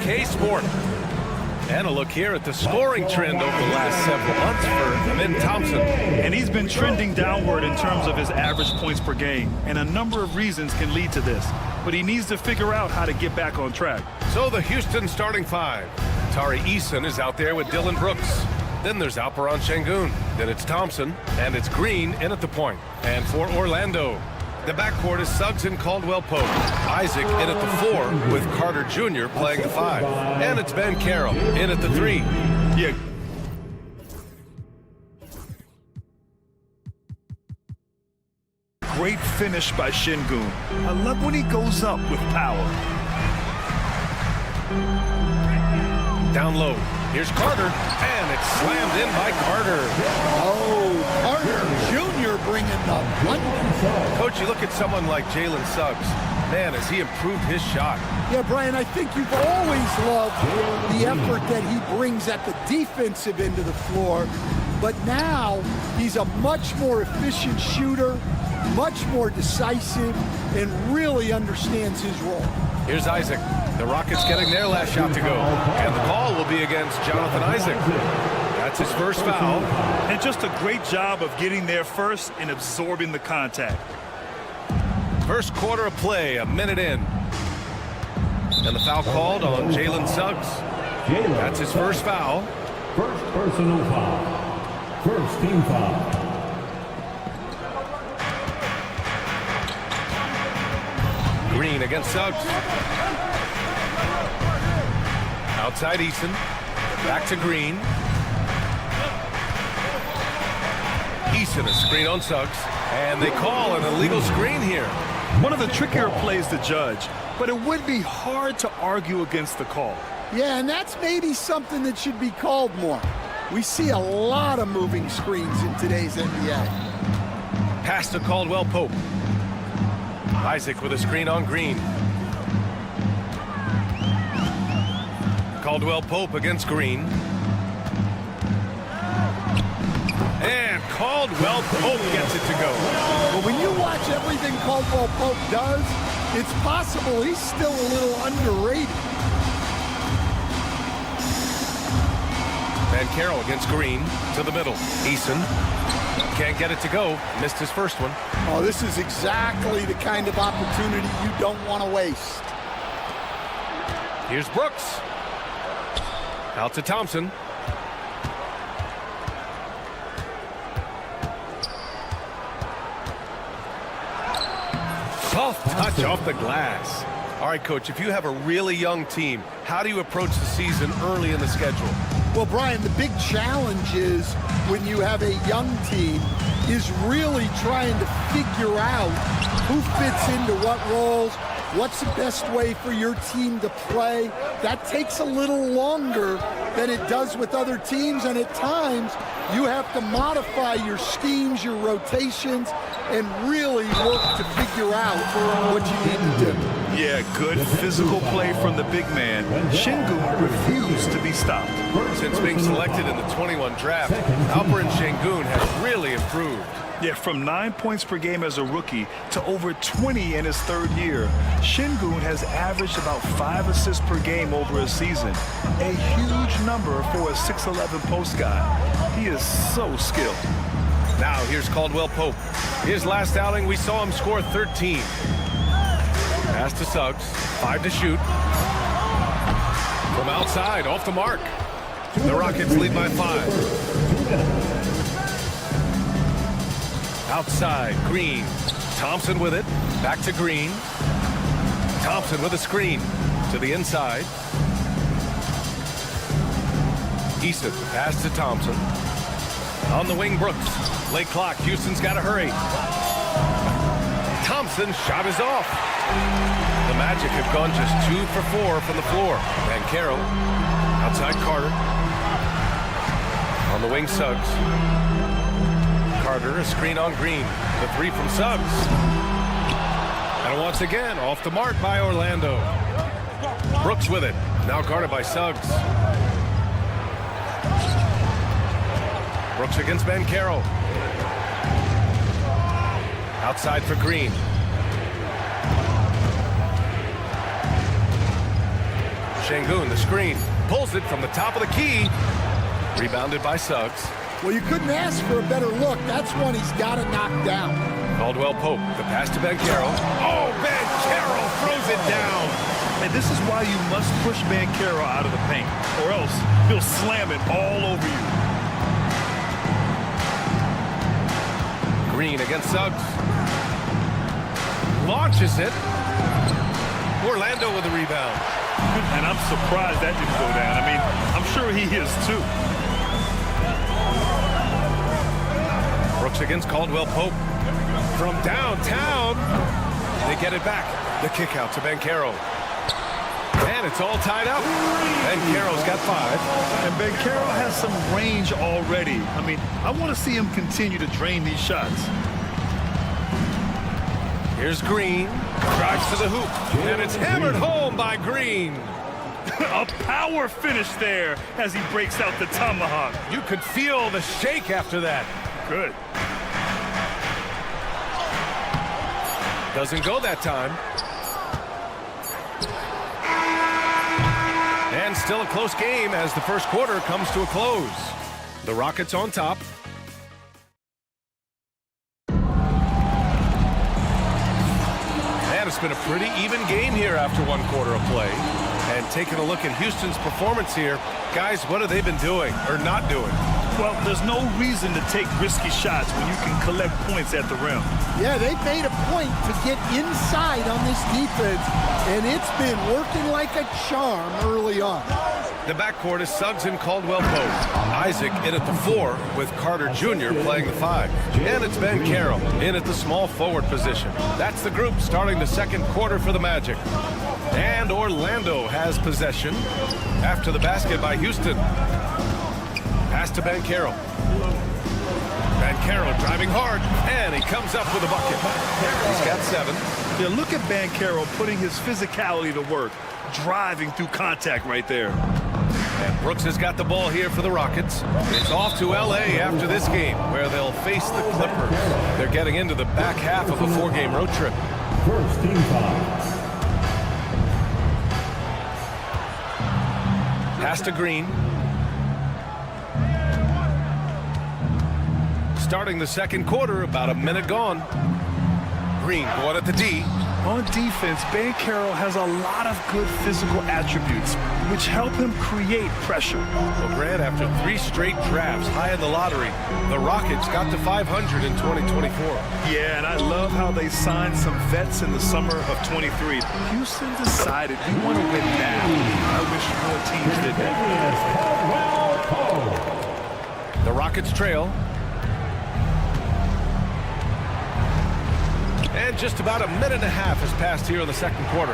OK Sport. And a look here at the scoring trend over the last several months for Min Thompson. And he's been trending downward in terms of his average points per game. And a number of reasons can lead to this. But he needs to figure out how to get back on track. So the Houston starting five. Tari Eason is out there with Dylan Brooks. Then there's Alperon Şengün. Then it's Thompson. And it's Green in at the point. And for Orlando, the backcourt is Suggs and Caldwell Pope. Isaac in at the 4 with Carter Jr. playing the 5. And it's Ben Carroll in at the 3. Yeah. Great finish by Şengün. I love when he goes up with power. Down low. Here's Carter, and it's slammed in by Carter. Oh, Carter Jr. bringing the thunder. Coach, you look at someone like Jalen Suggs. Man, has he improved his shot. Yeah, Brian, I think you've always loved the effort that he brings at the defensive end of the floor. But now he's a much more efficient shooter, much more decisive, and really understands his role. Here's Isaac. The Rockets getting their last shot to go. And the call will be against Jonathan Isaac. That's his first foul. And just a great job of getting there first and absorbing the contact. First quarter of play, a minute in. And the foul called on Jalen Suggs. That's his first foul. First personal foul. First team foul. Green against Suggs. Outside Eason. Back to Green. Eason, a screen on Suggs. And they call an illegal screen here. One of the trickier plays to judge, but it would be hard to argue against the call. Yeah, and that's maybe something that should be called more. We see a lot of moving screens in today's NBA. Pass to Caldwell Pope. Isaac with a screen on Green. Caldwell Pope against Green. And Caldwell Pope gets it to go. But when you watch everything Caldwell Pope does, it's possible he's still a little underrated. Van Carroll against Green to the middle. Eason can't get it to go. Missed his first one. Oh, this is exactly the kind of opportunity you don't want to waste. Here's Brooks. Out to Thompson. Soft touch off the glass. All right, Coach, if you have a really young team, how do you approach the season early in the schedule? Well, Brian, the big challenge is when you have a young team is really trying to figure out who fits into what roles, what's the best way for your team to play. That takes a little longer than it does with other teams, and at times you have to modify your schemes, your rotations, and really work to figure out what you need to do. Yeah, good physical play from the big man. Şengün refused to be stopped. Since being selected in the 21 draft, Alperon Şengün has really improved. Yeah, from 9 points per game as a rookie to over 20 in his third year. Şengün has averaged about 5 assists per game over a season. A huge number for a 6'11" post guy. He is so skilled. Now here's Caldwell Pope. His last outing, we saw him score 13. Pass to Suggs, 5 to shoot. From outside, off the mark. The Rockets lead by 5. Outside, Green. Thompson with it. Back to Green. Thompson with a screen to the inside. Eason, pass to Thompson. On the wing, Brooks. Late clock, Houston's got to hurry. Thompson's shot is off. The Magic have gone just 2 for 4 from the floor. Van Carroll, outside Carter. On the wing, Suggs. Carter, a screen on Green. The 3 from Suggs. And once again, off the mark by Orlando. Brooks with it. Now guarded by Suggs. Brooks against Ben Carroll. Outside for Green. Şengün, the screen. Pulls it from the top of the key. Rebounded by Suggs. Well, you couldn't ask for a better look. That's one he's got to knock down. Caldwell Pope, the pass to Banchero. Oh, Banchero throws it down. And this is why you must push Banchero out of the paint, or else he'll slam it all over you. Green against Suggs. Launches it. Orlando with the rebound. And I'm surprised that didn't go down. I mean, I'm sure he is too. Brooks against Caldwell Pope. From downtown, they get it back. The kick out to Banchero. And it's all tied up. Banchero's got 5. And Banchero has some range already. I mean, I want to see him continue to drain these shots. Here's Green. Drives to the hoop. And it's hammered home by Green. A power finish there as he breaks out the tomahawk. You could feel the shake after that. Good. Doesn't go that time. And still a close game as the first quarter comes to a close. The Rockets on top. And it's been a pretty even game here after one quarter of play. And taking a look at Houston's performance here, guys, what have they been doing or not doing? Well, there's no reason to take risky shots when you can collect points at the rim. Yeah, they made a point to get inside on this defense, and it's been working like a charm early on. The backcourt is Suggs and Caldwell Pope. Isaac in at the 4 with Carter Jr. playing the 5. And it's Banchero in at the small forward position. That's the group starting the second quarter for the Magic. And Orlando has possession after the basket by Houston. Pass to Banchero. Banchero driving hard, and he comes up with a bucket. He's got 7. Yeah, look at Banchero putting his physicality to work, driving through contact right there. And Brooks has got the ball here for the Rockets. It's off to L.A. after this game, where they'll face the Clippers. They're getting into the back half of a 4-game road trip. First team foul. Pass to Green. Starting the second quarter, about a minute gone. Green going at the D. On defense, Banchero has a lot of good physical attributes, which help him create pressure. Well, Grant, after 3 straight drafts high in the lottery, the Rockets got to 500 in 2024. Yeah, and I love how they signed some vets in the summer of 23. Houston decided we want to win now. I wish more teams did that. The Rockets trail. And just about a minute and a half has passed here in the second quarter.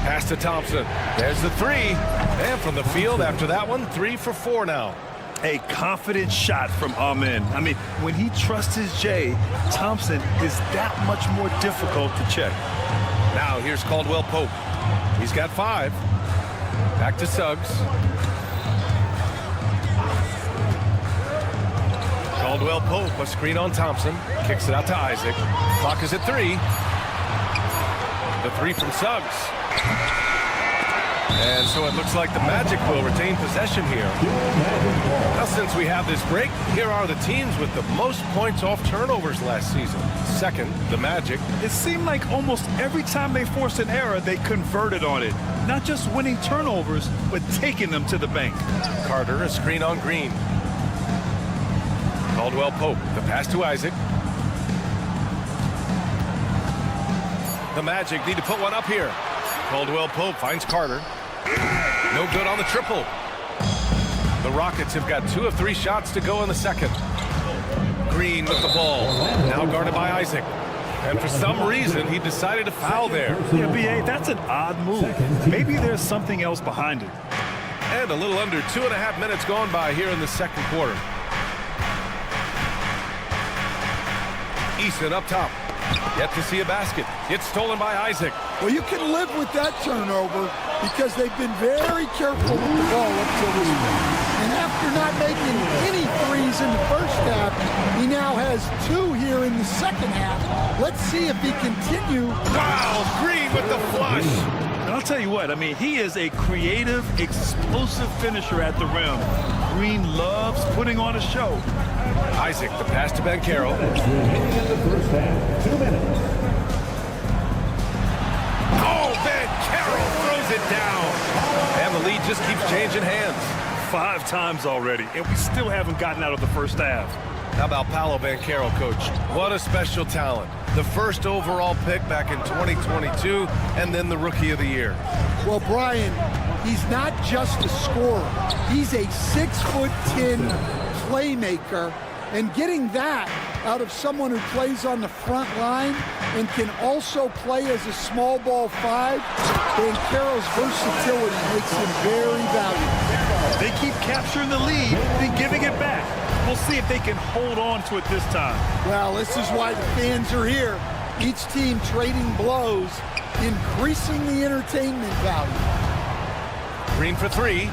Pass to Thompson. There's the 3. And from the field after that one, 3 for 4 now. A confident shot from Amen. I mean, when he trusts his J, Thompson is that much more difficult to check. Now here's Caldwell Pope. He's got 5. Back to Suggs. Caldwell Pope, a screen on Thompson. Kicks it out to Isaac. Clock is at 3. The 3 from Suggs. And so it looks like the Magic will retain possession here. Now, since we have this break, here are the teams with the most points off turnovers last season. Second, the Magic. It seemed like almost every time they forced an error, they converted on it. Not just winning turnovers, but taking them to the bank. Carter, a screen on Green. Caldwell Pope, the pass to Isaac. The Magic need to put one up here. Caldwell Pope finds Carter. No good on the triple. The Rockets have got 2 of 3 shots to go in the second. Green with the ball. Now guarded by Isaac. And for some reason, he decided to foul there. Yeah, B.A., that's an odd move. Maybe there's something else behind it. And a little under 2.5 minutes gone by here in the second quarter. Eason up top. Yet to see a basket. It's stolen by Isaac. Well, you can live with that turnover because they've been very careful with the ball up till this point. And after not making any threes in the first half, he now has 2 here in the second half. Let's see if he continue. Wow, Green with the flush. And I'll tell you what, I mean, he is a creative, explosive finisher at the rim. Green loves putting on a show. Isaac, the pass to Banchero. Remaining in the first half. 2 minutes. Oh, Banchero throws it down. And the lead just keeps changing hands. 5 times already, and we still haven't gotten out of the first half. How about Paolo Banchero, Coach? What a special talent. The first overall pick back in 2022, and then the Rookie of the Year. Well, Brian, he's not just a scorer. He's a 6'10" playmaker, and getting that out of someone who plays on the front line and can also play as a small ball 5, Banchero's versatility makes him very valuable. They keep capturing the lead, then giving it back. We'll see if they can hold on to it this time. Well, this is why the fans are here. Each team trading blows, increasing the entertainment value. Green for 3.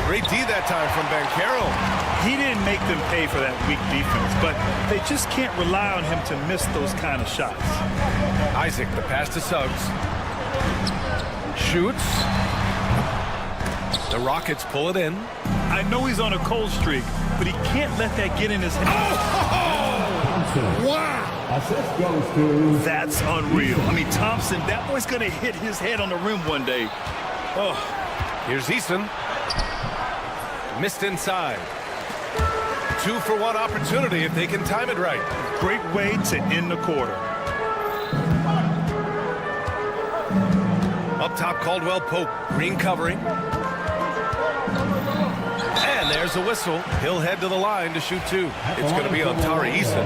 Great D that time from Banchero. He didn't make them pay for that weak defense, but they just can't rely on him to miss those kind of shots. Isaac, the pass to Suggs. Shoots. The Rockets pull it in. I know he's on a cold streak, but he can't let that get in his head. Wow! Assist goes to... That's unreal. I mean, Thompson, that boy's going to hit his head on the rim one day. Oh. Here's Eason. Missed inside. 2-for-1 opportunity if they can time it right. Great way to end the quarter. Up top, Caldwell Pope. Green covering. And there's a whistle. He'll head to the line to shoot 2. It's going to be on Tari Eason.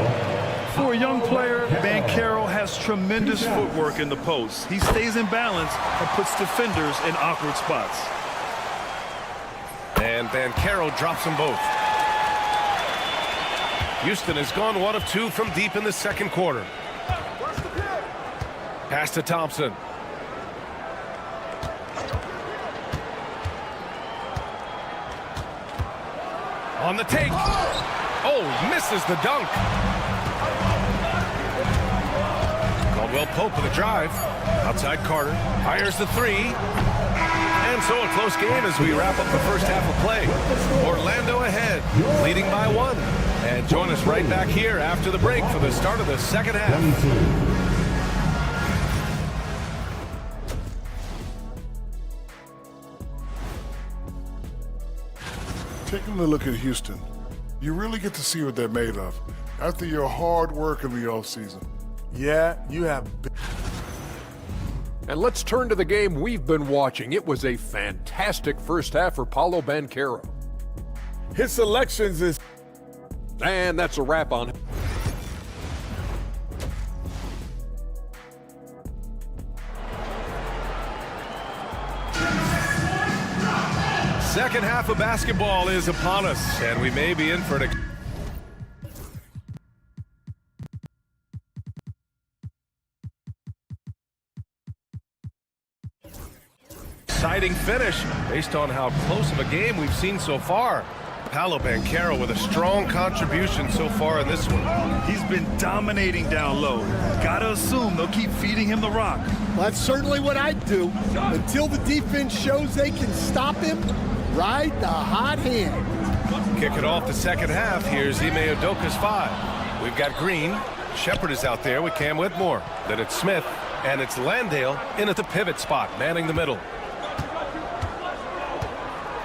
For a young player, Banchero has tremendous footwork in the post. He stays in balance and puts defenders in awkward spots. And Banchero drops them both. Houston has gone 1 of 2 from deep in the second quarter. Pass to Thompson. On the take. Oh, misses the dunk. Caldwell Pope with a drive. Outside Carter. Fires the 3. And so a close game as we wrap up the first half of play. Orlando ahead, leading by 1. And join us right back here after the break for the start of the second half. Taking a look at Houston, you really get to see what they're made of after your hard work in the offseason. Yeah, you have. And let's turn to the game we've been watching. It was a fantastic first half for Paolo Banchero. His selections is. And that's a wrap on it. Second half of basketball is upon us, and we may be in for an exciting finish based on how close of a game we've seen so far. Paolo Banchero with a strong contribution so far in this one. He's been dominating down low. Gotta assume they'll keep feeding him the rock. Well, that's certainly what I'd do. Until the defense shows they can stop him, ride the hot hand. Kick it off the second half. Here's Ime Udoka's 5. We've got Green. Shepard is out there with Cam Whitmore. Then it's Smith, and it's Landale in at the pivot spot, manning the middle.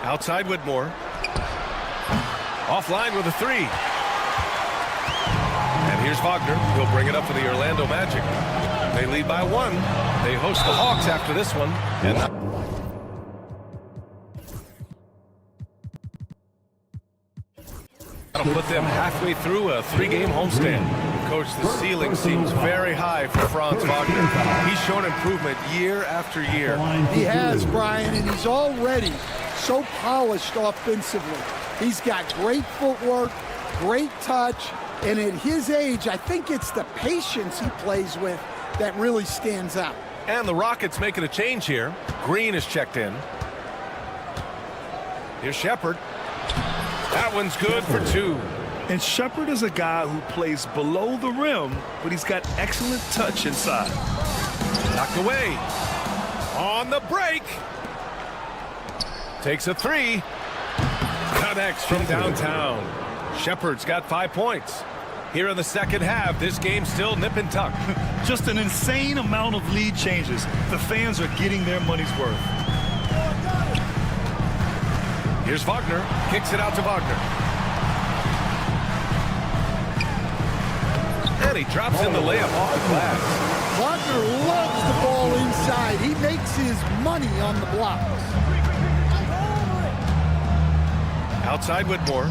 Outside Whitmore. Offline with a 3. And here's Wagner. He'll bring it up for the Orlando Magic. They lead by 1. They host the Hawks after this one. And that'll put them halfway through a 3-game homestand. Coach, the ceiling seems very high for Franz Wagner. He's shown improvement year after year. He has, Brian, and he's already so polished offensively. He's got great footwork, great touch, and at his age, I think it's the patience he plays with that really stands out. And the Rockets making a change here. Green is checked in. Here's Shepard. That one's good for 2. And Shepard is a guy who plays below the rim, but he's got excellent touch inside. Knocked away. On the break. Takes a three. Connects from downtown. Shepard's got 5 points. Here in the second half, this game's still nip and tuck. Just an insane amount of lead changes. The fans are getting their money's worth. Here's Wagner. Kicks it out to Wagner. And he drops in the layup off the glass. Wagner loves the ball inside. He makes his money on the blocks. Outside Whitmore.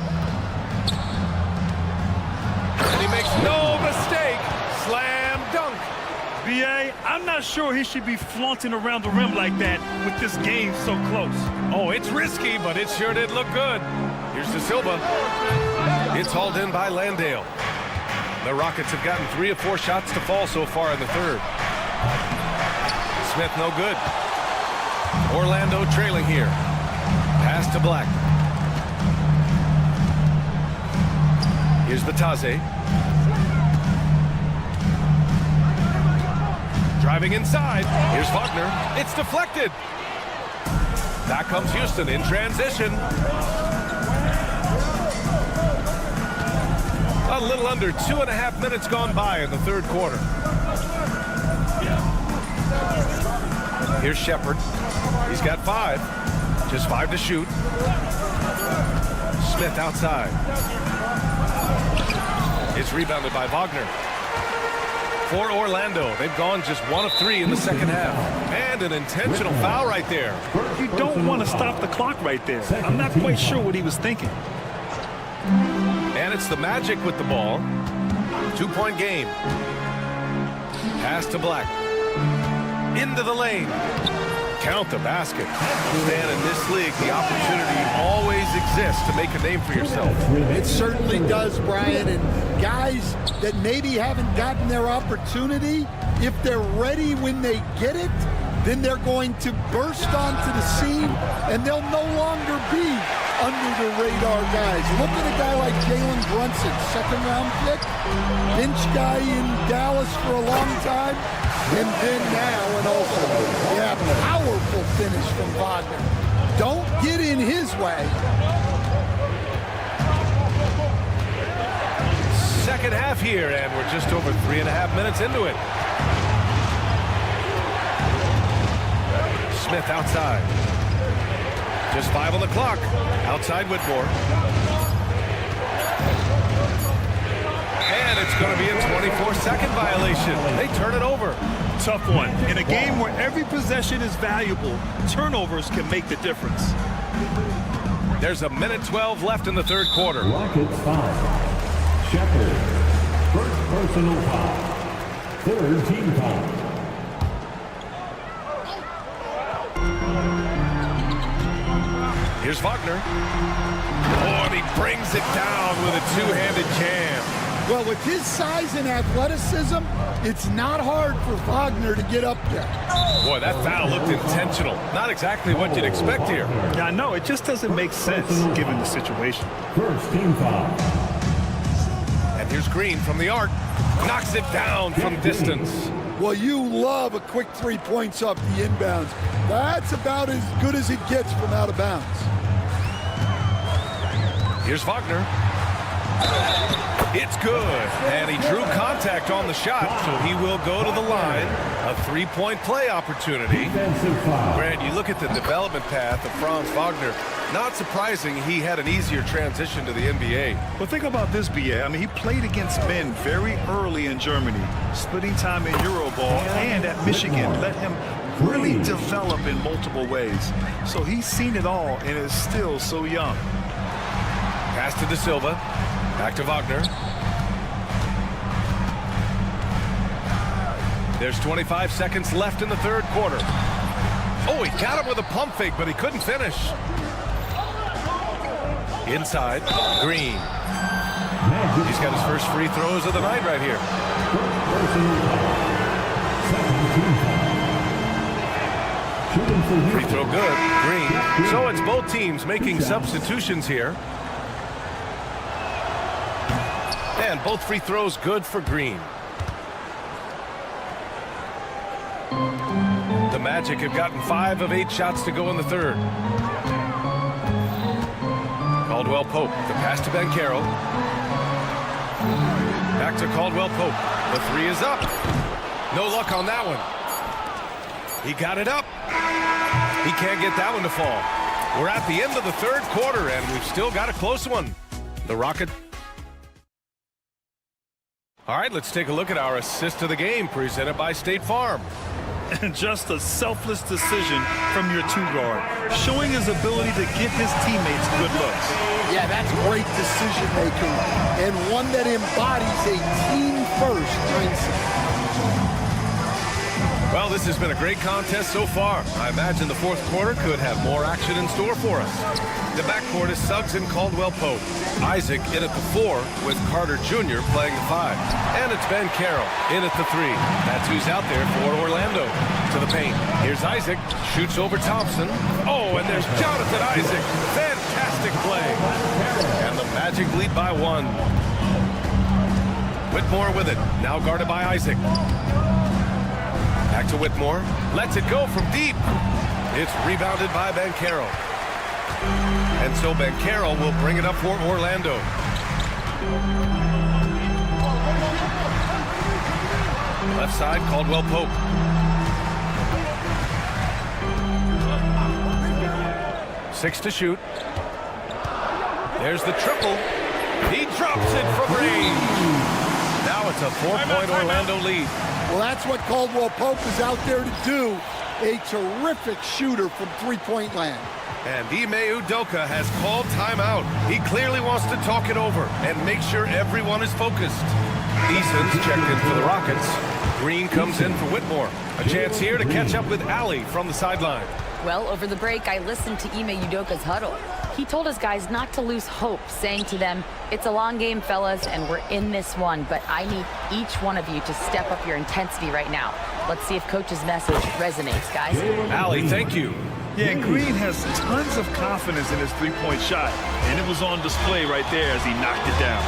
And he makes no mistake. Slam dunk. B.A., I'm not sure he should be flaunting around the rim like that with this game so close. Oh, it's risky, but it sure did look good. Here's De Silva. It's hauled in by Landale. The Rockets have gotten 3 of 4 shots to fall so far in the third. Smith no good. Orlando trailing here. Pass to Black. Here's Vitazze. Driving inside. Here's Wagner. It's deflected. Back comes Houston in transition. A little under 2.5 minutes gone by in the third quarter. Here's Shepard. He's got 5. Just 5 to shoot. Smith outside. It's rebounded by Wagner. For Orlando, they've gone just 1 of 3 in the second half. And an intentional foul right there. You don't want to stop the clock right there. I'm not quite sure what he was thinking. And it's the Magic with the ball. 2-point game. Pass to Black. Into the lane. Count the basket. And in this league, the opportunity always exists to make a name for yourself. It certainly does, Brian. And guys that maybe haven't gotten their opportunity, if they're ready when they get it, then they're going to burst onto the scene, and they'll no longer be under the radar guys. Look at a guy like Jalen Brunson, second-round pick, bench guy in Dallas for a long time, and then now and also, yeah, powerful finish from Wagner. Don't get in his way. Second half here, and we're just over 3.5 minutes into it. Smith outside. Just 5 on the clock. Outside Whitmore. And it's going to be a 24-second violation. They turn it over. Tough one. In a game where every possession is valuable, turnovers can make the difference. There's a minute 12 left in the third quarter. Rockets foul. Shepard. First personal foul. Third team foul. Here's Wagner. Oh, and he brings it down with a two-handed jam. Well, with his size and athleticism, it's not hard for Wagner to get up there. Boy, that foul looked intentional. Not exactly what you'd expect here. Yeah, I know. It just doesn't make sense given the situation. First team foul. And here's Green from the arc. Knocks it down from distance. Well, you love a quick 3 points off the inbounds. That's about as good as it gets from out of bounds. Here's Wagner. It's good. And he drew contact on the shot, so he will go to the line. A 3-point play opportunity. Grant, you look at the development path of Franz Wagner. Not surprising he had an easier transition to the NBA. Well, think about this, B.A. I mean, he played against men very early in Germany, splitting time in Euroball and at Michigan. Let him really develop in multiple ways. So he's seen it all and is still so young. Pass to De Silva. Back to Wagner. There's 25 seconds left in the third quarter. Oh, he got him with a pump fake, but he couldn't finish. Inside, Green. He's got his first free throws of the night right here. Free throw good, Green. So it's both teams making substitutions here. And both free throws good for Green. The Magic have gotten 5 of 8 shots to go in the third. Caldwell Pope, the pass to Banchero. Back to Caldwell Pope. The 3 is up. No luck on that one. He got it up. He can't get that one to fall. We're at the end of the third quarter, and we've still got a close one. The Rocket. All right, let's take a look at our assist of the game presented by State Farm. And just a selfless decision from your 2-guard, showing his ability to get his teammates good looks. Yeah, that's great decision making, and one that embodies a team-first mindset. Well, this has been a great contest so far. I imagine the fourth quarter could have more action in store for us. The backcourt is Suggs and Caldwell Pope. Isaac in at the 4 with Carter Jr. playing the 5. And it's Banchero in at the 3. That's who's out there for Orlando. To the paint. Here's Isaac. Shoots over Thompson. Oh, and there's Jonathan Isaac. Fantastic play. And the Magic lead by 1. Whitmore with it. Now guarded by Isaac. Back to Whitmore. Lets it go from deep. It's rebounded by Banchero. And so Banchero will bring it up for Orlando. Left side, Caldwell Pope. Six to shoot. There's the triple. He drops it from range. Now it's a 4-point Orlando lead. Well, that's what Caldwell Pope is out there to do. A terrific shooter from three-point land. And Ime Udoka has called timeout. He clearly wants to talk it over and make sure everyone is focused. Eason's checked in for the Rockets. Green comes in for Whitmore. A chance here to catch up with Allie from the sideline. Well, over the break, I listened to Ime Udoka's huddle. He told his guys not to lose hope, saying to them, it's a long game, fellas, and we're in this one, but I need each one of you to step up your intensity right now. Let's see if Coach's message resonates, guys. Allie, thank you. Yeah, and Green has tons of confidence in his three-point shot, and it was on display right there as he knocked it down.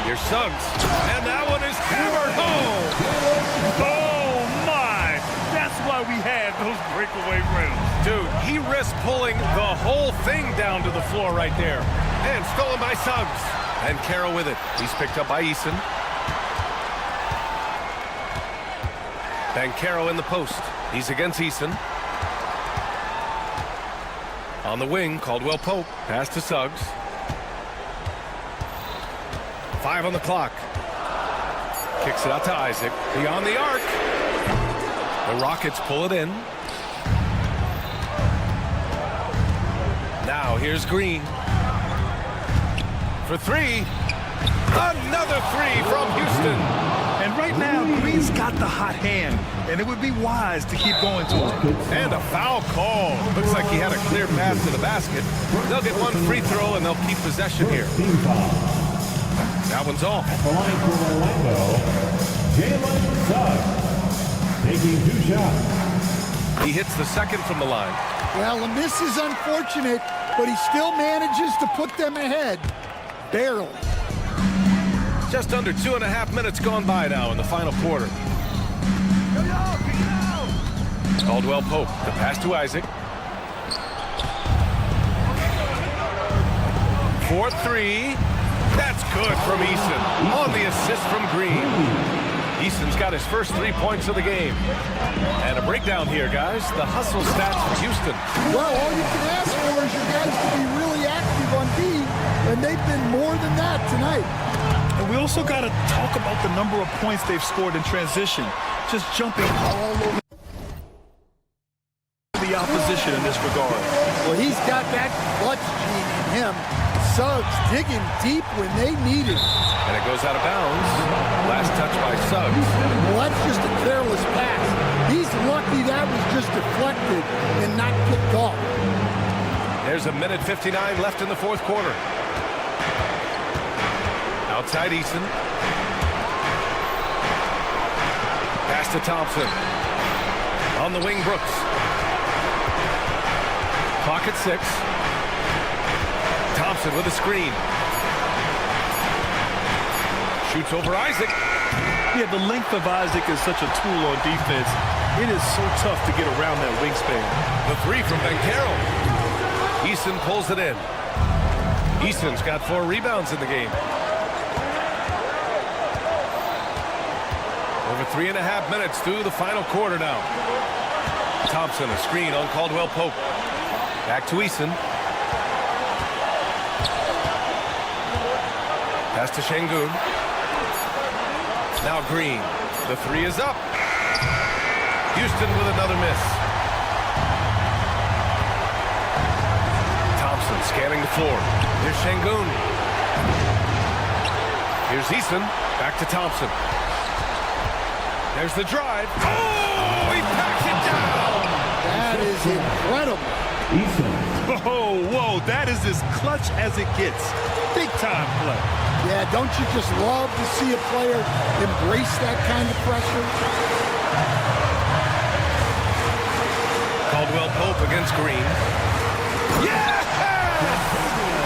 Here's Suggs, and that one is hammered home. Oh, my! That's why we had those breakaway rims. Dude, he risked pulling the whole thing down to the floor right there. And stolen by Suggs. And Carroll with it. He's picked up by Eason. Banchero in the post. He's against Eason. On the wing, Caldwell Pope. Pass to Suggs. 5 on the clock. Kicks it out to Isaac. Beyond the arc. The Rockets pull it in. Now here's Green. For 3. Another 3 from Houston. And right now, Green's got the hot hand, and it would be wise to keep going to him. And a foul call. Looks like he had a clear path to the basket. They'll get one free throw, and they'll keep possession here. That one's off. At the line for Orlando, Jalen Suggs, taking 2 shots. He hits the second from the line. Well, the miss is unfortunate, but he still manages to put them ahead. Barely. Just under 2.5 minutes gone by now in the final quarter. Caldwell Pope, the pass to Isaac. 4-3. That's good from Eason. On the assist from Green. Eason's got his first 3 points of the game. And a breakdown here, guys. The hustle stats for Houston. Well, all you can ask for is your guys to be really active on D, and they've been more than that tonight. And we also got to talk about the number of points they've scored in transition. Just jumping all over the opposition in this regard. Well, he's got that clutch gene in him. Suggs digging deep when they need it. And it goes out of bounds. Last touch by Suggs. Well, that's just a careless pass. He's lucky that was just deflected and not picked off. There's a minute 59 left in the fourth quarter. Outside Eason. Pass to Thompson. On the wing, Brooks. Clock at 6. Thompson with a screen. Shoots over Isaac. Yeah, the length of Isaac is such a tool on defense. It is so tough to get around that wingspan. The three from Banchero. Eason pulls it in. Eason's got 4 rebounds in the game. Over 3.5 minutes through the final quarter now. Thompson, a screen on Caldwell Pope. Back to Eason. Pass to Şengün. Now Green. The 3 is up. Houston with another miss. Thompson scanning the floor. Here's Şengün. Here's Eason. Back to Thompson. There's the drive. Oh, he packs it down. That is incredible. Oh, whoa, that is as clutch as it gets. Big time play. Yeah, don't you just love to see a player embrace that kind of pressure? Caldwell Pope against Green. Yeah!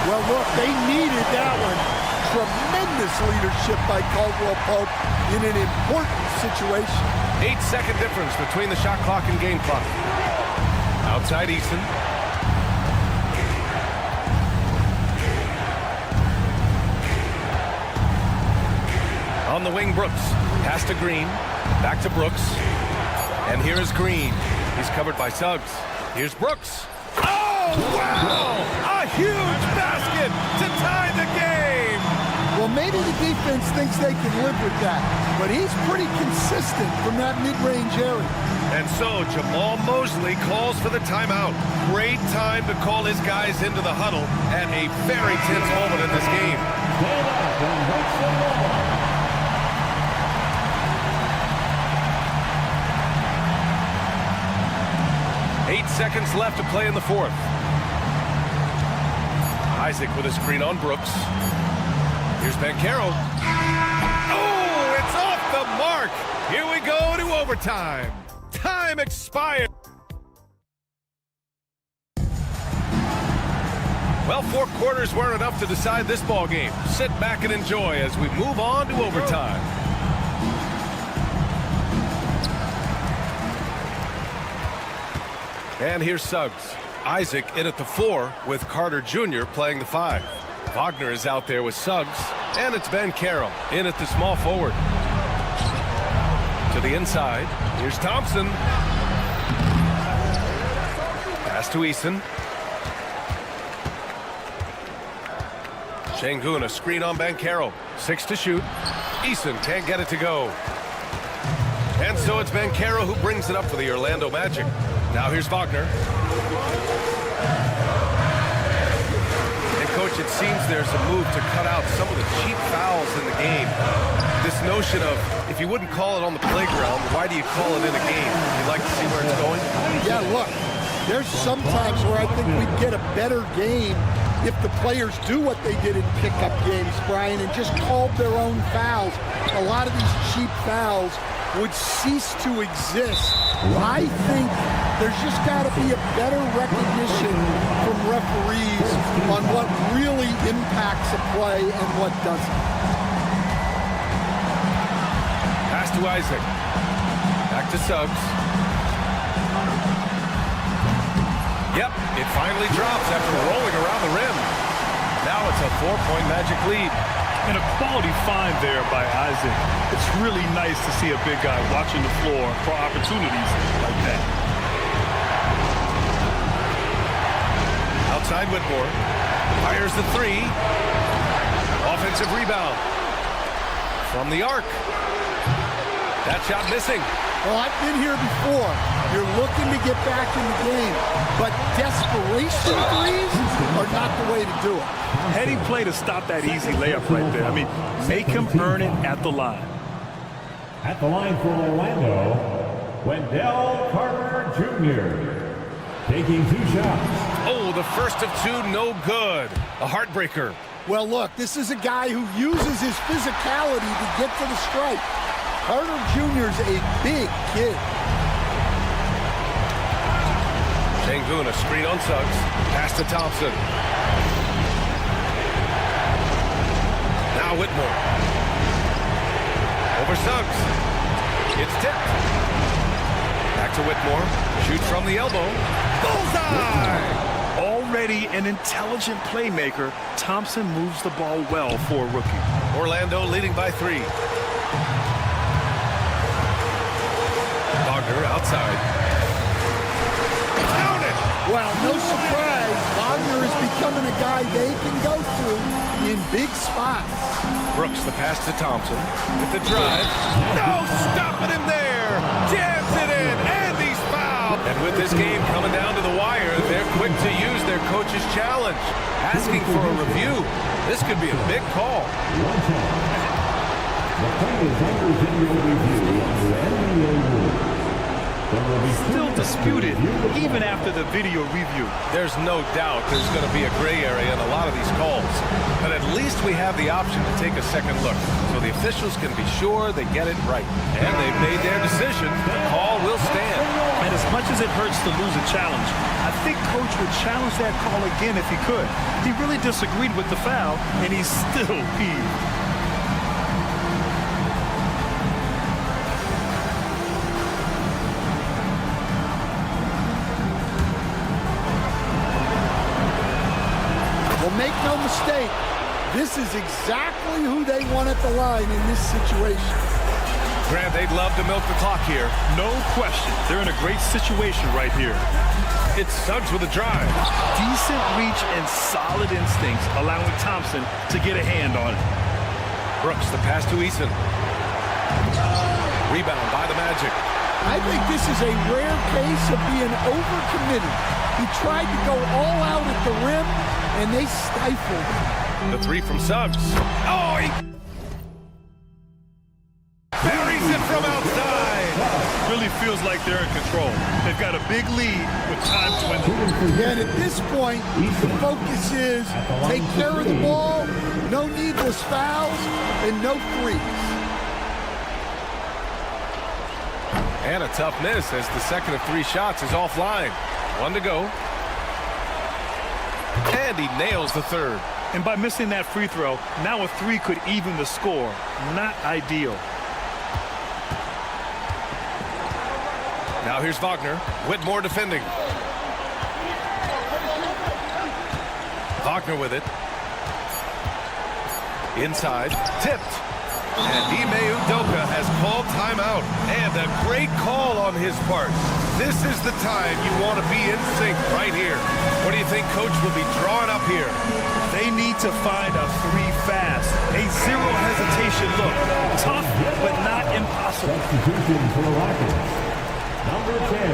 Well, look, they needed that one. Tremendous leadership by Caldwell Pope in an important situation. 8-second difference between the shot clock and game clock. Outside Eason. On the wing, Brooks. Pass to Green. Back to Brooks. And here is Green. He's covered by Suggs. Here's Brooks. Oh, wow! A huge basket to tie the game! Well, maybe the defense thinks they can live with that, but he's pretty consistent from that mid-range area. And so Jamal Mosley calls for the timeout. Great time to call his guys into the huddle at a very tense moment in this game. 8 seconds left to play in the fourth. Isaac with a screen on Brooks. Here's Banchero. Oh, it's off the mark. Here we go to overtime. Time expired. Well, 4 quarters weren't enough to decide this ball game. Sit back and enjoy as we move on to overtime. And here's Suggs. Isaac in at the 4 with Carter Jr. playing the 5. Wagner is out there with Suggs. And it's Banchero in at the small forward. To the inside. Here's Thompson. Pass to Eason. Şengün, a screen on Banchero. 6 to shoot. Eason can't get it to go. And so it's Banchero who brings it up for the Orlando Magic. Now here's Wagner. And coach, it seems there's a move to cut out some of the cheap fouls in the game. This notion of, if you wouldn't call it on the playground, why do you call it in a game? You'd like to see where it's going? Yeah, look, there's some times where I think we'd get a better game if the players do what they did in pickup games, Brian, and just called their own fouls. A lot of these cheap fouls would cease to exist. I think there's just got to be a better recognition from referees on what really impacts a play and what doesn't. Pass to Isaac. Back to Suggs. Yep, it finally drops after rolling around the rim. Now it's a 4-point Magic lead. And a quality find there by Isaac. It's really nice to see a big guy watching the floor for opportunities like that. Outside Whitmore. Fires the 3. Offensive rebound. From the arc. That shot missing. Well, I've been here before. You're looking to get back in the game, but desperation threes are not the way to do it. Heady play to stop that easy layup right there. I mean, make him earn it at the line. At the line for Orlando, Wendell Carter Jr. taking 2 shots. Oh, the first of 2, no good. A heartbreaker. Well, look, this is a guy who uses his physicality to get to the stripe. Carter Jr.'s a big kid. Şengün, a screen on Suggs. Pass to Thompson. Now Whitmore. Over for Suggs. It's tipped. Back to Whitmore. Shoots from the elbow. Bullseye! Already an intelligent playmaker, Thompson moves the ball well for a rookie. Orlando leading by 3. Wagner outside. Count it! Well, no surprise, Wagner is becoming a guy they can go through in big spots. Brooks the pass to Thompson. With the drive. No stopping him there! Jams it in, and he's fouled! And with this game coming down to the wire, they're quick to use their coach's challenge. Asking for a review. This could be a big call. The play is under video review on the NBA rules. Still disputed even after the video review. There's no doubt there's going to be a gray area in a lot of these calls. But at least we have the option to take a second look, so the officials can be sure they get it right. And they've made their decision. The call will stand. And as much as it hurts to lose a challenge, I think Coach would challenge that call again if he could. He really disagreed with the foul, and he's still peeved. Make no mistake, this is exactly who they want at the line in this situation. Grant, they'd love to milk the clock here. No question. They're in a great situation right here. It's Suggs with a drive. Decent reach and solid instincts, allowing Thompson to get a hand on it. Brooks, the pass to Eason. Rebound by the Magic. I think this is a rare case of being overcommitted. He tried to go all out at the rim, and they stifled him. The 3 from Suggs. Oh, he buries it from outside. Really feels like they're in control. They've got a big lead with time dwindling. And at this point, the focus is take care of the ball, no needless fouls, and no threes. And a tough miss as the second of 3 shots is offline. 1 to go. And he nails the third. And by missing that free throw, now a 3 could even the score. Not ideal. Now here's Wagner. Whitmore defending. Wagner with it. Inside. Tipped. And Ime Udoka has called timeout. And a great call on his part. This is the time you want to be in sync right here. What do you think Coach will be drawing up here? They need to find a 3 fast. A zero hesitation look. Tough, but not impossible. Substitution for the Rockets. Number 10,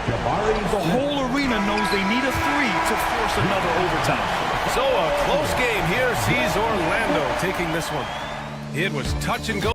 Jabari. The whole arena knows they need a 3 to force another overtime. So a close game here sees Orlando taking this one. It was touch and go.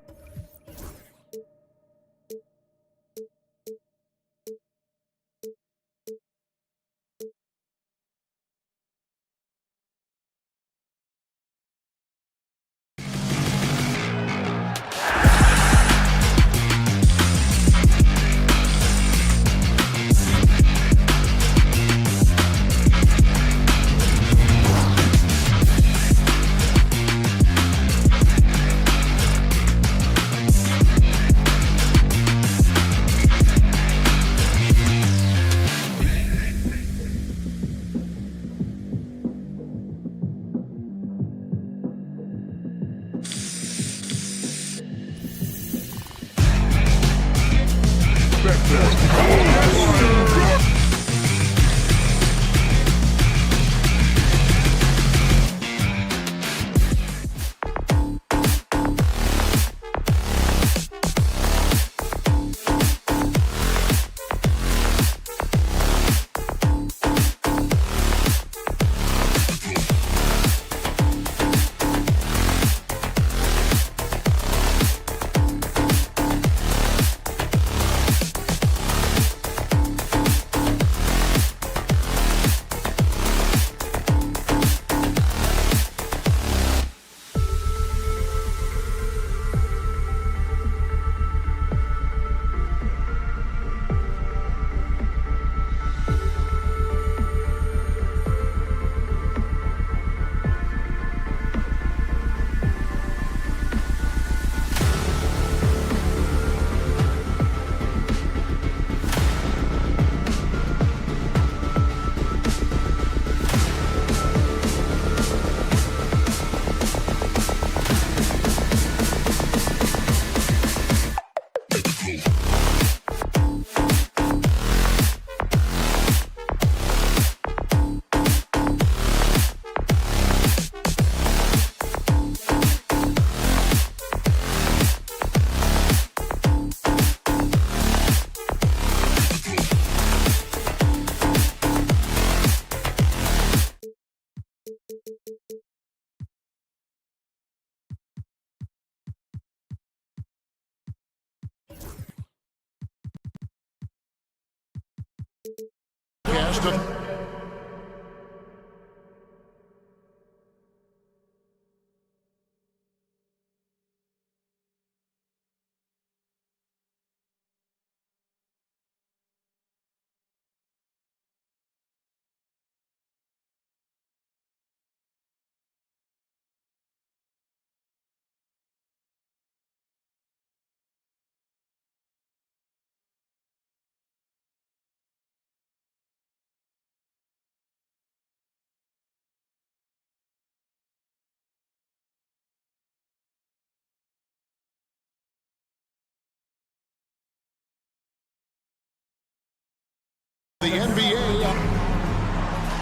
The NBA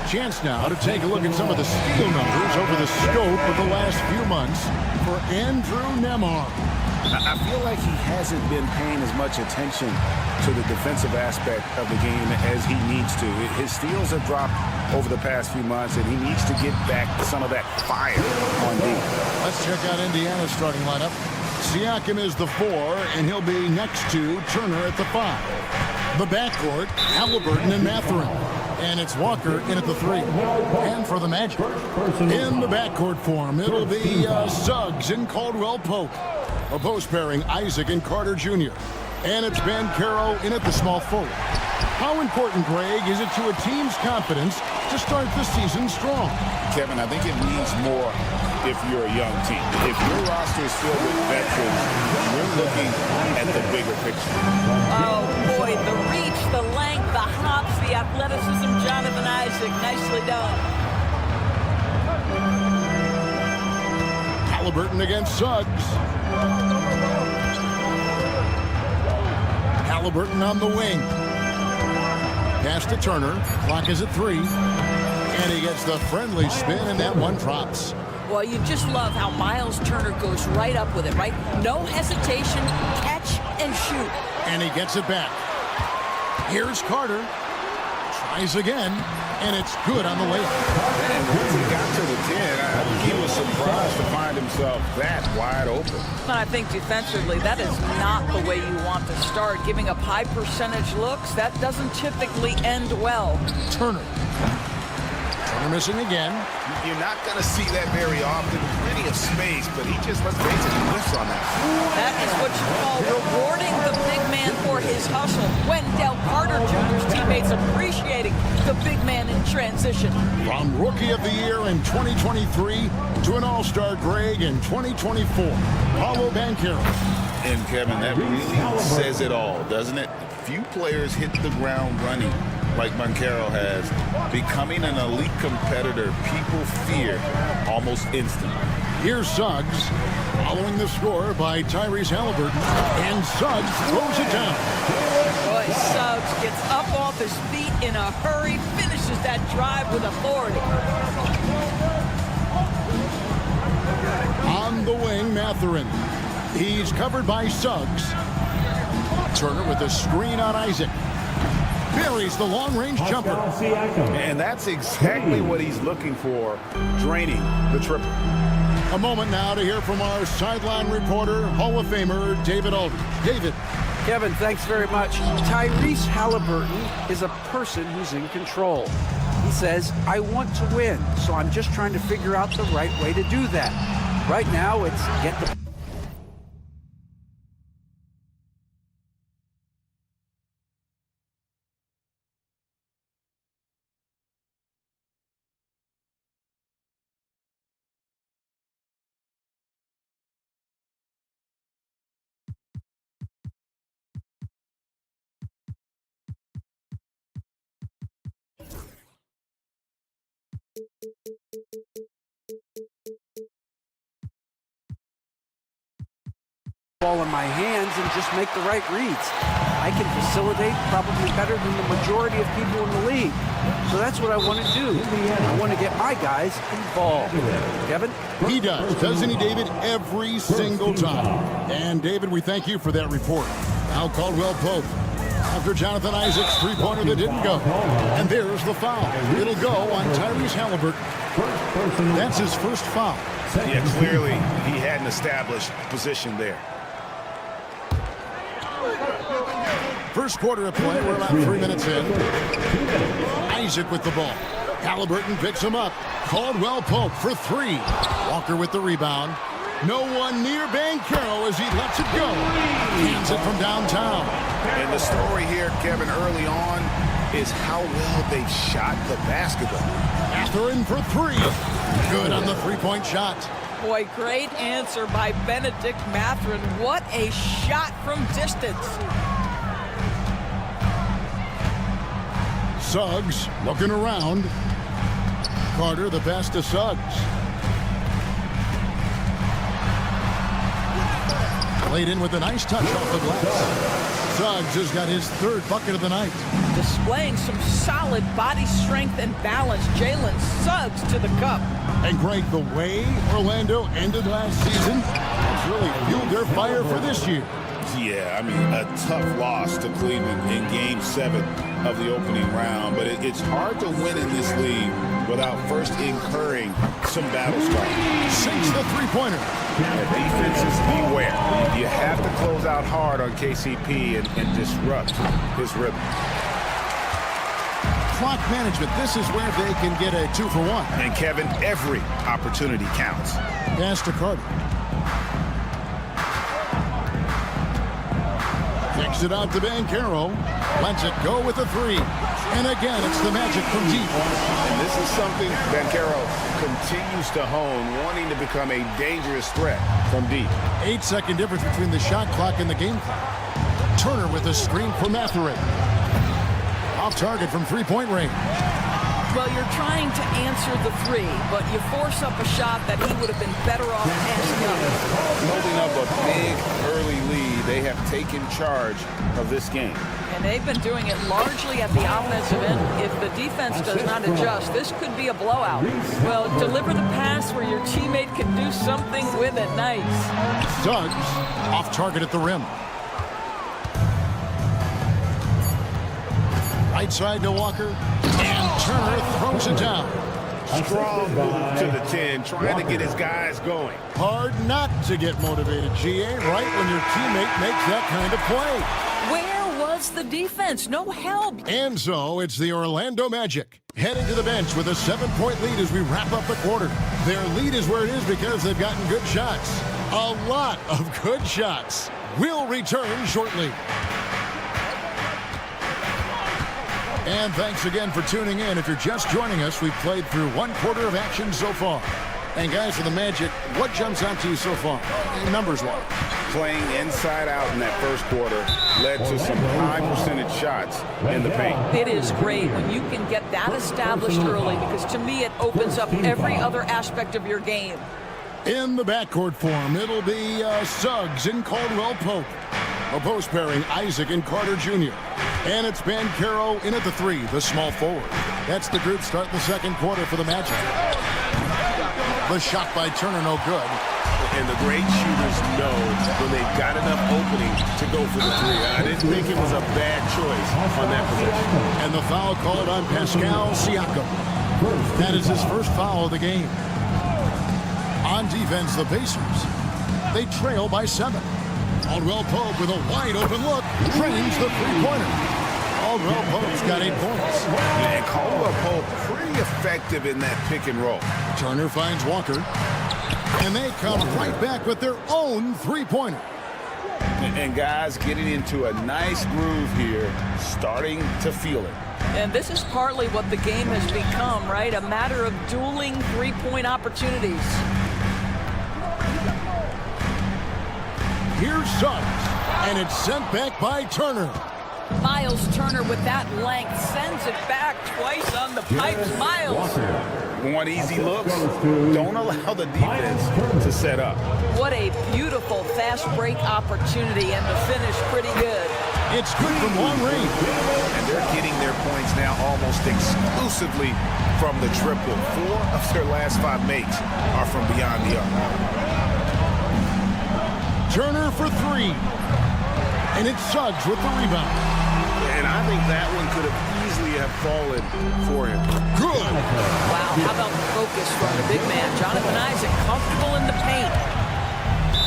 chance now to take a look at some of the steal numbers over the scope of the last few months for Andrew Nemar. I feel like he hasn't been paying as much attention to the defensive aspect of the game as he needs to. His steals have dropped over the past few months, and he needs to get back some of that fire on D. Let's check out Indiana's starting lineup. Siakam is the 4, and he'll be next to Turner at the 5. The backcourt, Halliburton and Mathurin. And it's Walker in at the 3. And for the Magic, in the backcourt form, it'll be Suggs and Caldwell Pope. A post pairing, Isaac and Carter Jr. And it's Banchero in at the small forward. How important, Greg, is it to a team's confidence to start the season strong? Kevin, I think it means more if you're a young team. If your roster is filled with veterans, you're looking at the bigger picture. Oh, boy, the reach, the length, the hops, the athleticism, Jonathan Isaac, nicely done. Halliburton against Suggs. Halliburton on the wing. Pass to Turner. Clock is at 3. And he gets the friendly spin, and that one drops. Well, you just love how Miles Turner goes right up with it, right? No hesitation, catch and shoot. And he gets it back. Here's Carter. Tries again, and it's good on the layup. And once he got to the 10, I think he was surprised to find himself that wide open. I think defensively, that is not the way you want to start. Giving up high percentage looks, that doesn't typically end well. Turner missing again. You're not going to see that very often. Plenty of space, but he just, let's face it, he whiffs on that. That is what you call rewarding the big man for his hustle. Wendell Carter Jr.'s teammates appreciating the big man in transition. From Rookie of the Year in 2023 to an All-Star Greg in 2024, Paolo Banchero. And Kevin, that really says it all, doesn't it? Few players hit the ground running like Banchero has. Becoming an elite competitor, people fear almost instantly. Here's Suggs, following the score by Tyrese Halliburton, and Suggs throws it down. Boy, Suggs gets up off his feet in a hurry, finishes that drive with authority. On the wing, Mathurin. He's covered by Suggs. Turner with a screen on Isaac. Buries the long-range jumper. And that's exactly what he's looking for, draining the triple. A moment now to hear from our sideline reporter, Hall of Famer David Aldridge. David. Kevin, thanks very much. Tyrese Halliburton is a person who's in control. He says, I want to win, so I'm just trying to figure out the right way to do that. Right now, it's get the ball in my hands and just make the right reads. I can facilitate probably better than the majority of people in the league. So that's what I want to do. I want to get my guys involved. Kevin? He does, doesn't he, David? Every single time. And, David, we thank you for that report. Now Caldwell Pope. After Jonathan Isaac's three-pointer that didn't go. And there's the foul. It'll go on Tyrese Halliburton. That's his first foul. Yeah, clearly he hadn't established position there. First quarter of play, we're about 3 minutes in. Isaac with the ball. Halliburton picks him up. Caldwell Pope for three. Walker with the rebound. No one near Banchero as he lets it go. Hands it from downtown. And the story here, Kevin, early on is how well they shot the basketball. Mathurin for three. Good on the three-point shot. Boy, great answer by Benedict Mathurin. What a shot from distance. Suggs looking around. Carter the pass to Suggs. Played in with a nice touch off the glass. Suggs has got his third bucket of the night. Displaying some solid body strength and balance. Jalen Suggs to the cup. And Greg, the way Orlando ended last season has really fueled their fire for this year. Yeah, I mean, a tough loss to Cleveland in Game 7 of the opening round. But it's hard to win in this league without first incurring some battle scars. Sinks the three-pointer. Defenses, beware. You have to close out hard on KCP and disrupt his rhythm. Clock management. This is where they can get a 2-for-1. And Kevin, every opportunity counts. Pass to Carter. Kicks it out to Banchero. Lets it go with a three. And again, it's the Magic from deep. And this is something Banchero continues to hone, wanting to become a dangerous threat from deep. 8-second difference between the shot clock and the game clock. Turner with a screen for Mathurin. Off target from three-point range. Well, you're trying to answer the three, but you force up a shot that he would have been better off passing up. Holding up a big early lead, they have taken charge of this game. And they've been doing it largely at the offensive end. If the defense does not adjust, this could be a blowout. Well, deliver the pass where your teammate can do something with it. Nice. Suggs off target at the rim. Right side to Walker, and Turner throws it down. Strong move to the 10, trying to get his guys going. Hard not to get motivated, GA, right when your teammate makes that kind of play. Where was the defense? No help. And so it's the Orlando Magic heading to the bench with a 7-point lead as we wrap up the quarter. Their lead is where it is because they've gotten good shots. A lot of good shots. We'll return shortly. And thanks again for tuning in. If you're just joining us, we've played through one quarter of action so far. And guys, for the Magic, what jumps out to you so far, numbers-wise? Playing inside out in that first quarter led to some high percentage shots in the paint. It is great when you can get that established early, because to me it opens up every other aspect of your game. In the backcourt form, it'll be Suggs and Caldwell Pope. A post pairing, Isaac and Carter Jr. And it's Banchero in at the three, the small forward. That's the group starting the second quarter for the Magic. The shot by Turner, no good. And the great shooters know when they've got enough opening to go for the three. I didn't think it was a bad choice on that possession. And the foul called on Pascal Siakam. That is his first foul of the game. On defense, the Pacers. They trail by 7. Caldwell Pope with a wide open look drains the three-pointer. Caldwell Pope's got 8 points. And Caldwell Pope pretty effective in that pick and roll. Turner finds Walker. And they come right back with their own three-pointer. And guys getting into a nice groove here, starting to feel it. And this is partly what the game has become, right? A matter of dueling three-point opportunities. Here's Suggs, and it's sent back by Turner. Miles Turner with that length sends it back twice on the pipes. Miles. Want easy looks? Don't allow the defense to set up. What a beautiful fast break opportunity, and the finish pretty good. It's good from long range. And they're getting their points now almost exclusively from the triple. 4 of their last 5 makes are from beyond the arc. Turner for 3. And it's Suggs with the rebound. And I think that one could have easily have fallen for him. Good. Wow, how about the focus from the big man? Jonathan Isaac comfortable in the paint.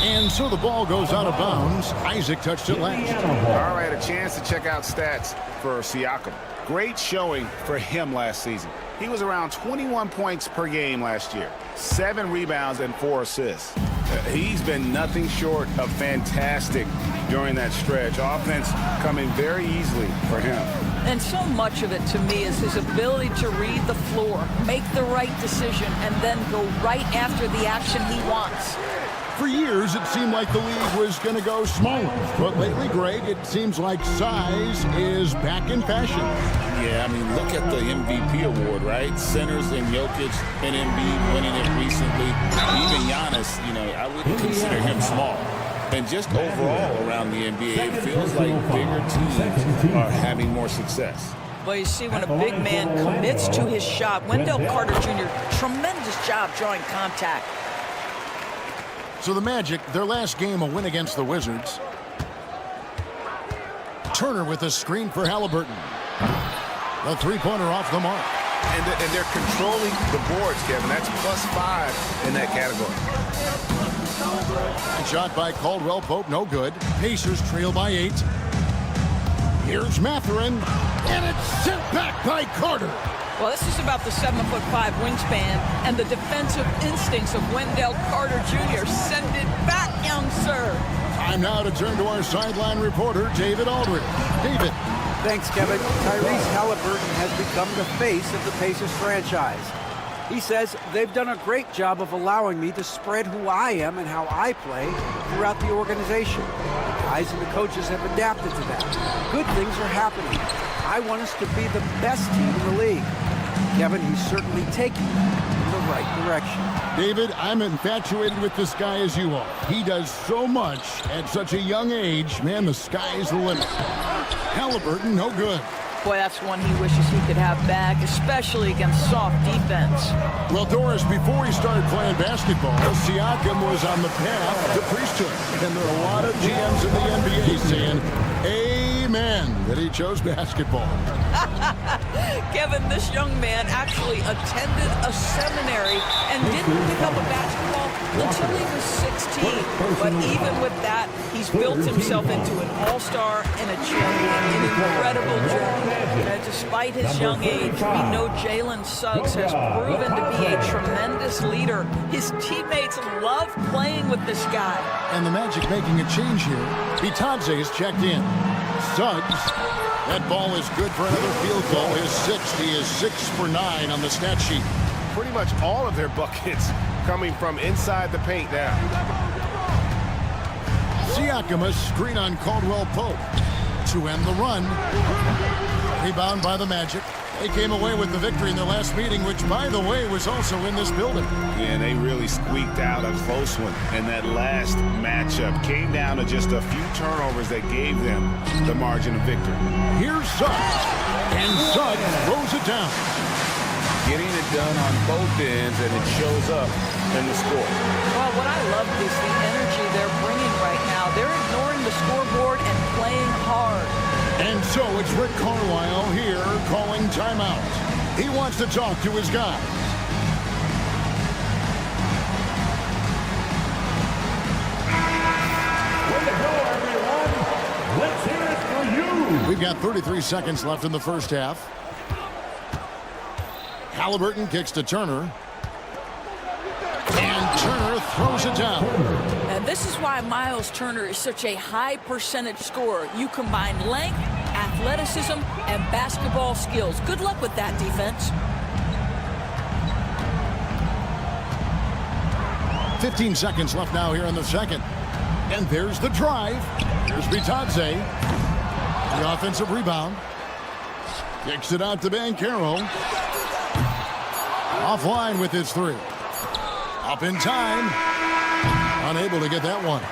And so the ball goes out of bounds. Isaac touched it last. All right, a chance to check out stats for Siakam. Great showing for him last season. He was around 21 points per game last year, 7 rebounds and 4 assists. He's been nothing short of fantastic during that stretch. Offense coming very easily for him. And so much of it to me is his ability to read the floor, make the right decision, and then go right after the action he wants. For years, it seemed like the league was going to go smaller. But lately, Greg, it seems like size is back in fashion. Yeah, I mean, look at the MVP award, right? Centers and Jokic and Embiid winning it recently. Even Giannis, I wouldn't consider him small. And just overall around the NBA, it feels like bigger teams are having more success. Well, you see, when a big man commits to his shot, Wendell Carter Jr., tremendous job drawing contact. So the Magic, their last game, a win against the Wizards. Turner with a screen for Halliburton. The three-pointer off the mark. And they're controlling the boards, Kevin. That's +5 in that category. Shot by Caldwell Pope, no good. Pacers trail by 8. Here's Mathurin, and it's sent back by Carter. Well, this is about the 7'5" wingspan and the defensive instincts of Wendell Carter Jr. Send it back, young sir. Time now to turn to our sideline reporter, David Aldridge. David. Thanks, Kevin. Tyrese Halliburton has become the face of the Pacers franchise. He says they've done a great job of allowing me to spread who I am and how I play throughout the organization. The guys and the coaches have adapted to that. Good things are happening. I want us to be the best team in the league. Kevin, he's certainly taking it in the right direction. David, I'm infatuated with this guy as you are. He does so much at such a young age. Man, the sky's the limit. Halliburton, no good. Boy, that's one he wishes he could have back, especially against soft defense. Well, Doris, before he started playing basketball, Siakam was on the path to priesthood. And there are a lot of GMs in the NBA saying, amen, that he chose basketball. Kevin, this young man actually attended a seminary and didn't pick up a basketball until he was 16. But even with that, he's built himself into an all-star and a champion, an incredible journey. And despite his young age, we know Jalen Suggs has proven to be a tremendous leader. His teammates love playing with this guy. And the Magic making a change here. Bitadze is checked in. Suggs, that ball is good for another field goal. His 6th. He is 6 for 9 on the stat sheet. Pretty much all of their buckets coming from inside the paint now. Siakam, a screen on Caldwell Pope to end the run. Rebound by the Magic. They came away with the victory in their last meeting, which, by the way, was also in this building. Yeah, they really squeaked out a close one. And that last matchup came down to just a few turnovers that gave them the margin of victory. Here's Suggs. And Suggs throws it down. Getting it done on both ends, and it shows up in the score. Well, what I love is the energy they're bringing right now. They're ignoring the scoreboard and playing hard. And so it's Rick Carlisle here calling timeout. He wants to talk to his guys. Way to go, everyone. Let's hear it for you. We've got 33 seconds left in the first half. Halliburton kicks to Turner. And Turner throws it down. And this is why Miles Turner is such a high percentage scorer. You combine length, athleticism, and basketball skills. Good luck with that, defense. 15 seconds left now here in the second. And there's the drive. Here's Bitadze. The offensive rebound. Kicks it out to Banchero. Offline with his 3. Up in time. Unable to get that one.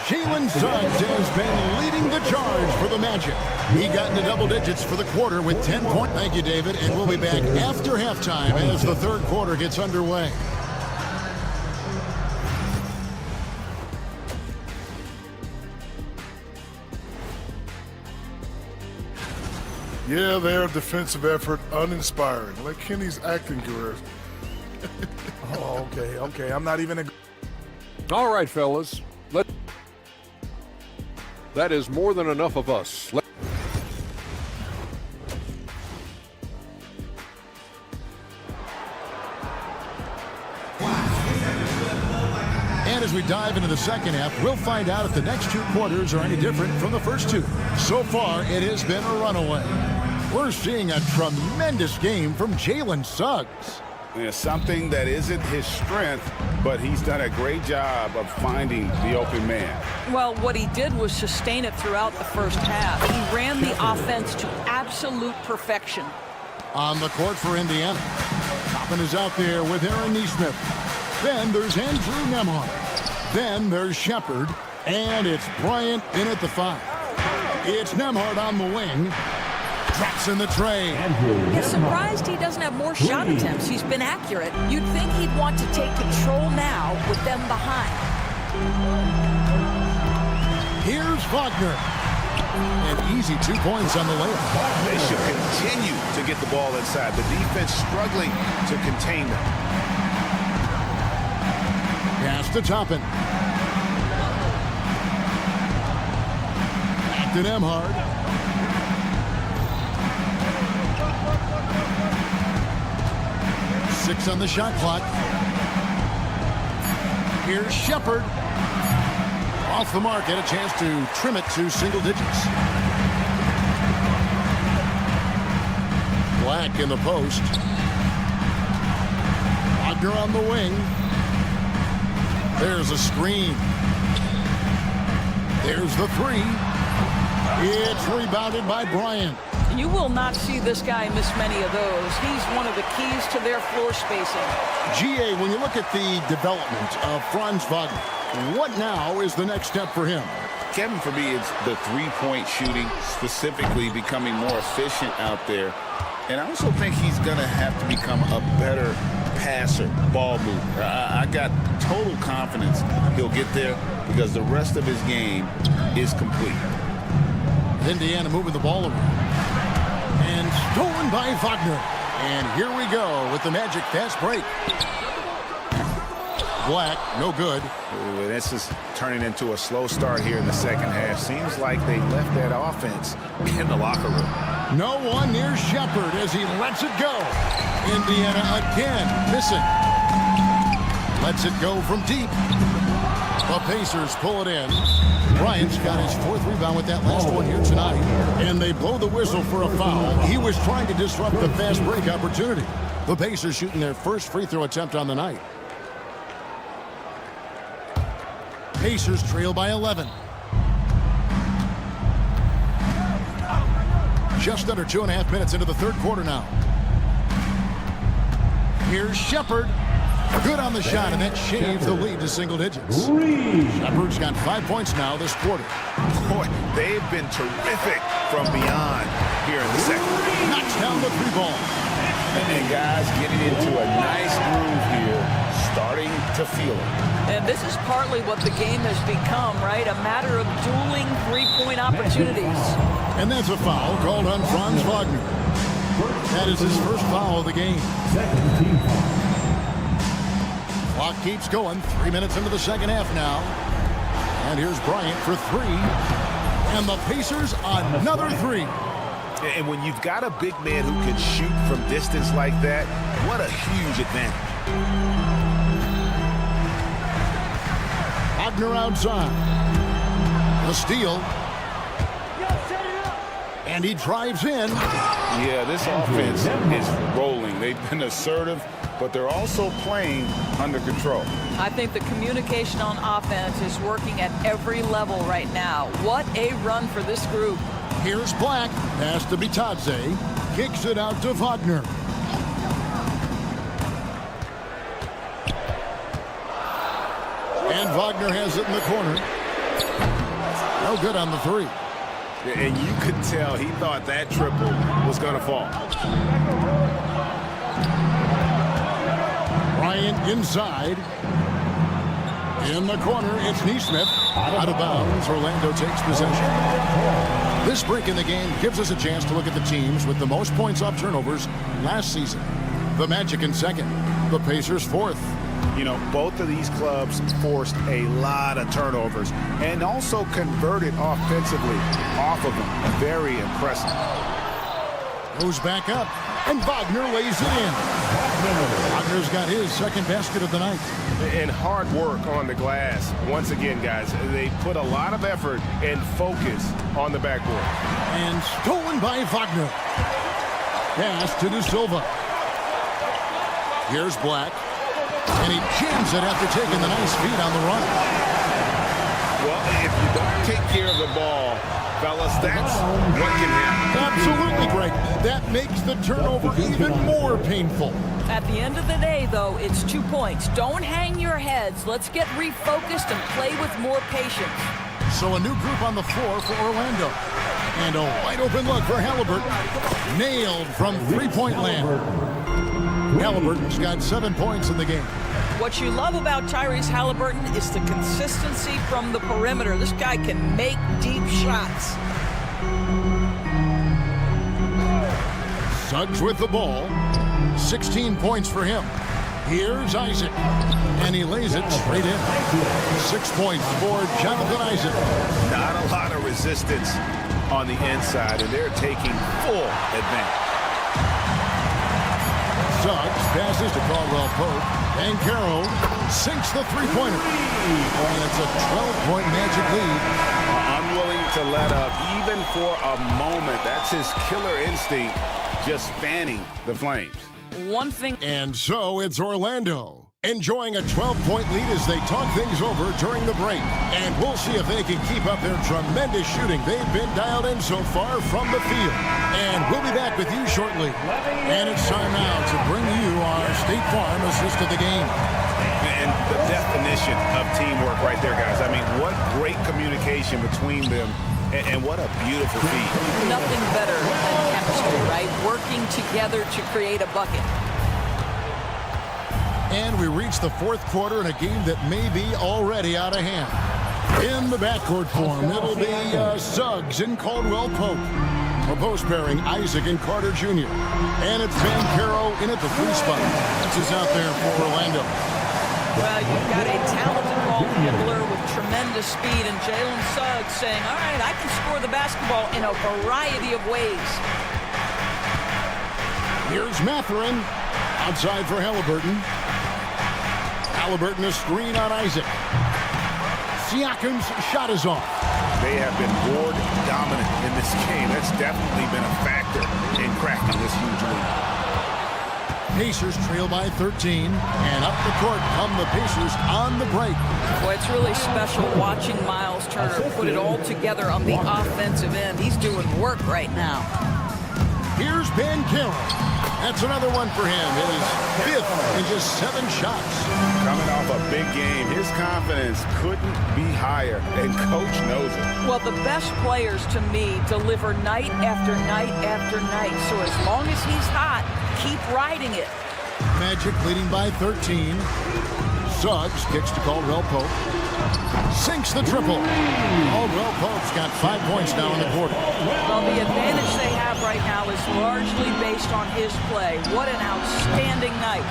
Jalen Suggs has been leading the charge for the Magic. He got into double digits for the quarter with 10 points. Thank you, David. And we'll be back after halftime as the third quarter gets underway. Yeah, their defensive effort uninspiring, like Kenny's acting career. Oh, okay. I'm not even. All right, fellas. Let's That is more than enough of us. And as we dive into the second half, we'll find out if the next 2 quarters are any different from the first 2. So far, it has been a runaway. We're seeing a tremendous game from Jalen Suggs. Yeah, something that isn't his strength, but he's done a great job of finding the open man. Well, what he did was sustain it throughout the first half. He ran the offense to absolute perfection. On the court for Indiana. Toppin is out there with Aaron Neesmith. Then there's Andrew Nembhard. Then there's Shepard. And it's Bryant in at the 5. It's Nembhard on the wing. Drops in the tray. He's surprised he doesn't have more shot attempts. He's been accurate. You'd think he'd want to take control now with them behind. Here's Wagner. An easy 2 points on the layup. They should continue to get the ball inside. The defense struggling to contain them. Pass to Toppin. Back to Nembhard. 6 on the shot clock. Here's Shepard. Off the mark, had a chance to trim it to single digits. Black in the post. Wagner on the wing. There's a screen. There's the 3. It's rebounded by Bryant. You will not see this guy miss many of those. He's one of the keys to their floor spacing. GA, when you look at the development of Franz Wagner, what now is the next step for him? Kevin, for me, it's the three-point shooting, specifically becoming more efficient out there. And I also think he's going to have to become a better passer, ball mover. I got total confidence he'll get there because the rest of his game is complete. Indiana moving the ball around. And stolen by Wagner. And here we go with the Magic fast break. Black, no good. Ooh, this is turning into a slow start here in the second half. Seems like they left that offense in the locker room. No one near Shepard as he lets it go. Indiana again missing. Lets it go from deep. The Pacers pull it in. Bryant's got his 4th rebound with that last one here tonight. And they blow the whistle for a foul. He was trying to disrupt the fast break opportunity. The Pacers shooting their first free throw attempt on the night. Pacers trail by 11. Just under 2.5 minutes into the third quarter now. Here's Shepard. Good on the shot, and that shaves the lead to single digits. Shepard's got 5 points now this quarter. Boy, they've been terrific from beyond here in the second. Knocks down the 3 ball. And guys getting into a nice groove here, starting to feel it. And this is partly what the game has become, right? A matter of dueling 3-point opportunities. And that's a foul called on Franz Wagner. That is his first foul of the game. Clock keeps going. 3 minutes into the second half now. And here's Bryant for 3. And the Pacers another 3. And when you've got a big man who can shoot from distance like that, what a huge advantage. Wagner outside. The steal. And he drives in. Yeah, this offense is rolling. They've been assertive, but they're also playing under control. I think the communication on offense is working at every level right now. What a run for this group. Here's Black. Pass to Bitadze. Kicks it out to Wagner. And Wagner has it in the corner. No good on the 3. And you could tell he thought that triple was going to fall. Bryant inside. In the corner, it's Neesmith. Out of bounds, Orlando takes possession. This break in the game gives us a chance to look at the teams with the most points off turnovers last season. The Magic in second. The Pacers 4th. You know, both of these clubs forced a lot of turnovers and also converted offensively off of them. Very impressive. Goes back up, and Wagner lays it in. Wagner's got his second basket of the night. And hard work on the glass. Once again, guys, they put a lot of effort and focus on the backboard. And stolen by Wagner. Pass to De Silva. Here's Black. And he jams it after taking the nice feed on the run. Well, if you don't take care of the ball, fellas, that's what can happen. Absolutely, Greg. That makes the turnover even more painful. At the end of the day, though, it's 2 points. Don't hang your heads. Let's get refocused and play with more patience. So a new group on the floor for Orlando. And a wide open look for Halliburton. Nailed from three-point land. Halliburton's got 7 points in the game. What you love about Tyrese Halliburton is the consistency from the perimeter. This guy can make deep shots. Suggs with the ball. 16 points for him. Here's Isaac. And he lays it straight in. 6 points for Jonathan Isaac. Not a lot of resistance on the inside, and they're taking full advantage. Suggs passes to Caldwell Pope. Banchero sinks the three-pointer. And it's a 12-point Magic lead. Unwilling to let up even for a moment. That's his killer instinct, just fanning the flames. One thing. And so it's Orlando enjoying a 12-point lead as they talk things over during the break. And we'll see if they can keep up their tremendous shooting. They've been dialed in so far from the field. And we'll be back with you shortly. And it's time now to bring you our State Farm assist of the game. And the definition of teamwork right there, guys. I mean, what great communication between them. And what a beautiful feat. Nothing better than chemistry, right? Working together to create a bucket. And we reach the fourth quarter in a game that may be already out of hand. In the backcourt form, it'll be Suggs and Caldwell Pope. A post pairing, Isaac and Carter Jr. And it's Banchero in at the three spot. This is out there for Orlando. Well, you've got a talented ball handler with tremendous speed, and Jalen Suggs saying, all right, I can score the basketball in a variety of ways. Here's Mathurin outside for Halliburton. Halliburton a screen on Isaac. Siakam's shot is off. They have been board dominant in this game. That's definitely been a factor in cracking this huge lead. Pacers trail by 13, and up the court come the Pacers on the break. Boy, it's really special watching Miles Turner put it all together on the offensive end. He's doing work right now. Here's Banchero. That's another one for him. His fifth in just 7 shots. Coming off a big game, his confidence couldn't be higher, and Coach knows it. Well, the best players, to me, deliver night after night after night. So as long as he's hot, keep riding it. Magic leading by 13. Suggs kicks to Caldwell Pope. Sinks the triple. Caldwell Pope's got 5 points now in the quarter. Well, the advantage they have right now is largely based on his play. What an outstanding night.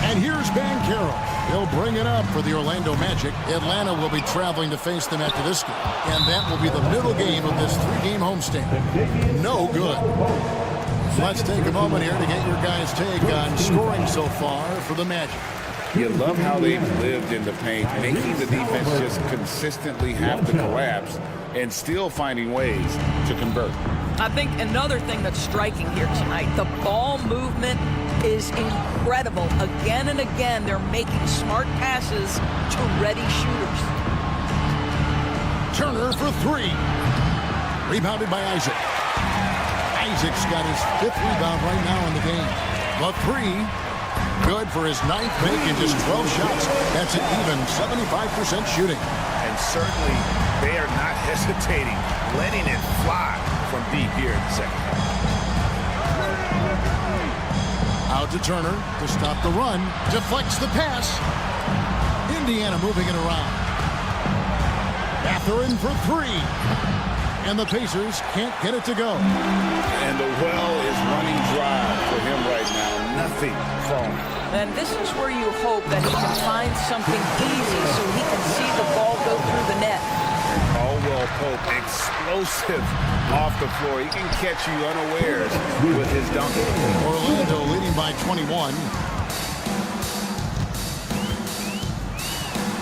And here's Banchero. He'll bring it up for the Orlando Magic. Atlanta will be traveling to face them after this game. And that will be the middle game of this 3-game homestand. No good. Let's take a moment here to get your guys' take on scoring so far for the Magic. You love how they've lived in the paint, making the defense just consistently have to collapse and still finding ways to convert. I think another thing that's striking here tonight, the ball movement is incredible. Again and again, they're making smart passes to ready shooters. Turner for 3. Rebounded by Isaac. Isaac's got his 5th rebound right now in the game. The 3. Good for his 9th make in just 12 shots. That's an even 75% shooting. And certainly they are not hesitating, letting it fly from deep here in the second half. Out to Turner to stop the run. Deflects the pass. Indiana moving it around. Mathurin for 3. And the Pacers can't get it to go. And the well is running dry for him right now. nothing falling. And this is where you hope that he can find something easy so he can see the ball go through the net. Caldwell Pope, explosive off the floor. He can catch you unawares with his dunk. Orlando leading by 21.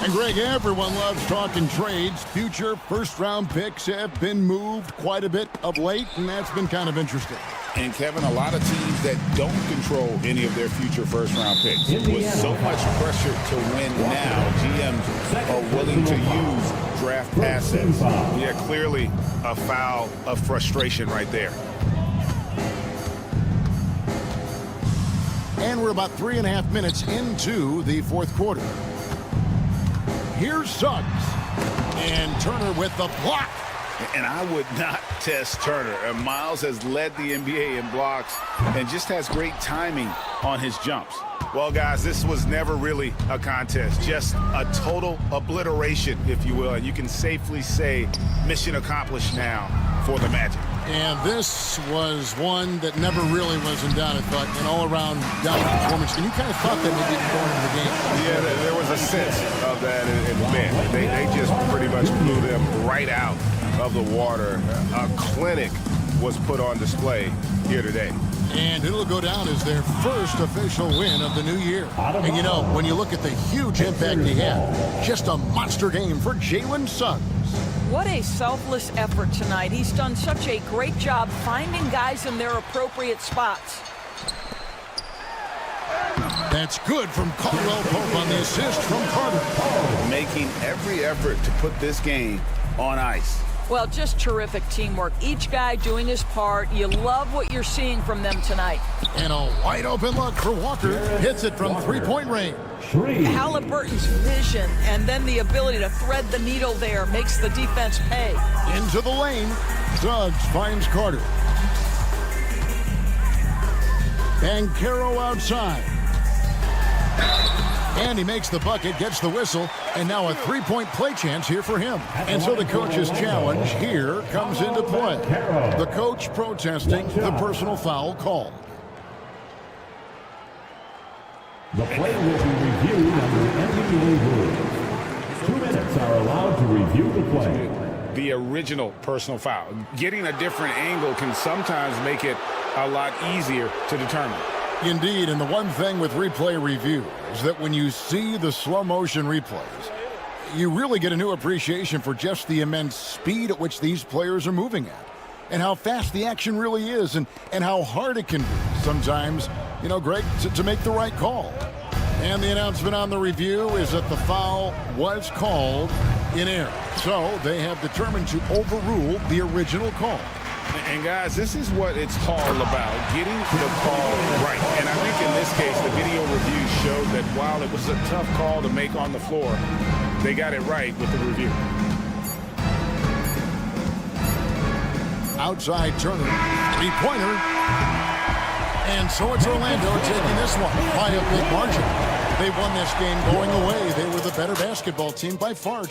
And Greg, everyone loves talking trades. Future first-round picks have been moved quite a bit of late, and that's been kind of interesting. And Kevin, a lot of teams that don't control any of their future first-round picks. With so much pressure to win now, GMs are willing to use draft assets. Yeah, clearly a foul of frustration right there. And we're about 3.5 minutes into the fourth quarter. Here's Suggs. And Turner with the block. And I would not test Turner. And Miles has led the NBA in blocks and just has great timing on his jumps. Well, guys, this was never really a contest. Just a total obliteration, if you will. And you can safely say mission accomplished now for the Magic. And this was one that never really was in doubt, I thought, an all-around dominant performance. And you kind of thought that maybe going into the game. Yeah, there was a sense of that in men. They just pretty much blew them right out of the water. A clinic was put on display here today. And it'll go down as their first official win of the new year. And you know, when you look at the huge impact he had, just a monster game for Jalen Suggs. What a selfless effort tonight. He's done such a great job finding guys in their appropriate spots. That's good from Caldwell Pope on the assist from Carter. Making every effort to put this game on ice. Well, just terrific teamwork. Each guy doing his part. You love what you're seeing from them tonight. And a wide open look for Walker. Hits it from three-point range. Halliburton's vision and then the ability to thread the needle there makes the defense pay. Into the lane. Suggs finds Carter. Banchero outside. And he makes the bucket, gets the whistle, and now a three-point play chance here for him. And so the coach's challenge here comes into play. The coach protesting the personal foul call. The play will be reviewed under NBA rules. 2 minutes are allowed to review the play. The original personal foul. Getting a different angle can sometimes make it a lot easier to determine. Indeed, and the one thing with replay review is that when you see the slow motion replays, you really get a new appreciation for just the immense speed at which these players are moving at, and how fast the action really is, and how hard it can be sometimes, you know, Greg, to make the right call. And the announcement on the review is that the foul was called in error. So they have determined to overrule the original call. And guys, this is what it's all about, getting the call right. And I think in this case, the video review showed that while it was a tough call to make on the floor, they got it right with the review. Outside Turner, three-pointer. And so it's Orlando taking this one by a big margin. They won this game going away. They were the better basketball team by far.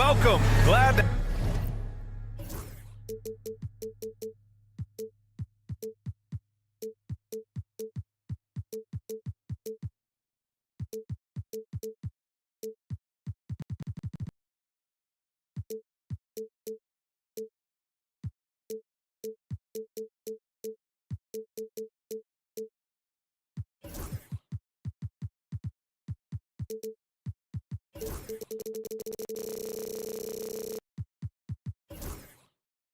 Welcome. Glad to...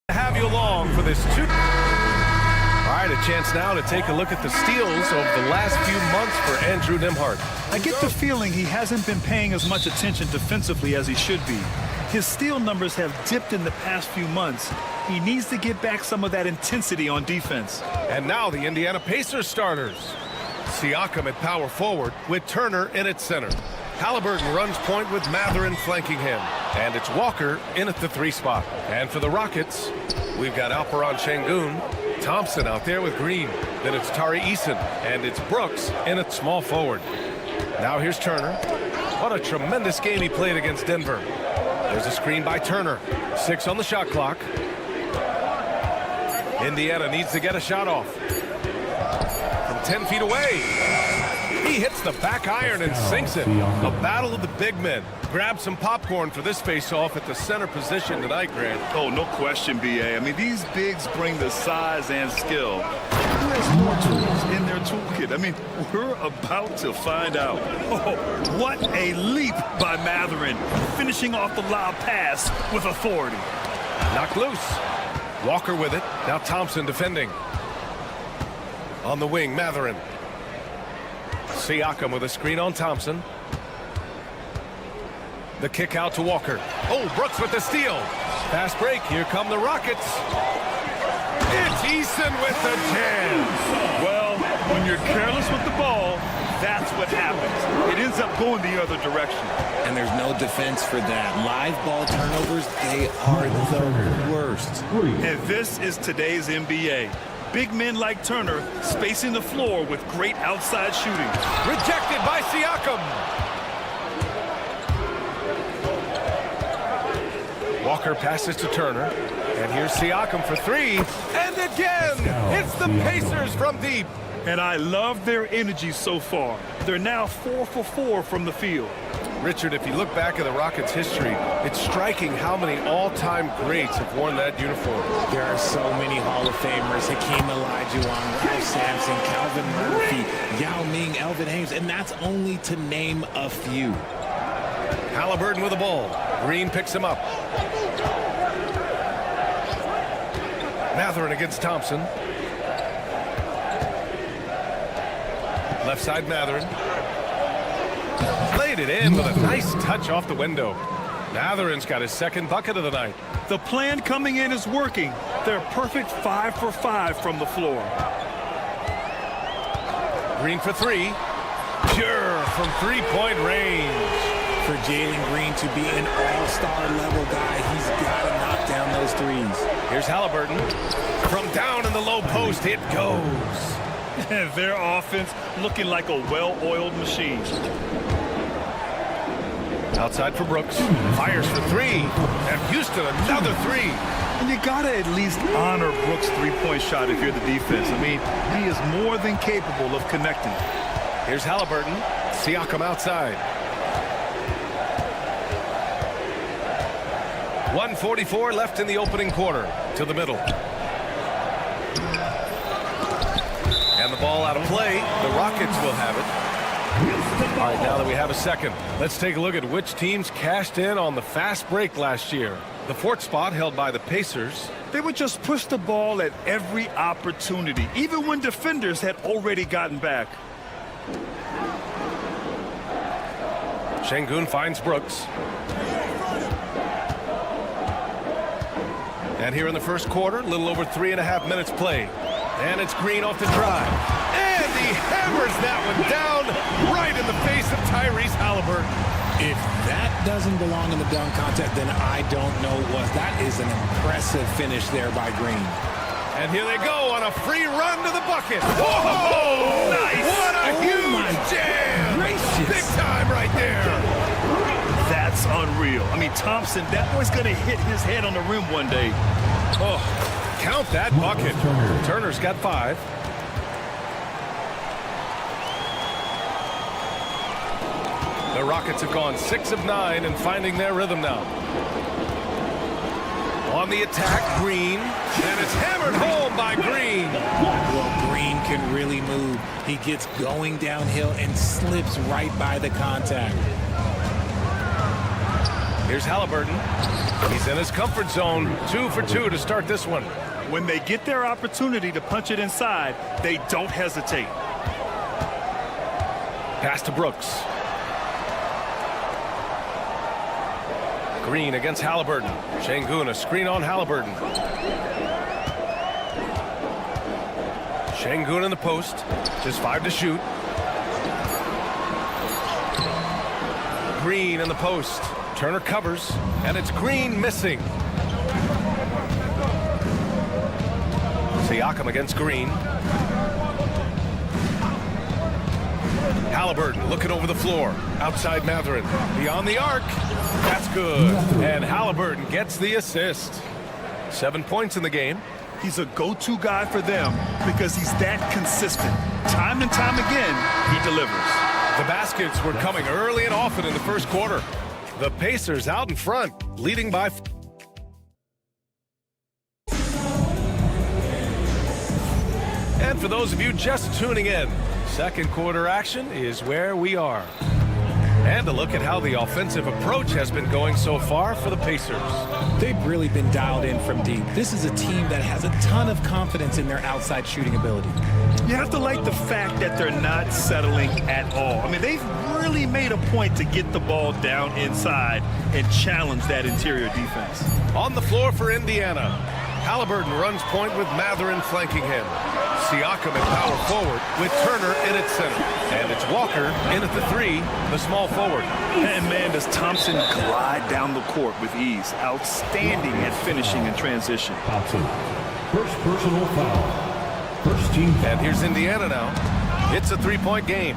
have you along for this All right, a chance now to take a look at the steals over the last few months for Andrew Nembhard. I get the feeling he hasn't been paying as much attention defensively as he should be. His steal numbers have dipped in the past few months. He needs to get back some of that intensity on defense. And now the Indiana Pacers starters. Siakam at power forward with Turner in at center. Halliburton runs point with Mathurin flanking him. And it's Walker in at the 3 spot. And for the Rockets, we've got Alperen Şengün, Thompson out there with Green. Then it's Tari Eason, and it's Brooks in at small forward. Now here's Turner. What a tremendous game he played against Denver. There's a screen by Turner. 6 on the shot clock. Indiana needs to get a shot off. From 10 feet away. He hits the back iron and sinks it. A battle of the big men. Grab some popcorn for this face-off at the center position tonight, Grant. Oh, no question, B.A. I mean, these bigs bring the size and skill. Who has more tools in their toolkit? I mean, we're about to find out. Oh, what a leap by Mathurin, finishing off the lob pass with authority. Knocked loose. Walker with it. Now Thompson defending. On the wing, Mathurin. Siakam with a screen on Thompson. The kick out to Walker. Oh, Brooks with the steal. Fast break. Here come the Rockets. It's Eason with the jam. Well, when you're careless with the ball, that's what happens. It ends up going the other direction. And there's no defense for that. Live ball turnovers, they are the worst. And this is today's NBA. Big men like Turner spacing the floor with great outside shooting. Rejected by Siakam. Walker passes to Turner. And here's Siakam for 3. And again, it's the Pacers from deep. And I love their energy so far. They're now 4 for 4 from the field. Richard, if you look back at the Rockets' history, it's striking how many all-time greats have worn that uniform. There are so many Hall of Famers. Hakeem Olajuwon, Ralph Sampson, Calvin Murphy, Yao Ming, Elvin Hayes, and that's only to name a few. Halliburton with the ball. Green picks him up. Mathurin against Thompson. Left side Mathurin. Played it in with a nice touch off the window. Mathurin's got his second bucket of the night. The plan coming in is working. They're perfect 5 for 5 from the floor. Green for 3. Pure from 3-point range. For Jalen Green to be an all-star level guy, he's got to knock down those threes. Here's Halliburton. From down in the low post, it goes. Their offense looking like a well-oiled machine. Outside for Brooks. Fires for 3. And Houston another 3. And you got to at least honor Brooks' three-point shot if you're the defense. I mean, he is more than capable of connecting. Here's Halliburton. Siakam outside. 1:44 left in the opening quarter. To the middle. And the ball out of play. The Rockets will have it. All right, now that we have a second, let's take a look at which teams cashed in on the fast break last year. The 4th spot held by the Pacers. They would just push the ball at every opportunity, even when defenders had already gotten back. Şengün finds Brooks. And here in the first quarter, a little over 3.5 minutes played. And it's Green off the drive. And he hammers that one down right in the face of Tyrese Halliburton. If that doesn't belong in the dunk contest, then I don't know what. That is an impressive finish there by Green. And here they go on a free run to the bucket. Whoa! Nice! What a huge jam! Gracious. Big time right there. That's unreal. I mean, Thompson, that boy's going to hit his head on the rim one day. Oh, count that bucket. Turner's got 5. The Rockets have gone 6 of 9 and finding their rhythm now. On the attack, Green, and it's hammered home by Green. Well, Green can really move. He gets going downhill and slips right by the contact. Here's Halliburton. He's in his comfort zone. 2 for 2 to start this one. When they get their opportunity to punch it inside, they don't hesitate. Pass to Brooks. Green against Halliburton. Şengün, a screen on Halliburton. Şengün in the post. Just 5 to shoot. Green in the post. Turner covers, and it's Green missing. Siakam against Green. Halliburton looking over the floor. Outside Mathurin. Beyond the arc. That's good. And Halliburton gets the assist. 7 points in the game. He's a go-to guy for them because he's that consistent. Time and time again, he delivers. The baskets were coming early and often in the first quarter. The Pacers out in front, leading by... And for those of you just tuning in, second quarter action is where we are. And a look at how the offensive approach has been going so far for the Pacers. They've really been dialed in from deep. This is a team that has a ton of confidence in their outside shooting ability. You have to like the fact that they're not settling at all. I mean, they've really made a point to get the ball down inside and challenge that interior defense. On the floor for Indiana, Halliburton runs point with Mathurin flanking him. Siakam at power forward with Turner in at center. And it's Walker in at the 3, the small forward. And man, does Thompson glide down the court with ease. Outstanding at finishing in transition. Thompson, first personal foul. First team foul. And here's Indiana now. It's a 3-point game.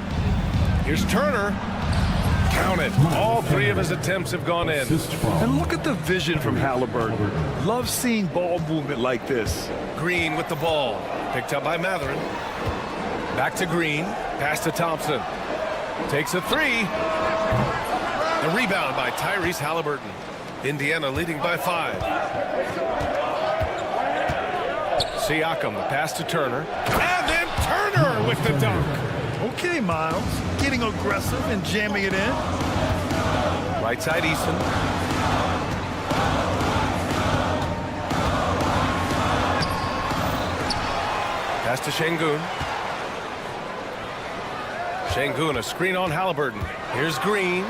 Here's Turner. Count it. All 3 of his attempts have gone in. And look at the vision from Halliburton. Love seeing ball movement like this. Green with the ball. Picked up by Mathurin. Back to Green. Pass to Thompson. Takes a 3. The rebound by Tyrese Halliburton. Indiana leading by 5. Siakam, the pass to Turner. And then Turner with the dunk. Okay, Miles. Getting aggressive and jamming it in. Right side, Eason. Pass to Şengün. Şengün, a screen on Halliburton. Here's Green.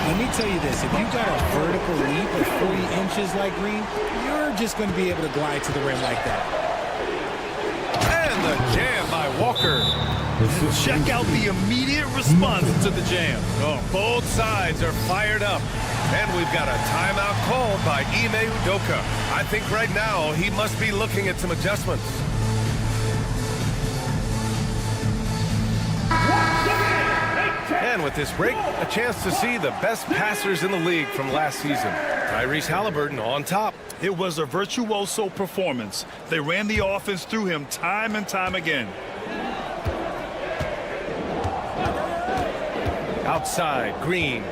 Let me tell you this, if you've got a vertical leap of 40 inches like Green, you're just going to be able to glide to the rim like that. And the jam by Walker. Check out the immediate response to the jam. Oh, both sides are fired up. And we've got a timeout called by Ime Udoka. I think right now he must be looking at some adjustments. And with this break, a chance to see the best passers in the league from last season. Tyrese Halliburton on top. It was a virtuoso performance. They ran the offense through him time and time again. Outside, Green.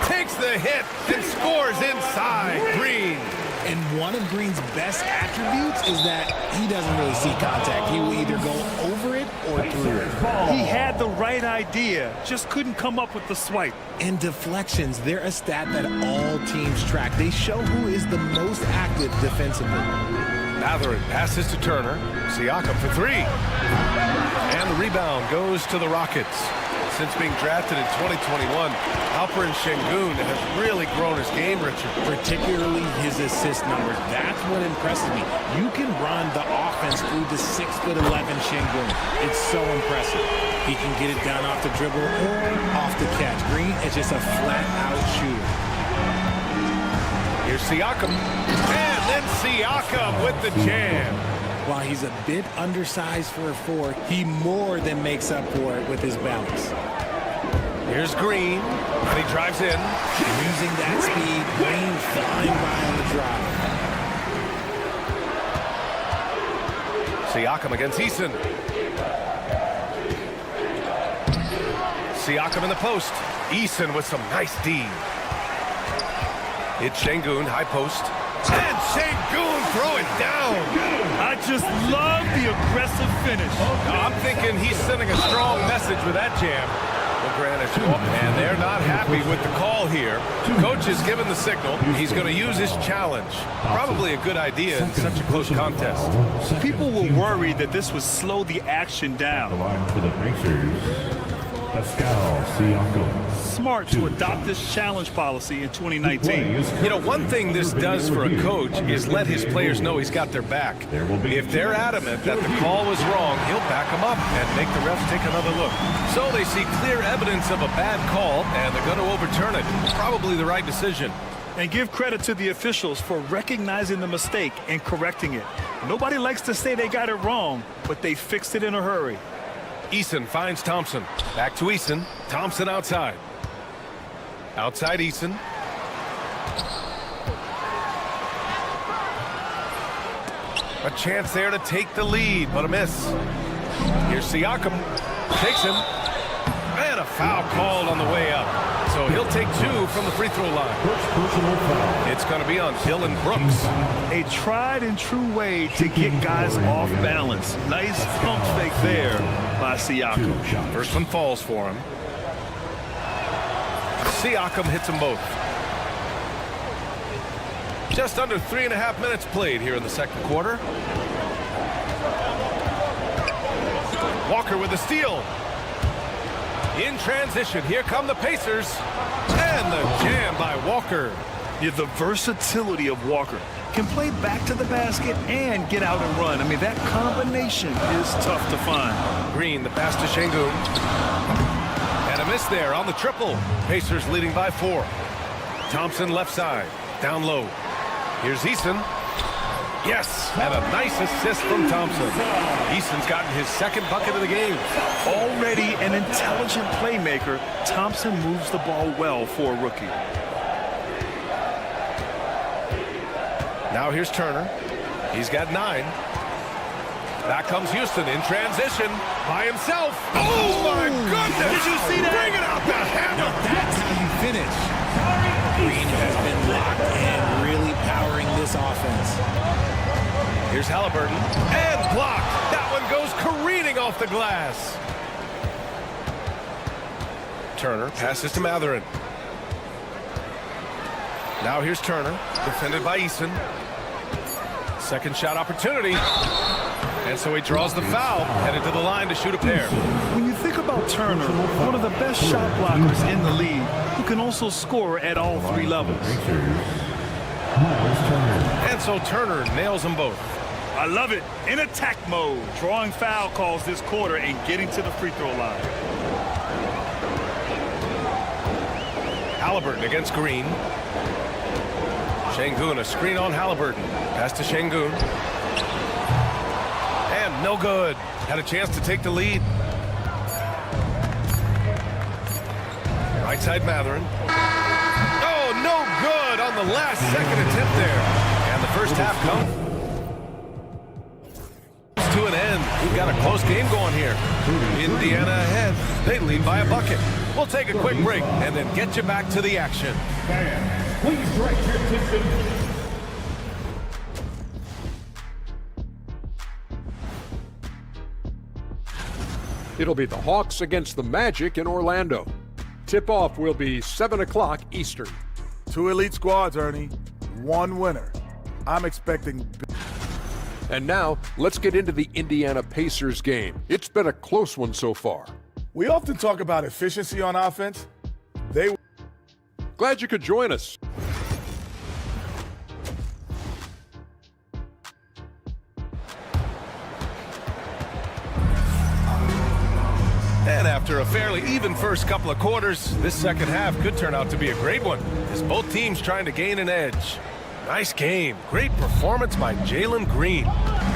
Takes the hit and scores inside. Green. And one of Green's best attributes is that he doesn't really see contact. He will either go over it or through it. He had the right idea, just couldn't come up with the swipe. And deflections, they're a stat that all teams track. They show who is the most active defensively. Mathurin passes to Turner. Siakam for 3. And the rebound goes to the Rockets. Since being drafted in 2021, Alperen Şengün has really grown his game, Richard. Particularly his assist numbers. That's what impresses me. You can run the offense through the 6'11" Şengün. It's so impressive. He can get it down off the dribble or off the catch. Green is just a flat-out shooter. Here's Siakam. And then Siakam with the jam. While he's a bit undersized for a 4, he more than makes up for it with his bounce. Here's Green, and he drives in. Using that speed, Green flying by on the drive. Siakam against Eason. Siakam in the post. Eason with some nice D. It's Şengün, high post. And Şengün throw it down. I just love the aggressive finish. I'm thinking he's sending a strong message with that jam. And they're not happy with the call here. Coach has given the signal. He's going to use his challenge. Probably a good idea in such a close contest. People were worried that this would slow the action down. The line for the Pacers, Pascal Siakam. Smart to adopt this challenge policy in 2019. You know, one thing this does for a coach is let his players know he's got their back. If they're adamant that the call was wrong, he'll back them up and make the refs take another look. So they see clear evidence of a bad call, and they're going to overturn it. Probably the right decision. And give credit to the officials for recognizing the mistake and correcting it. Nobody likes to say they got it wrong, but they fixed it in a hurry. Eason finds Thompson. Back to Eason. Thompson outside. Outside Eason. A chance there to take the lead, but a miss. Here's Siakam. Takes him. And a foul called on the way up. So he'll take 2 from the free throw line. It's going to be on Dillon Brooks. A tried and true way to get guys off balance. Nice pump fake there by Siakam. First one falls for him. Siakam hits them both. Just under 3.5 minutes played here in the second quarter. Walker with the steal. In transition, here come the Pacers. And the jam by Walker. Yeah, the versatility of Walker. Can play back to the basket and get out and run. I mean, that combination is tough to find. Green, the pass to Şengün. And a miss there on the triple. Pacers leading by 4. Thompson left side. Down low. Here's Eason. Yes, and a nice assist from Thompson. Eason's gotten his second bucket of the game. Already an intelligent playmaker, Thompson moves the ball well for a rookie. Now here's Turner. He's got 9. Back comes Houston in transition by himself. Oh, my goodness! Did you see that? Bring it out, the hammer! Now that's how you finish. Green has been locked and really powering this offense. Here's Halliburton. And blocked. That one goes careening off the glass. Turner passes to Mathurin. Now here's Turner. Defended by Eason. Second shot opportunity. And so he draws the foul. Headed to the line to shoot a pair. When you think about Turner, one of the best shot blockers in the league, who can also score at all 3 levels. And so Turner nails them both. I love it. In attack mode. Drawing foul calls this quarter and getting to the free throw line. Halliburton against Green. Şengün, a screen on Halliburton. Pass to Şengün. And no good. Had a chance to take the lead. Right side Mathurin. Oh, no good on the last second attempt there. And the first half comes to an end. We've got a close game going here. Indiana ahead. They lead by a bucket. We'll take a quick break and then get you back to the action. Please direct your attention. It'll be the Hawks against the Magic in Orlando. Tip-off will be 7 o'clock Eastern. 2 elite squads, Ernie. 1 winner. I'm expecting... And now, let's get into the Indiana Pacers game. It's been a close one so far. We often talk about efficiency on offense. Glad you could join us. And after a fairly even first couple of quarters, this second half could turn out to be a great one, as both teams trying to gain an edge. Nice game. Great performance by Jalen Green.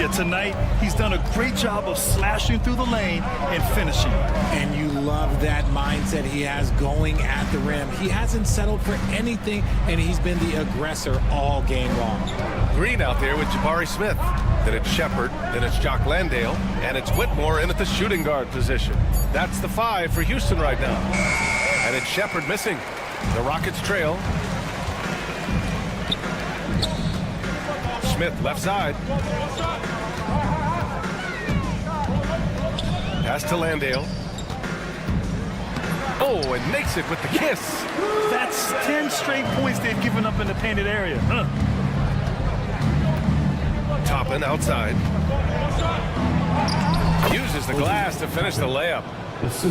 Yeah, tonight he's done a great job of slashing through the lane and finishing. And you love that mindset he has going at the rim. He hasn't settled for anything, and he's been the aggressor all game long. Green out there with Jabari Smith. Then it's Shepard, then it's Jock Landale, and it's Whitmore in at the shooting guard position. That's the 5 for Houston right now. And it's Shepard missing. The Rockets trail. Smith left side. Pass to Landale. Oh, and makes it with the kiss. That's 10 straight points they've given up in the painted area. Toppin outside. Uses the glass to finish the layup.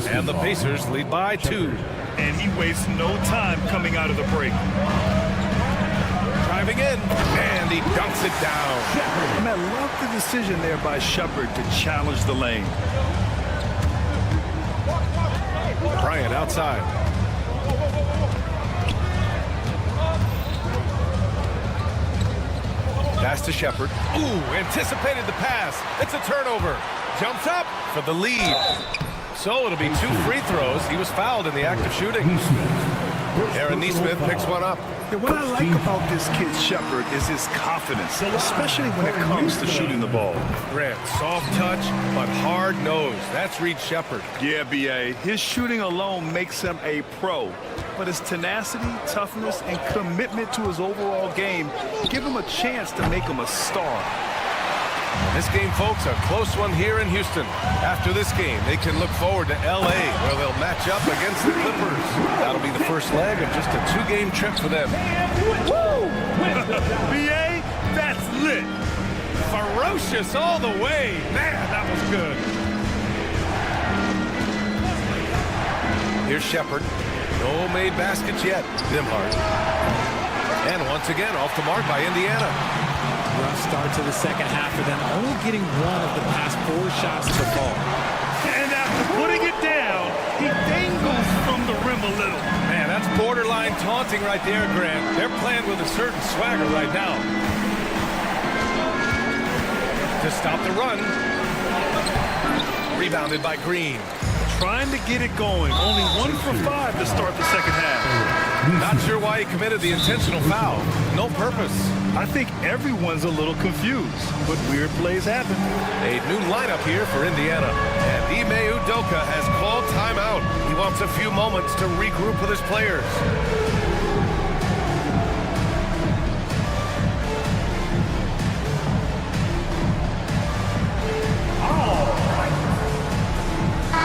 And the Pacers lead by 2. And he wastes no time coming out of the break. Driving in, and he dunks it down. I love the decision there by Shepard to challenge the lane. Bryant outside. Pass to Shepard. Ooh, anticipated the pass. It's a turnover. Jumps up for the lead. So it'll be 2 free throws. He was fouled in the act of shooting. Aaron Nesmith picks one up. Yeah, what I like about this kid Shepard is his confidence, especially when it comes to shooting the ball. Grant, soft touch, but hard nose. That's Reed Shepard. Yeah, B.A. His shooting alone makes him a pro. But his tenacity, toughness, and commitment to his overall game give him a chance to make him a star. This game, folks, a close one here in Houston. After this game, they can look forward to L.A., where they'll match up against the Clippers. That'll be the first leg of just a 2-game trip for them. Woo! B.A., that's lit. Ferocious all the way. Man, that was good. Here's Shepard. No made baskets yet. Nimhart. And once again, off the mark by Indiana. Rough start to the second half for them, only getting 1 of the past 4 shots to fall. And after putting it down, he dangles from the rim a little. Man, that's borderline taunting right there, Grant. They're playing with a certain swagger right now. To stop the run. Rebounded by Green. Trying to get it going. Only 1 for 5 to start the second half. Not sure why he committed the intentional foul. No purpose. I think everyone's a little confused, but weird plays happen. A new lineup here for Indiana. And Ime Udoka has called timeout. He wants a few moments to regroup with his players.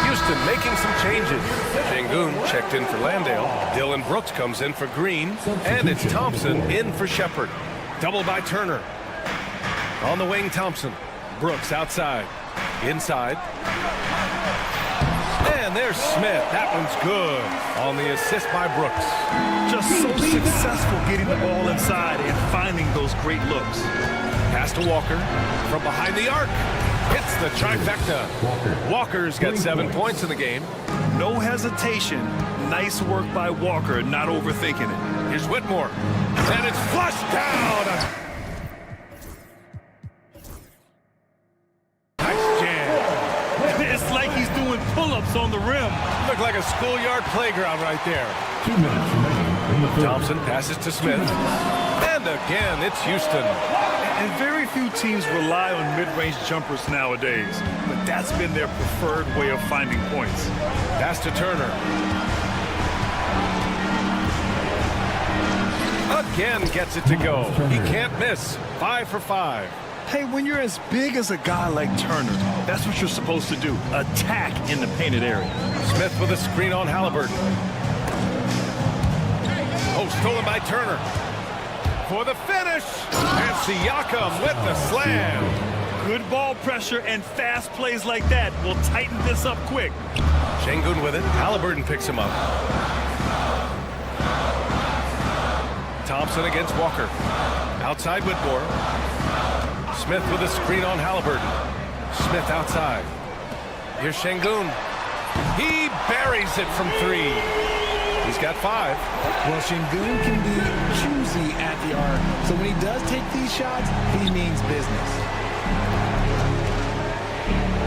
Houston making some changes. Şengün checked in for Landale. Dillon Brooks comes in for Green. And it's Thompson in for Shepard. Double by Turner. On the wing, Thompson. Brooks outside. Inside. And there's Smith. That one's good. On the assist by Brooks. Just so successful getting the ball inside and finding those great looks. Pass to Walker. From behind the arc. Hits the trifecta. Walker's got 7 points in the game. No hesitation. Nice work by Walker, not overthinking it. Here's Whitmore. And it's flushed down. Nice jam. It's like he's doing pull-ups on the rim. Looked like a schoolyard playground right there. 2 minutes remaining. Thompson passes to Smith. And again, it's Houston. And very few teams rely on mid-range jumpers nowadays, but that's been their preferred way of finding points. Pass to Turner. Again gets it to go. He can't miss. 5 for 5. Hey, when you're as big as a guy like Turner, that's what you're supposed to do. Attack in the painted area. Smith with a screen on Halliburton. Oh, stolen by Turner. For the finish. And Siakam with the slam. Good ball pressure and fast plays like that will tighten this up quick. Şengün with it. Halliburton picks him up. Thompson against Walker. Outside Whitmore. Smith with a screen on Halliburton. Smith outside. Here's Şengün. He buries it from 3. He's got 5. Well, Şengün can be choosy at the arc, so when he does take these shots, he means business.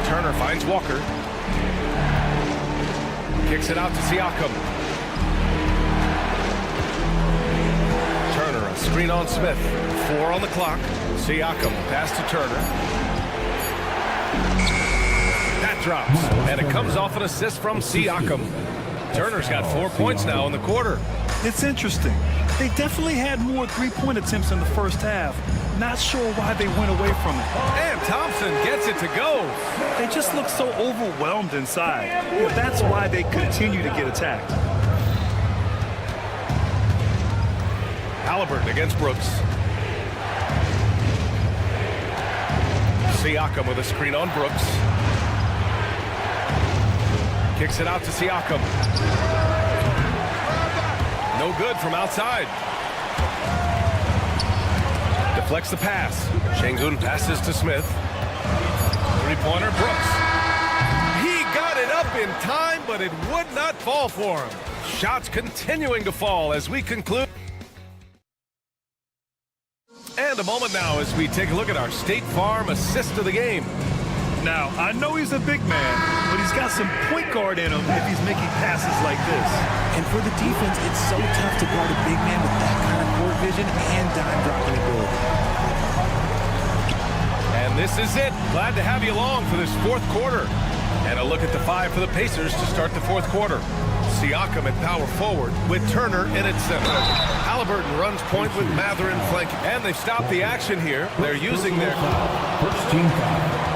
Turner finds Walker. Kicks it out to Siakam. Turner, a screen on Smith. 4 on the clock. Siakam, pass to Turner. That drops, and it comes off an assist from Siakam. Turner's got 4 points now in the quarter. It's interesting. They definitely had more three-point attempts in the first half. Not sure why they went away from it. And Thompson gets it to go. They just look so overwhelmed inside. That's why they continue to get attacked. Halliburton against Brooks. Siakam with a screen on Brooks. Kicks it out to Siakam. No good from outside. Deflects the pass. Şengün passes to Smith. Three-pointer, Brooks. He got it up in time, but it would not fall for him. Shots continuing to fall as we conclude. And a moment now as we take a look at our State Farm assist of the game. Now, I know he's a big man, but he's got some point guard in him if he's making passes like this. And for the defense, it's so tough to guard a big man with that kind of court vision and dime dropping ability. And this is it. Glad to have you along for this fourth quarter. And a look at the 5 for the Pacers to start the fourth quarter. Siakam at power forward with Turner in at center. Halliburton runs point with Mathurin flanking. And they've stopped the action here. They're using their... First team foul.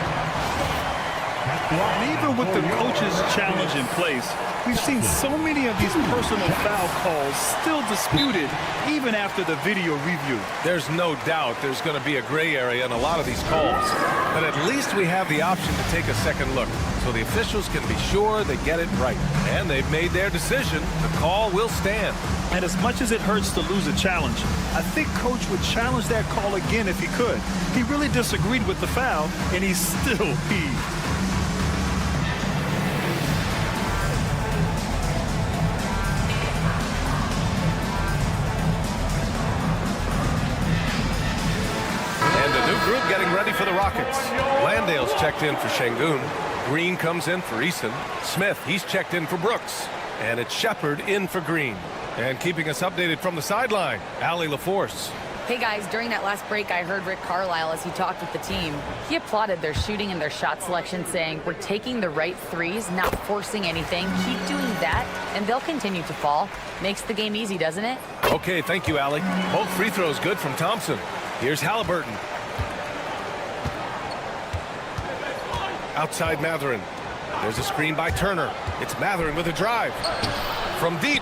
And even with the coach's challenge in place, we've seen so many of these personal foul calls still disputed even after the video review. There's no doubt there's going to be a gray area in a lot of these calls. But at least we have the option to take a second look, so the officials can be sure they get it right. And they've made their decision. The call will stand. And as much as it hurts to lose a challenge, I think Coach would challenge that call again if he could. He really disagreed with the foul, and he still heaved. Group getting ready for the Rockets. Landale's checked in for Şengün. Green comes in for Eason. Smith, he's checked in for Brooks. And it's Shepard in for Green. And keeping us updated from the sideline, Allie LaForce. Hey guys, during that last break, I heard Rick Carlisle as he talked with the team. He applauded their shooting and their shot selection, saying, "We're taking the right threes, not forcing anything. Keep doing that, and they'll continue to fall." Makes the game easy, doesn't it? Okay, thank you, Allie. Both free throws good from Thompson. Here's Halliburton. Outside Mathurin. There's a screen by Turner. It's Mathurin with a drive. From deep.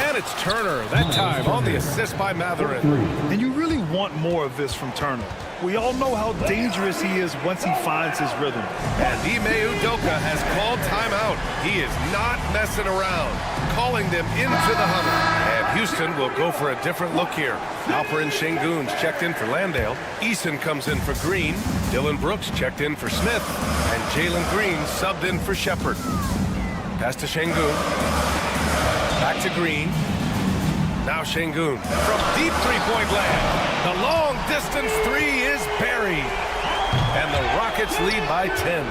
And it's Turner, that time on the assist by Mathurin. And you really want more of this from Turner. We all know how dangerous he is once he finds his rhythm. And Ime Udoka has called timeout. He is not messing around, calling them into the huddle. And Houston will go for a different look here. Alperen Şengün's checked in for Landale. Eason comes in for Green. Dylan Brooks checked in for Smith. And Jalen Green subbed in for Shepard. Pass to Şengün. Back to Green. Now Şengün from deep three-point land. The long-distance three is buried. And the Rockets lead by 10.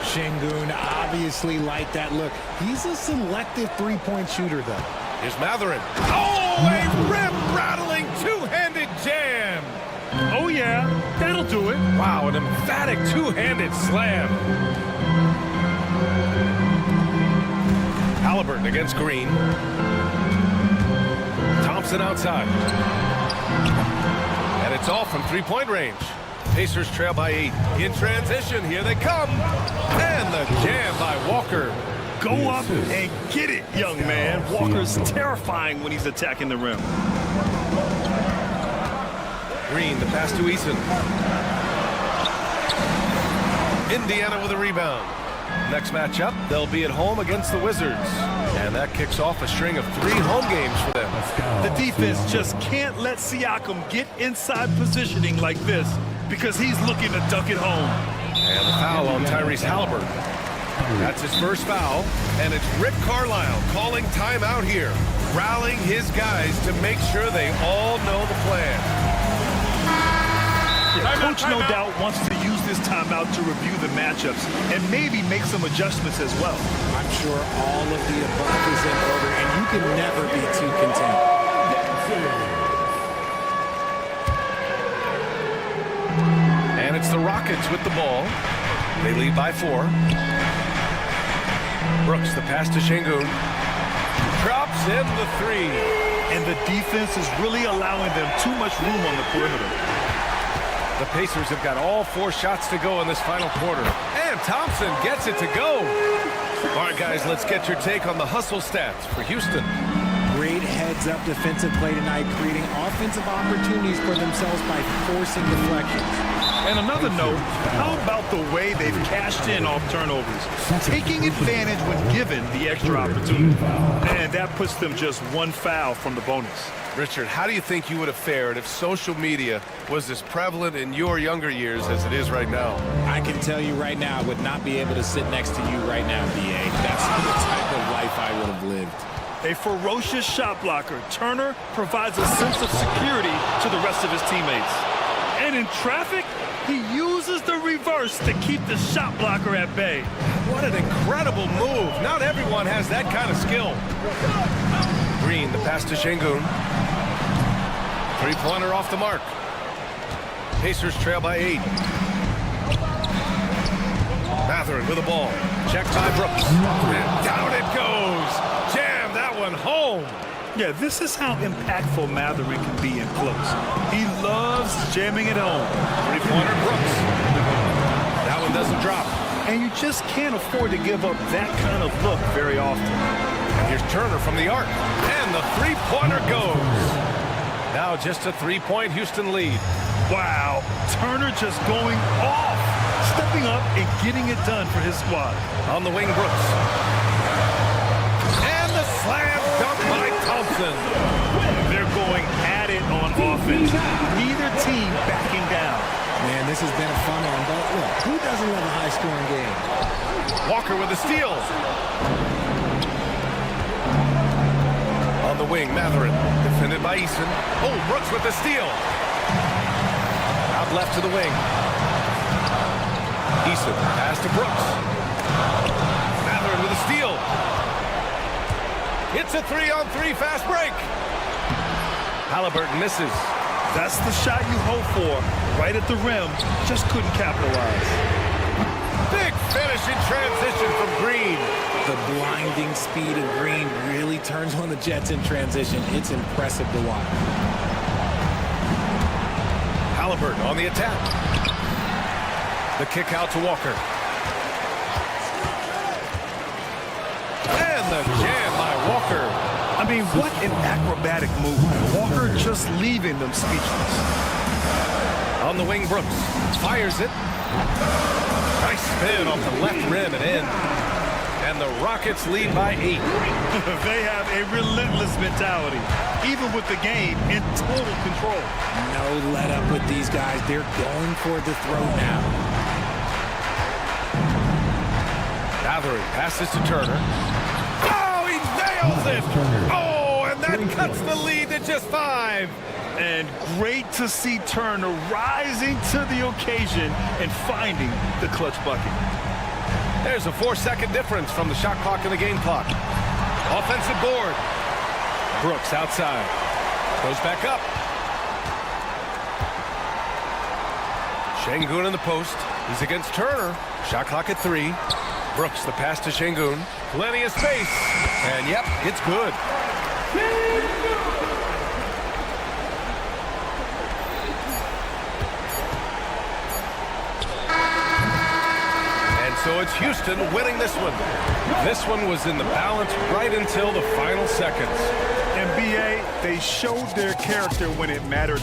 Şengün obviously liked that look. He's a selective three-point shooter, though. Here's Mathurin. Oh, a rip-rattling two-handed jam. Oh, yeah, that'll do it. Wow, an emphatic two-handed slam. Halliburton against Green. Thompson outside. And it's off from three-point range. Pacers trail by 8. In transition, here they come. And the jam by Walker. Go up and get it, young man. Walker's terrifying when he's attacking the rim. Green, the pass to Eason. Indiana with a rebound. Next matchup, they'll be at home against the Wizards. And that kicks off a string of 3 home games for them. The defense just can't let Siakam get inside positioning like this because he's looking to duck it home. And the foul on Tyrese Halliburton. That's his first foul, and it's Rick Carlisle calling timeout here, rallying his guys to make sure they all know the plan. Coach no doubt wants to use this timeout to review the matchups and maybe make some adjustments as well. I'm sure all of the above is in order, and you can never be too content. And it's the Rockets with the ball. They lead by 4. Brooks, the pass to Şengün. Drops in the 3. And the defense is really allowing them too much room on the perimeter. The Pacers have got all 4 shots to go in this final quarter. And Thompson gets it to go. All right, guys, let's get your take on the hustle stats for Houston. Great heads-up defensive play tonight, creating offensive opportunities for themselves by forcing deflections. And another note, how about the way they've cashed in off turnovers? Taking advantage when given the extra opportunity. And that puts them just 1 foul from the bonus. Richard, how do you think you would have fared if social media was as prevalent in your younger years as it is right now? I can tell you right now, I would not be able to sit next to you right now, B.A. That's the type of life I would have lived. A ferocious shot blocker, Turner provides a sense of security to the rest of his teammates. And in traffic, he uses the reverse to keep the shot blocker at bay. What an incredible move. Not everyone has that kind of skill. Green, the pass to Şengün. 3-pointer off the mark. Pacers trail by 8. Mathurin with the ball. Checked by Brooks. And down it goes. Jam that one home. Yeah, this is how impactful Mathurin can be in close. He loves jamming it home. 3-pointer Brooks. That one doesn't drop. And you just can't afford to give up that kind of look very often. And here's Turner from the arc. And the 3-pointer goes. Now just a 3-point Houston lead. Wow, Turner just going off. Stepping up and getting it done for his squad. On the wing, Brooks. And the slam dunk by Thompson. They're going at it on offense. Neither team backing down. Man, this has been a fun one, but look, who doesn't love a high-scoring game? Walker with the steal. On the wing, Mathurin, defended by Eason. Oh, Brooks with the steal. Out left to the wing. Eason, pass to Brooks. Mathurin with a steal. It's a 3-on-3 fast break. Halliburton misses. That's the shot you hope for. Right at the rim, just couldn't capitalize. Big finish in transition from Green. The blinding speed of Green really turns on the Jets in transition. It's impressive to watch. Halliburton on the attack. The kick out to Walker. And the jam by Walker. I mean, what an acrobatic move. Walker just leaving them speechless. On the wing, Brooks fires it. Nice spin off the left rim and in. And the Rockets lead by 8. They have a relentless mentality, even with the game in total control. No let up with these guys. They're going for the throat now. Mathurin passes to Turner. Oh, he nails it! Oh, and that cuts the lead to just 5. And great to see Turner rising to the occasion and finding the clutch bucket. There's a 4-second difference from the shot clock and the game clock. Offensive board. Brooks outside. Goes back up. Şengün in the post. He's against Turner. Shot clock at 3. Brooks, the pass to Şengün. Plenty of space. And yep, it's good. So it's Houston winning this one. This one was in the balance right until the final seconds. NBA, they showed their character when it mattered.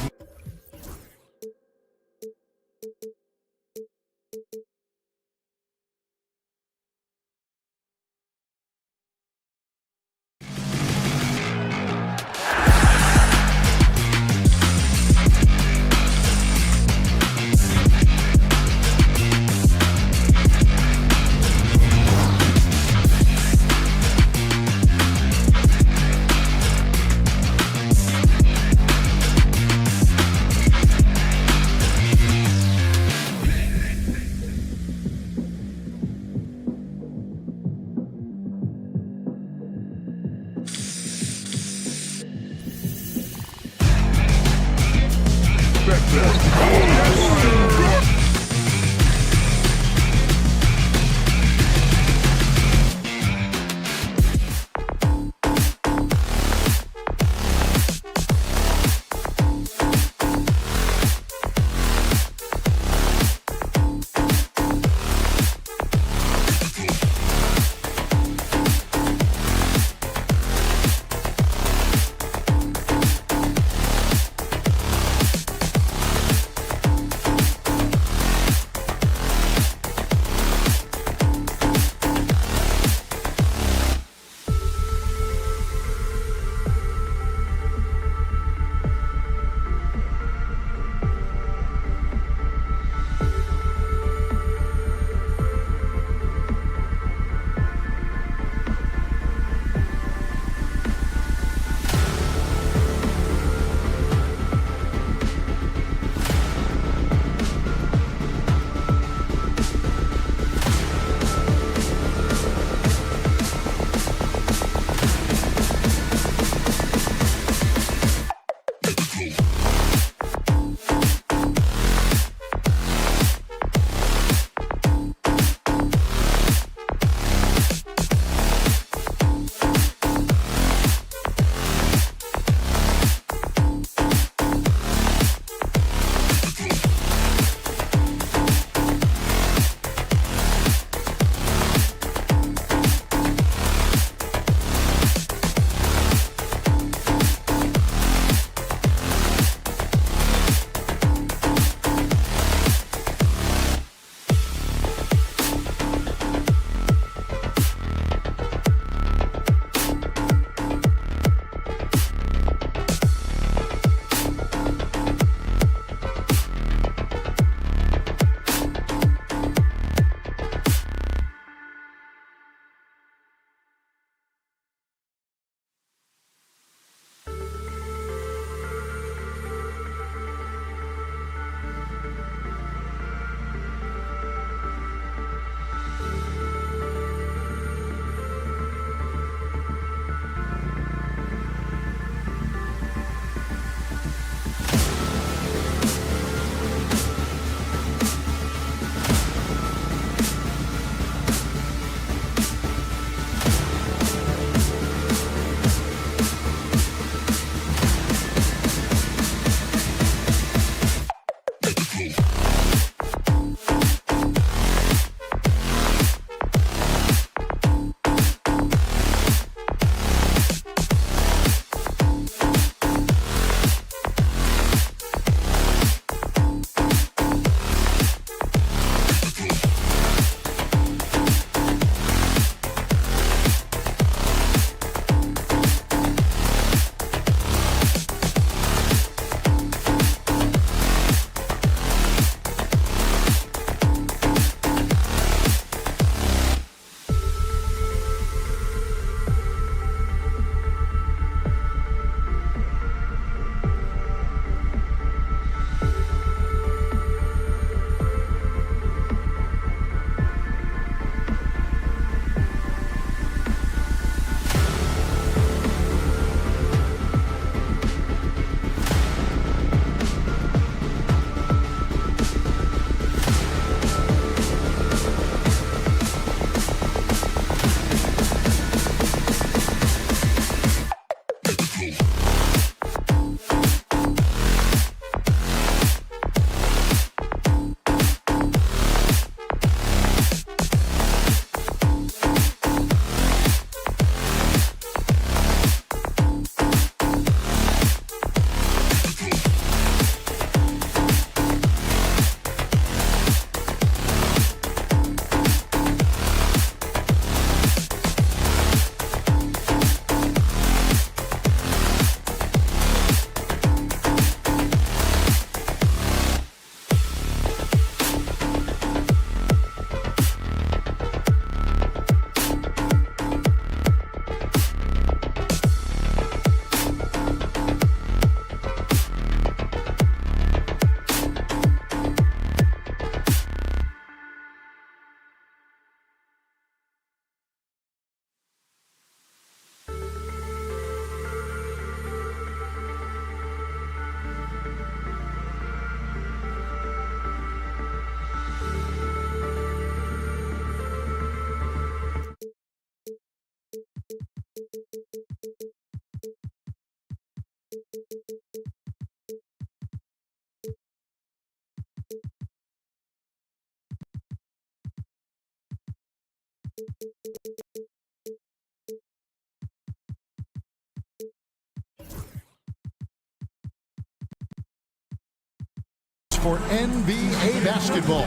For NBA basketball.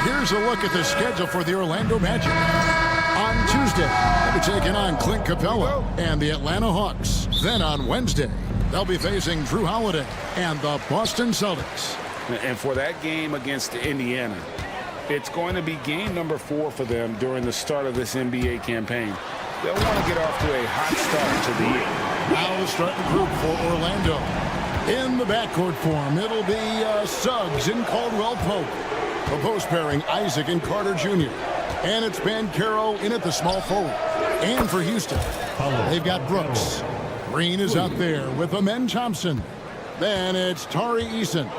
Here's a look at the schedule for the Orlando Magic. On Tuesday, they'll be taking on Clint Capella and the Atlanta Hawks. Then on Wednesday, they'll be facing Drew Holiday and the Boston Celtics. And for that game against Indiana, it's going to be game number 4 for them during the start of this NBA campaign. They'll want to get off to a hot start to the year. Now the starting group for Orlando. In the backcourt form, it'll be Suggs and Caldwell Pope. The post pairing, Isaac and Carter Jr. And it's Banchero in at the small forward. And for Houston, they've got Brooks. Green is out there with Amen Thompson. Then it's Tari Eason.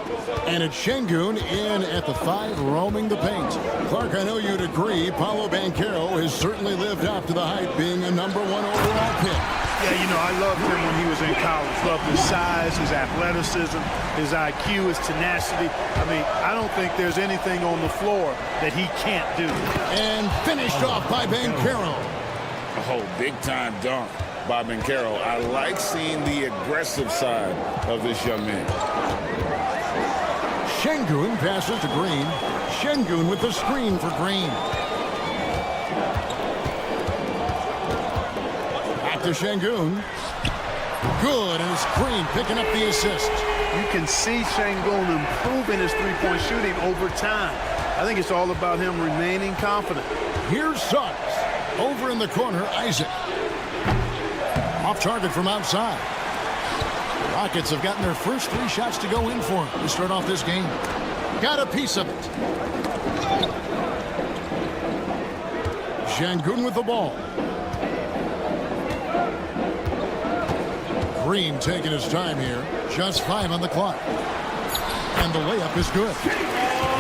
And it's Şengün in at the 5, roaming the paint. Clark, I know you'd agree, Paolo Banchero has certainly lived up to the hype, being a #1 overall pick. Yeah, you know, I loved him when he was in college. Loved his size, his athleticism, his IQ, his tenacity. I mean, I don't think there's anything on the floor that he can't do. And finished off by Banchero. Oh, big-time dunk by Banchero. I like seeing the aggressive side of this young man. Şengün passes to Green. Şengün with the screen for Green. Back to Şengün. Good, and it's Green picking up the assist. You can see Şengün improving his three-point shooting over time. I think it's all about him remaining confident. Here's Suggs. Over in the corner, Isaac. Off target from outside. Rockets have gotten their first 3 shots to go in for him to start off this game. Got a piece of it. Şengün with the ball. Green taking his time here. Just 5 on the clock. And the layup is good.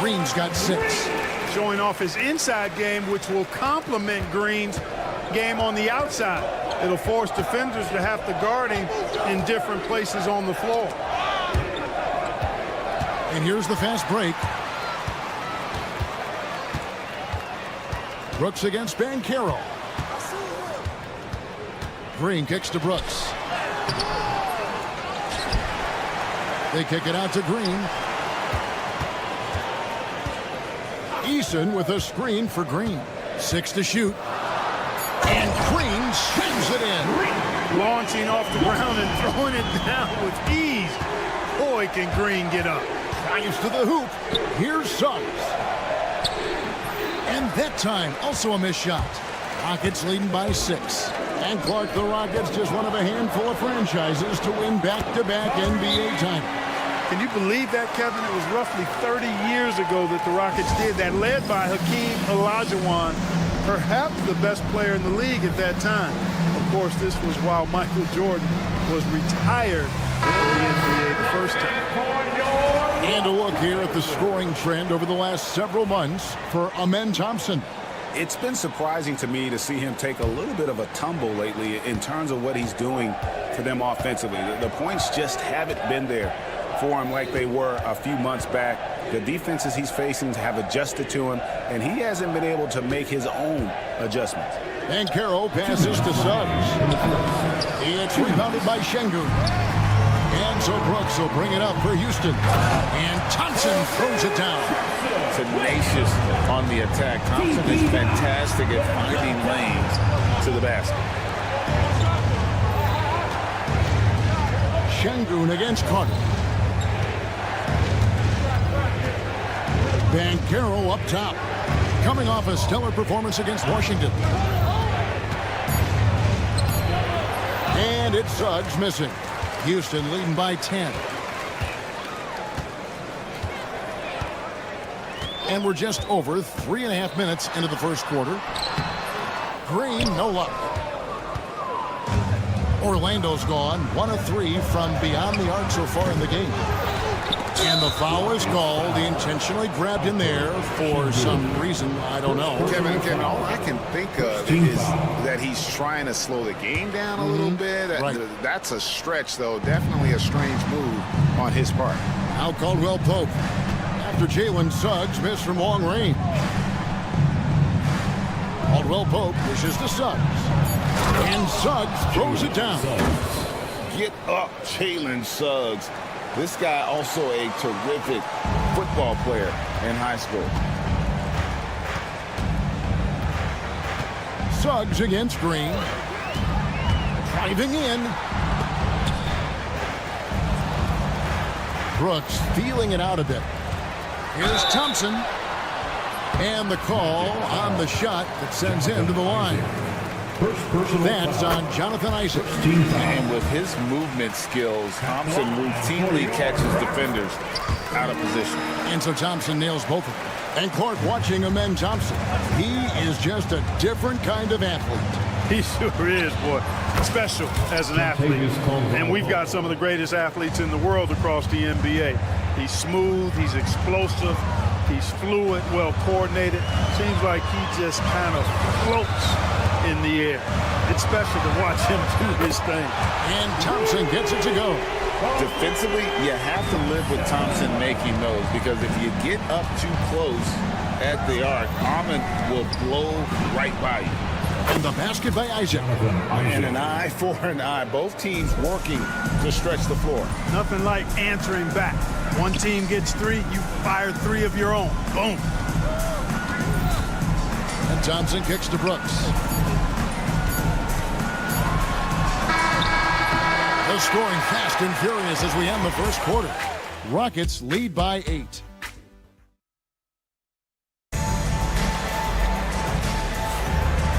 Green's got 6. Showing off his inside game, which will complement Green's game on the outside. It'll force defenders to have to guard him in different places on the floor. And here's the fast break. Brooks against Banchero. Green kicks to Brooks. They kick it out to Green. Eason with a screen for Green. 6 to shoot. And Green slams it in. Launching off the ground and throwing it down with ease. Boy, can Green get up. Drives to the hoop. Here's Suggs. And that time, also a missed shot. Rockets leading by 6. And Clark, the Rockets, just one of a handful of franchises to win back-to-back NBA titles. Can you believe that, Kevin? It was roughly 30 years ago that the Rockets did that, led by Hakeem Olajuwon, perhaps the best player in the league at that time. Of course, this was while Michael Jordan was retired in the NBA the first time. And a look here at the scoring trend over the last several months for Amen Thompson. It's been surprising to me to see him take a little bit of a tumble lately in terms of what he's doing for them offensively. The points just haven't been there for him like they were a few months back. The defenses he's facing have adjusted to him, and he hasn't been able to make his own adjustments. And Carroll passes to Suggs. It's rebounded by Şengün. And so Brooks will bring it up for Houston. And Thompson throws it down. Tenacious on the attack. Thompson is fantastic at finding lanes to the basket. Şengün against Carter. Banchero up top. Coming off a stellar performance against Washington. And it's Suggs missing. Houston leading by 10. And we're just over 3.5 minutes into the first quarter. Green, no luck. Orlando's gone 1 of 3 from beyond the arc so far in the game. And the foul is called. He intentionally grabbed in there for some reason. I don't know. Kevin, all I can think of is that he's trying to slow the game down a little bit. Right. That's a stretch, though. Definitely a strange move on his part. Now Caldwell Pope. After Jalen Suggs missed from long range. Caldwell Pope pushes to Suggs. And Suggs throws it down. Get up, Jalen Suggs. This guy also a terrific football player in high school. Suggs against Green. Driving in. Brooks feeling it out a bit. Here's Thompson. And the call on the shot that sends him to the line. That's on Jonathan Isaac. And with his movement skills, Thompson routinely catches defenders out of position. And so Thompson nails both of them. And Clark watching Amen Thompson. He is just a different kind of athlete. He sure is, boy. Special as an athlete. And we've got some of the greatest athletes in the world across the NBA. He's smooth, he's explosive, he's fluid, well coordinated. Seems like he just kind of floats in the air. It's special to watch him do his thing. And Thompson gets it to go. Defensively, you have to live with Thompson making those, because if you get up too close at the arc, Ahmed will blow right by you. And the basket by Isaac. And an eye for an eye. Both teams working to stretch the floor. Nothing like answering back. One team gets 3, you fire 3 of your own. Boom. And Thompson kicks to Brooks. The scoring fast and furious as we end the first quarter. Rockets lead by 8.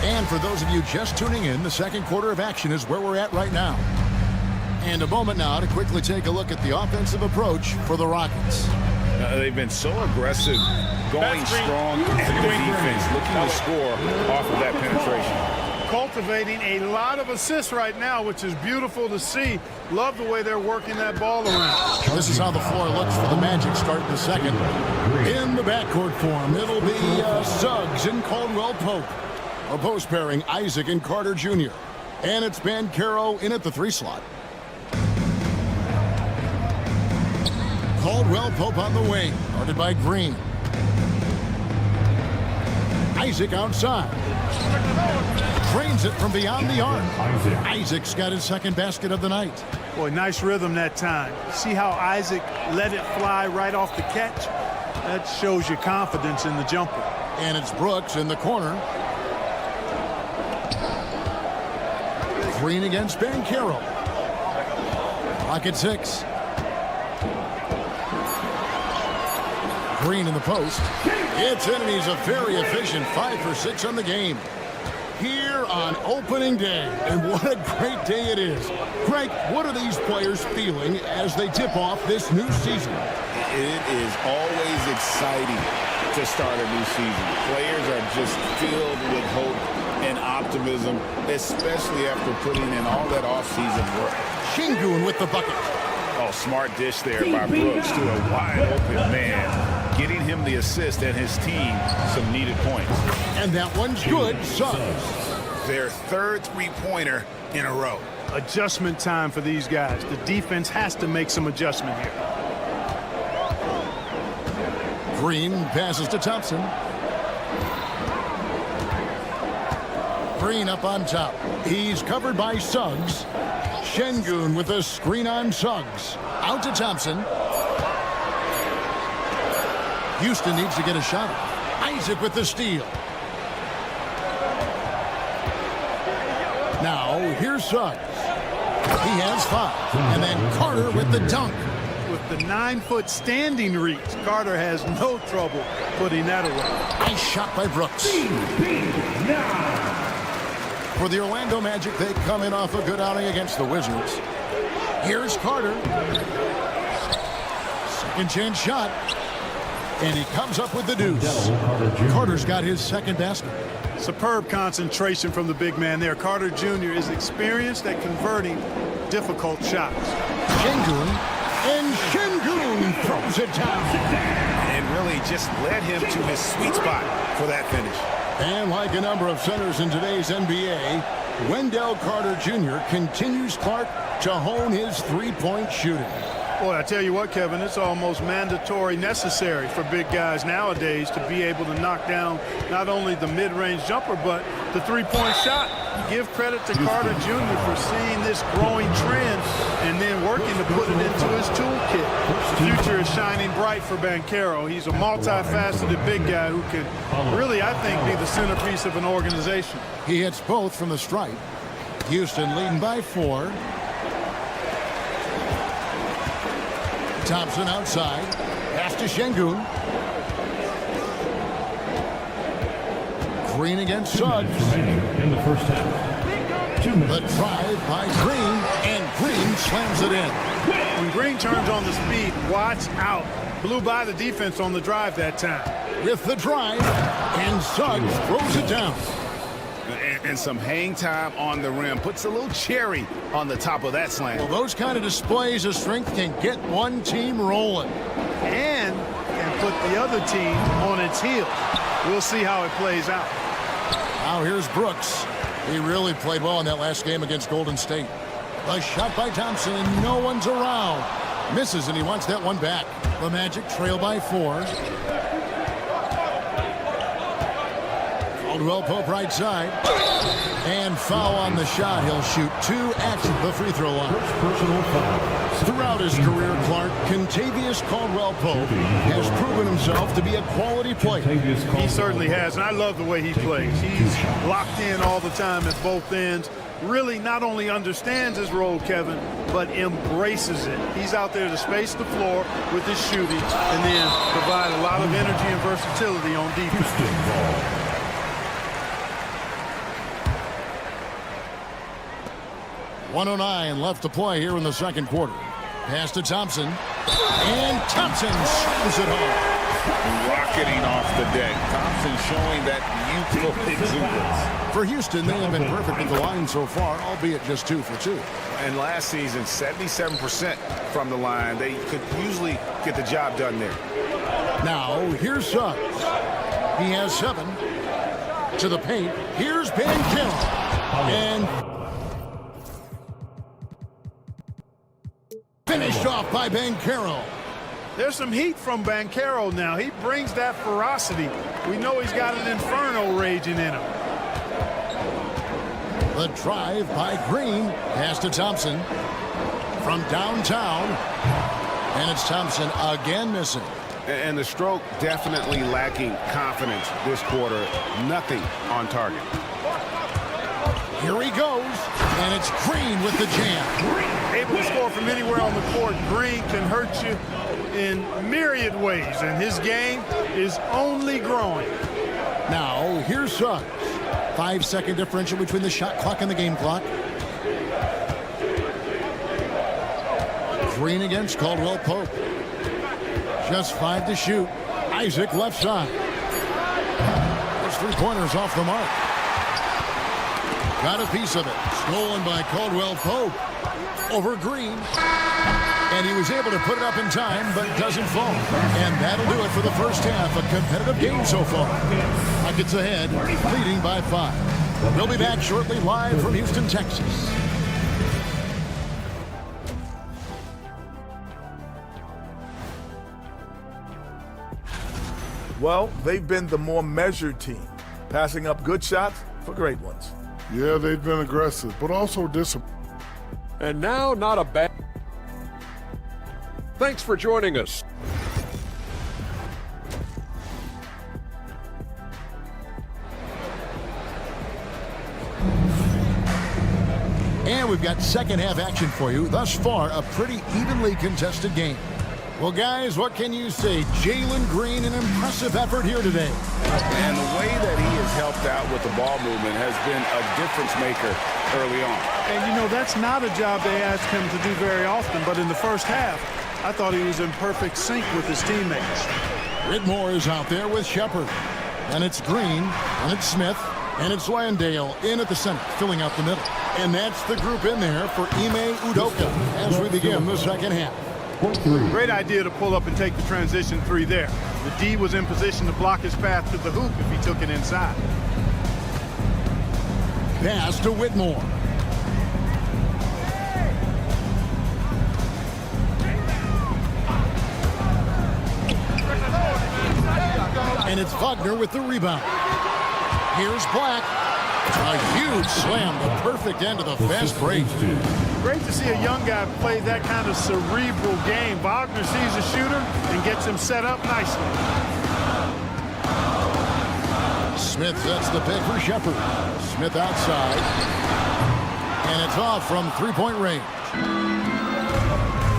And for those of you just tuning in, the second quarter of action is where we're at right now. And a moment now to quickly take a look at the offensive approach for the Rockets. They've been so aggressive, going strong at the defense, looking to score off of that penetration. Cultivating a lot of assists right now, which is beautiful to see. Love the way they're working that ball around. This is how the floor looks for the Magic starting the second. In the backcourt form, it'll be Suggs and Caldwell Pope. A post pairing, Isaac and Carter Jr. And it's Banchero in at the 3 slot. Caldwell Pope on the wing, guarded by Green. Isaac outside. Trains it from beyond the arc. Isaac's got his second basket of the night. Boy, nice rhythm that time. See how Isaac let it fly right off the catch? That shows you confidence in the jumper. And it's Brooks in the corner. Green against Banchero. Clock at 6. Green in the post. It's in, and he's a very efficient 5 for 6 on the game. Here on opening day, and what a great day it is. Greg, what are these players feeling as they tip off this new season? It is always exciting to start a new season. Players are just filled with hope and optimism, especially after putting in all that offseason work. Şengün with the bucket. Oh, smart dish there by Brooks to a wide open man, getting him the assist and his team some needed points. And that one's good. Suggs. Their third three-pointer in a row. Adjustment time for these guys. The defense has to make some adjustment here. Green passes to Thompson. Green up on top. He's covered by Suggs. Şengün with a screen on Suggs. Out to Thompson. Houston needs to get a shot. Isaac with the steal. Now, here's Suggs. He has 5. And then Carter with the dunk. With the 9-foot standing reach, Carter has no trouble putting that away. Nice shot by Brooks. For the Orlando Magic, they come in off a good outing against the Wizards. Here's Carter. Second chance shot. And he comes up with the deuce. Carter's got his second basket. Superb concentration from the big man there. Carter Jr. is experienced at converting difficult shots. Şengün, and Şengün throws it down. And really just led him to his sweet spot for that finish. And like a number of centers in today's NBA, Wendell Carter Jr. continues Clark to hone his three-point shooting. Boy, I tell you what, Kevin, it's almost mandatory necessary for big guys nowadays to be able to knock down not only the mid-range jumper, but the three-point shot. Give credit to Carter Jr. for seeing this growing trend and then working to put it into his toolkit. The future is shining bright for Banchero. He's a multifaceted big guy who can really, I think, be the centerpiece of an organization. He hits both from the stripe. Houston leading by 4. Thompson outside. Pass to Şengün. Green against Suggs. In the first half. 2 minutes. The drive by Green, and Green slams it in. When Green turns on the speed, watch out. Blew by the defense on the drive that time. With the drive, and Suggs throws it down. And some hang time on the rim. Puts a little cherry on the top of that slam. Well, those kind of displays of strength can get one team rolling. And can put the other team on its heels. We'll see how it plays out. Now here's Brooks. He really played well in that last game against Golden State. A shot by Thompson, and no one's around. Misses, and he wants that one back. The Magic trail by 4. Caldwell Pope right side. And foul on the shot. He'll shoot 2 at the free throw line. Personal foul. Throughout his career, Clark, Kentavious Caldwell Pope has proven himself to be a quality player. He certainly has, and I love the way he plays. He's locked in all the time at both ends. Really not only understands his role, Kevin, but embraces it. He's out there to space the floor with his shooting and then provide a lot of energy and versatility on defense. 1:09 left to play here in the second quarter. Pass to Thompson. And Thompson slams it home. Rocketing off the deck. Thompson showing that youthful exuberance. For Houston, they have been perfect at the line so far, albeit just 2 for 2. And last season, 77% from the line. They could usually get the job done there. Now, here's Suggs. He has 7. To the paint. Here's Banchero. And finished off by Banchero. There's some heat from Banchero now. He brings that ferocity. We know he's got an inferno raging in him. The drive by Green. Pass to Thompson. From downtown. And it's Thompson again missing. And the stroke definitely lacking confidence this quarter. Nothing on target. Here he goes. And it's Green with the jam. Able to score from anywhere on the court. Green can hurt you in myriad ways, and his game is only growing. Now, here's Suggs. 5-second differential between the shot clock and the game clock. Green against Caldwell Pope. Just 5 to shoot. Isaac left side. There's 3 pointers off the mark. Got a piece of it. Stolen by Caldwell Pope. Over Green. And he was able to put it up in time, but doesn't fall. And that'll do it for the first half. A competitive game so far. Nuggets ahead, leading by 5. We'll be back shortly live from Houston, Texas. Well, they've been the more measured team, passing up good shots for great ones. Yeah, they've been aggressive, but also disciplined. And now, not a bad... Thanks for joining us. And we've got second half action for you. Thus far, a pretty evenly contested game. Well, guys, what can you say? Jalen Green, an impressive effort here today. And the way that he has helped out with the ball movement has been a difference maker early on. And, you know, that's not a job they ask him to do very often, but in the first half, I thought he was in perfect sync with his teammates. Whitmore is out there with Shepard. And it's Green, and it's Smith, and it's Landale in at the center, filling out the middle. And that's the group in there for Ime Udoka as we begin the second half. Great idea to pull up and take the transition 3 there. The D was in position to block his path to the hoop if he took it inside. Pass to Whitmore. And it's Wagner with the rebound. Here's Black. A huge slam, the perfect end of the fast break. Great to see a young guy play that kind of cerebral game. Wagner sees a shooter and gets him set up nicely. Smith sets the pick for Shepard. Smith outside. And it's off from three-point range.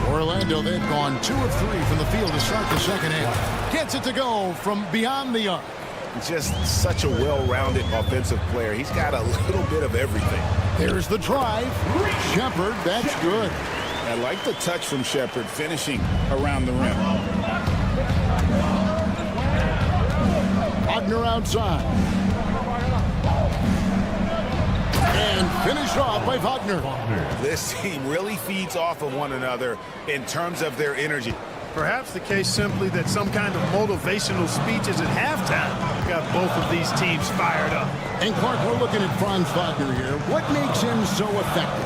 Orlando, they've gone 2 of 3 from the field to start the second half. Gets it to go from beyond the arc. Just such a well-rounded offensive player. He's got a little bit of everything. There's the drive. Shepard, that's good. I like the touch from Shepard, finishing around the rim. Wagner outside. And finished off by Wagner. This team really feeds off of one another in terms of their energy. Perhaps the case simply that some kind of motivational speeches at halftime got both of these teams fired up. And Clark, we're looking at Franz Wagner here. What makes him so effective?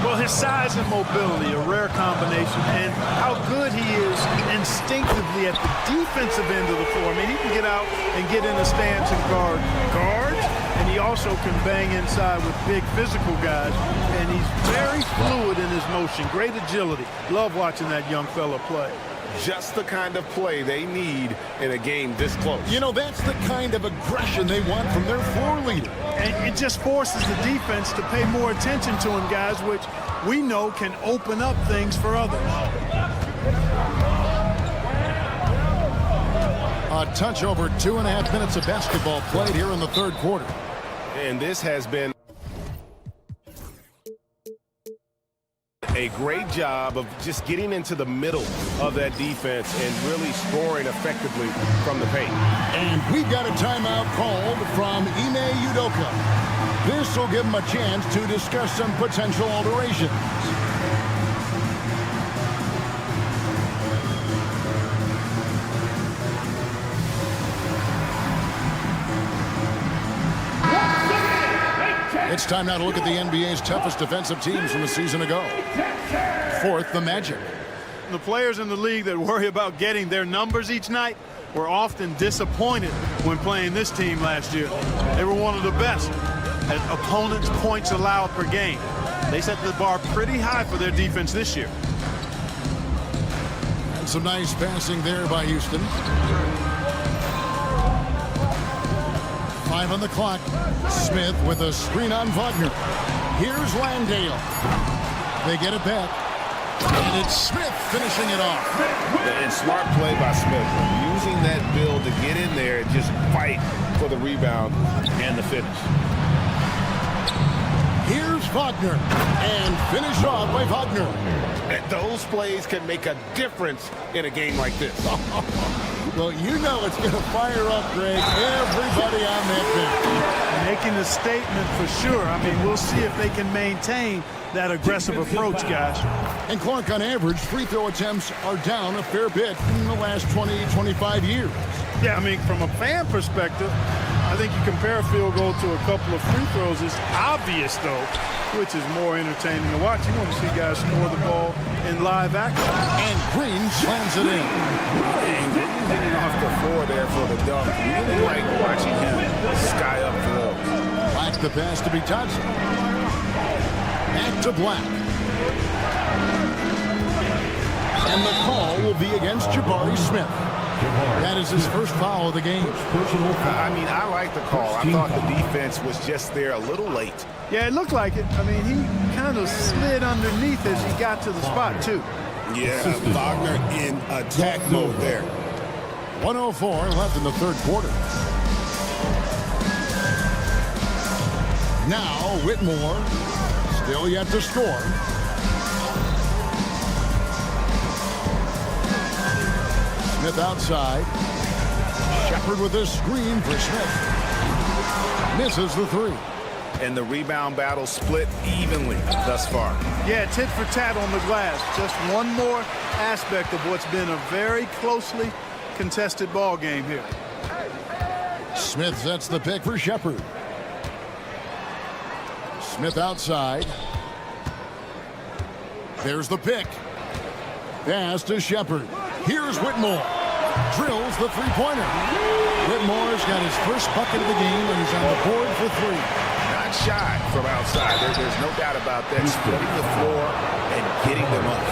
Well, his size and mobility, a rare combination, and how good he is instinctively at the defensive end of the floor. I mean, he can get out and get in a stance and guard guards, and he also can bang inside with big physical guys, and he's very fluid in his motion, great agility. Love watching that young fella play. Just the kind of play they need in a game this close. You know, that's the kind of aggression they want from their floor leader. And it just forces the defense to pay more attention to him, guys, which we know can open up things for others. A touch over 2.5 minutes of basketball played here in the third quarter. And this has been a great job of just getting into the middle of that defense and really scoring effectively from the paint. And we've got a timeout called from Ime Udoka. This will give him a chance to discuss some potential alterations. It's time now to look at the NBA's toughest defensive teams from a season ago. Fourth, the Magic. The players in the league that worry about getting their numbers each night were often disappointed when playing this team last year. They were one of the best at opponents' points allowed per game. They set the bar pretty high for their defense this year. And some nice passing there by Houston. 5 on the clock. Smith with a screen on Wagner. Here's Landale. They get it back. And it's Smith finishing it off. And smart play by Smith. Using that build to get in there and just fight for the rebound and the finish. Here's Wagner. And finish off by Wagner. And those plays can make a difference in a game like this. Well, you know it's going to fire up, Greg, everybody on that bench. Making a statement for sure. I mean, we'll see if they can maintain that aggressive approach, guys. And Clark, on average, free throw attempts are down a fair bit in the last 20, 25 years. Yeah, I mean, from a fan perspective, I think you compare a field goal to a couple of free throws. It's obvious, though, which is more entertaining to watch. You want to see guys score the ball in live action. And Green slams it in. Getting off the floor there for the dunk. Really like watching him sky up throws. Black the pass to be touched. Back to Black. And the call will be against Jabari Smith. That is his first foul of the game. I mean, I like the call. I thought the defense was just there a little late. Yeah, it looked like it. I mean, he kind of slid underneath as he got to the spot, too. Yeah, Wagner in attack mode there. 1:04 left in the third quarter. Now Whitmore, still yet to score. Smith outside. Shepard with a screen for Smith. Misses the three. And the rebound battle split evenly thus far. Yeah, tit for tat on the glass. Just one more aspect of what's been a very closely contested ball game here. Smith sets the pick for Shepard. Smith outside. There's the pick. Pass to Shepard. Here's Whitmore. Drills the three-pointer. Whitmore's got his first bucket of the game, and he's on the board for three. Not shy from outside. There's no doubt about that. Splitting the floor and getting them up.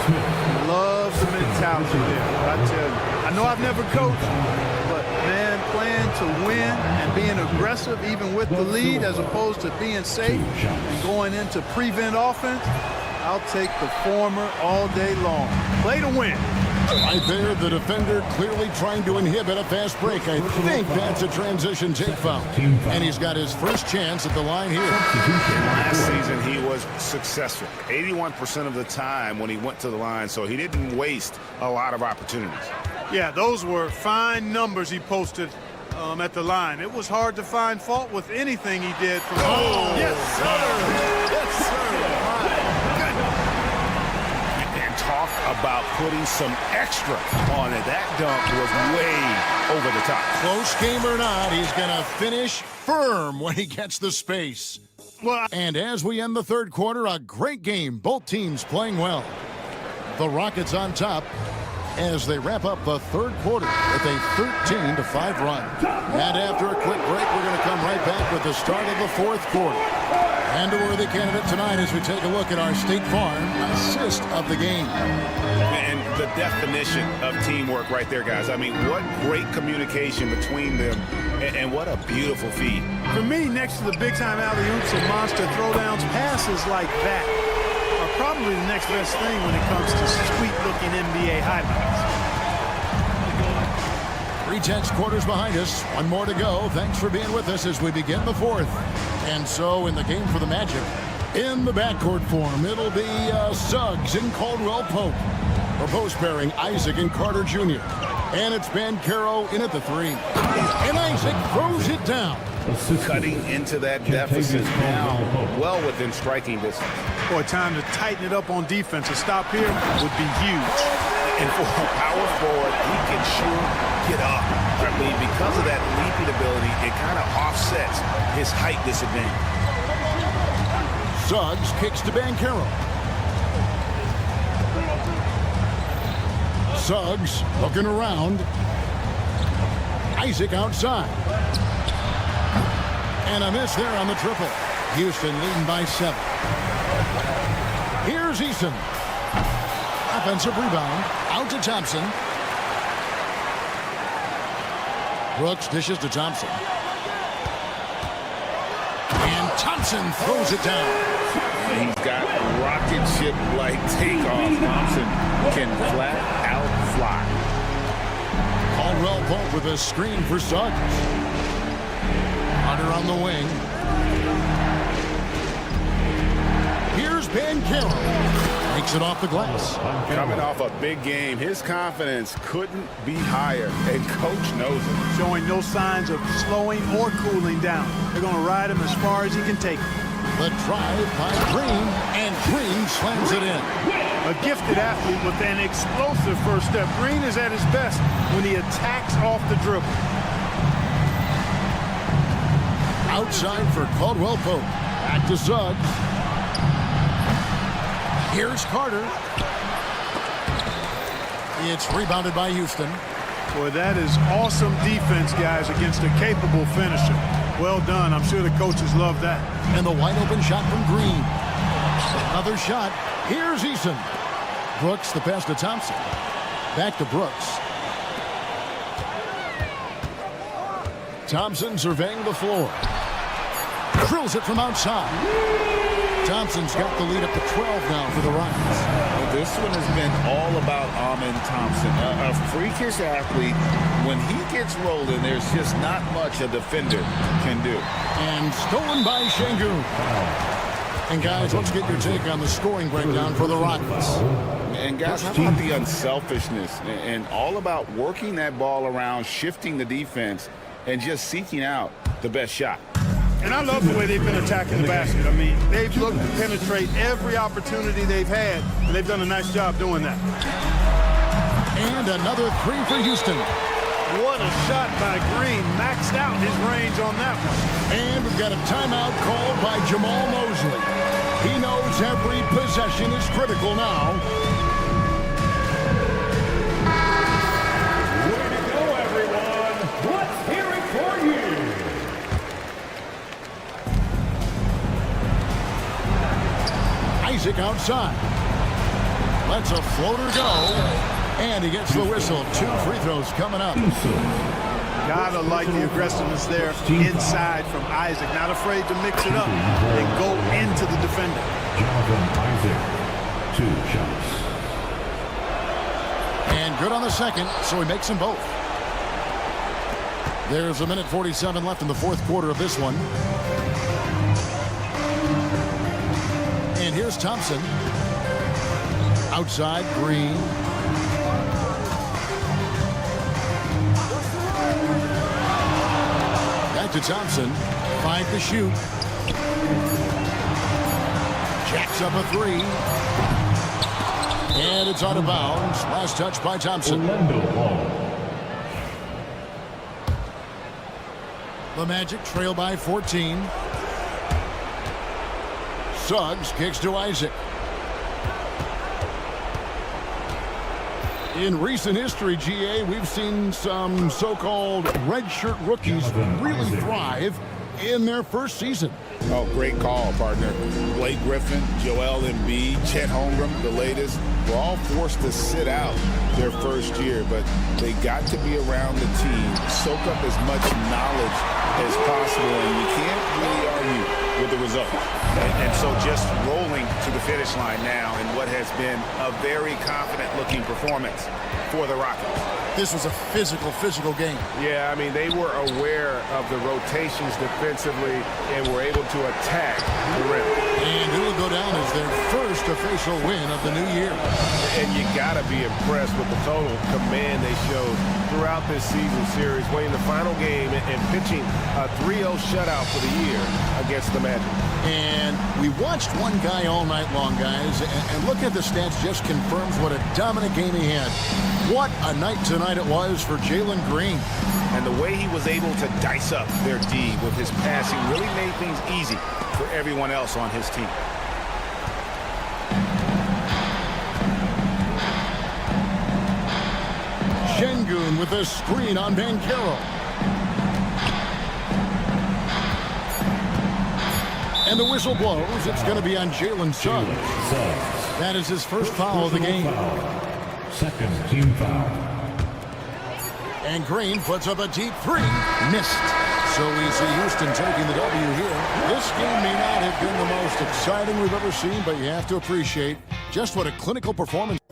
Love the mentality there. I tell you. I know I've never coached, but man, playing to win and being aggressive even with the lead as opposed to being safe and going into prevent offense, I'll take the former all day long. Play to win. Right there, the defender clearly trying to inhibit a fast break. I think that's a transition take foul. And he's got his first chance at the line here. Last season, he was successful 81% of the time when he went to the line, so he didn't waste a lot of opportunities. Yeah, those were fine numbers he posted at the line. It was hard to find fault with anything he did. From yes, sir. Yes, sir. Talk about putting some extra on it. That dunk was way over the top. Close game or not, he's going to finish firm when he gets the space. And as we end the third quarter, a great game. Both teams playing well. The Rockets on top as they wrap up the third quarter with a 13-5 run. And after a quick break, we're going to come right back with the start of the fourth quarter. And a worthy candidate tonight as we take a look at our State Farm assist of the game. And the definition of teamwork right there, guys. I mean, what great communication between them, and what a beautiful feed. For me, next to the big-time alley-oops and monster throwdowns, passes like that are probably the next best thing when it comes to sweet-looking NBA highlights. 3/10 quarters behind us. One more to go. Thanks for being with us as we begin the fourth. And so in the game for the Magic, in the backcourt form, it'll be Suggs and Caldwell Pope. For post pairing, Isaac and Carter Jr. And it's Banchero in at the three. And Isaac throws it down. Cutting into that deficit now, well within striking distance. Boy, time to tighten it up on defense. A stop here would be huge. And for a power forward, he can sure get up. I mean, because of that leaping ability, it kind of offsets his height disadvantage. Suggs kicks to Banchero. Suggs looking around. Isaac outside. And a miss there on the triple. Houston leading by 7. Here's Eason. Offensive rebound. Out to Thompson. Brooks dishes to Thompson. And Thompson throws it down. He's got rocket ship-like takeoff. Thompson can flat out fly. Caldwell Pope with a screen for Suggs. Carter on the wing. Here's Van Carroll. Makes it off the glass. Coming off a big game, his confidence couldn't be higher, and coach knows it. Showing no signs of slowing or cooling down. They're going to ride him as far as he can take him. The drive by Green, and Green slams it in. A gifted athlete with an explosive first step. Green is at his best when he attacks off the dribble. Outside for Caldwell Pope. Back to Suggs. Here's Carter. It's rebounded by Houston. Boy, that is awesome defense, guys, against a capable finisher. Well done. I'm sure the coaches love that. And the wide open shot from Green. Another shot. Here's Eason. Brooks the pass to Thompson. Back to Brooks. Thompson surveying the floor. Drills it from outside. Thompson's got the lead up to 12 now for the Rockets. Well, this one has been all about Amen Thompson. A freakish athlete. When he gets rolling, there's just not much a defender can do. And stolen by Şengün. And guys, let's get your take on the scoring breakdown for the Rockets. And guys, how about the unselfishness and all about working that ball around, shifting the defense, and just seeking out the best shot. And I love the way they've been attacking the basket. I mean, they've looked to penetrate every opportunity they've had, and they've done a nice job doing that. And another three for Houston. What a shot by Green. Maxed out his range on that one. And we've got a timeout called by Jamal Mosley. He knows every possession is critical now. Way to go, everyone. Let's hear it for you. Isaac outside. Lets a floater go. And he gets the whistle. 2 free throws coming up. Gotta like the aggressiveness there inside from Isaac. Not afraid to mix it up and go into the defender. Jonathan Isaac, 2 shots. And good on the second, so he makes them both. There's a minute 47 left in the fourth quarter of this one. And here's Thompson. Outside, Green. Back to Thompson. 5 to shoot. Jacks up a 3. And it's out of bounds. Last touch by Thompson. The Magic trail by 14. Suggs kicks to Isaac. In recent history, GA, we've seen some so-called redshirt rookies really thrive in their first season. Oh, great call, partner. Blake Griffin, Joel Embiid, Chet Holmgren, the latest, were all forced to sit out their first year, but they got to be around the team, soak up as much knowledge as possible, and you can't really argue with the result. And so just rolling to the finish line now in what has been a very confident-looking performance for the Rockets. This was a physical game. Yeah, I mean, they were aware of the rotations defensively and were able to attack the rim. And it will go down as their first official win of the new year. And you got to be impressed with the total command they showed throughout this season series, winning the final game and pitching a 3-0 shutout for the year against the Magic. And we watched one guy all night long, guys, and look at the stats, just confirms what a dominant game he had. What a night tonight it was for Jalen Green. And the way he was able to dice up their D with his passing really made things easy for everyone else on his team. with a screen on Banchero. And the whistle blows. It's going to be on Jalen Suggs. That is his first foul of the game. Second team foul. And Green puts up a deep three. Missed. So we see Houston taking the W here. This game may not have been the most exciting we've ever seen, but you have to appreciate just what a clinical performance.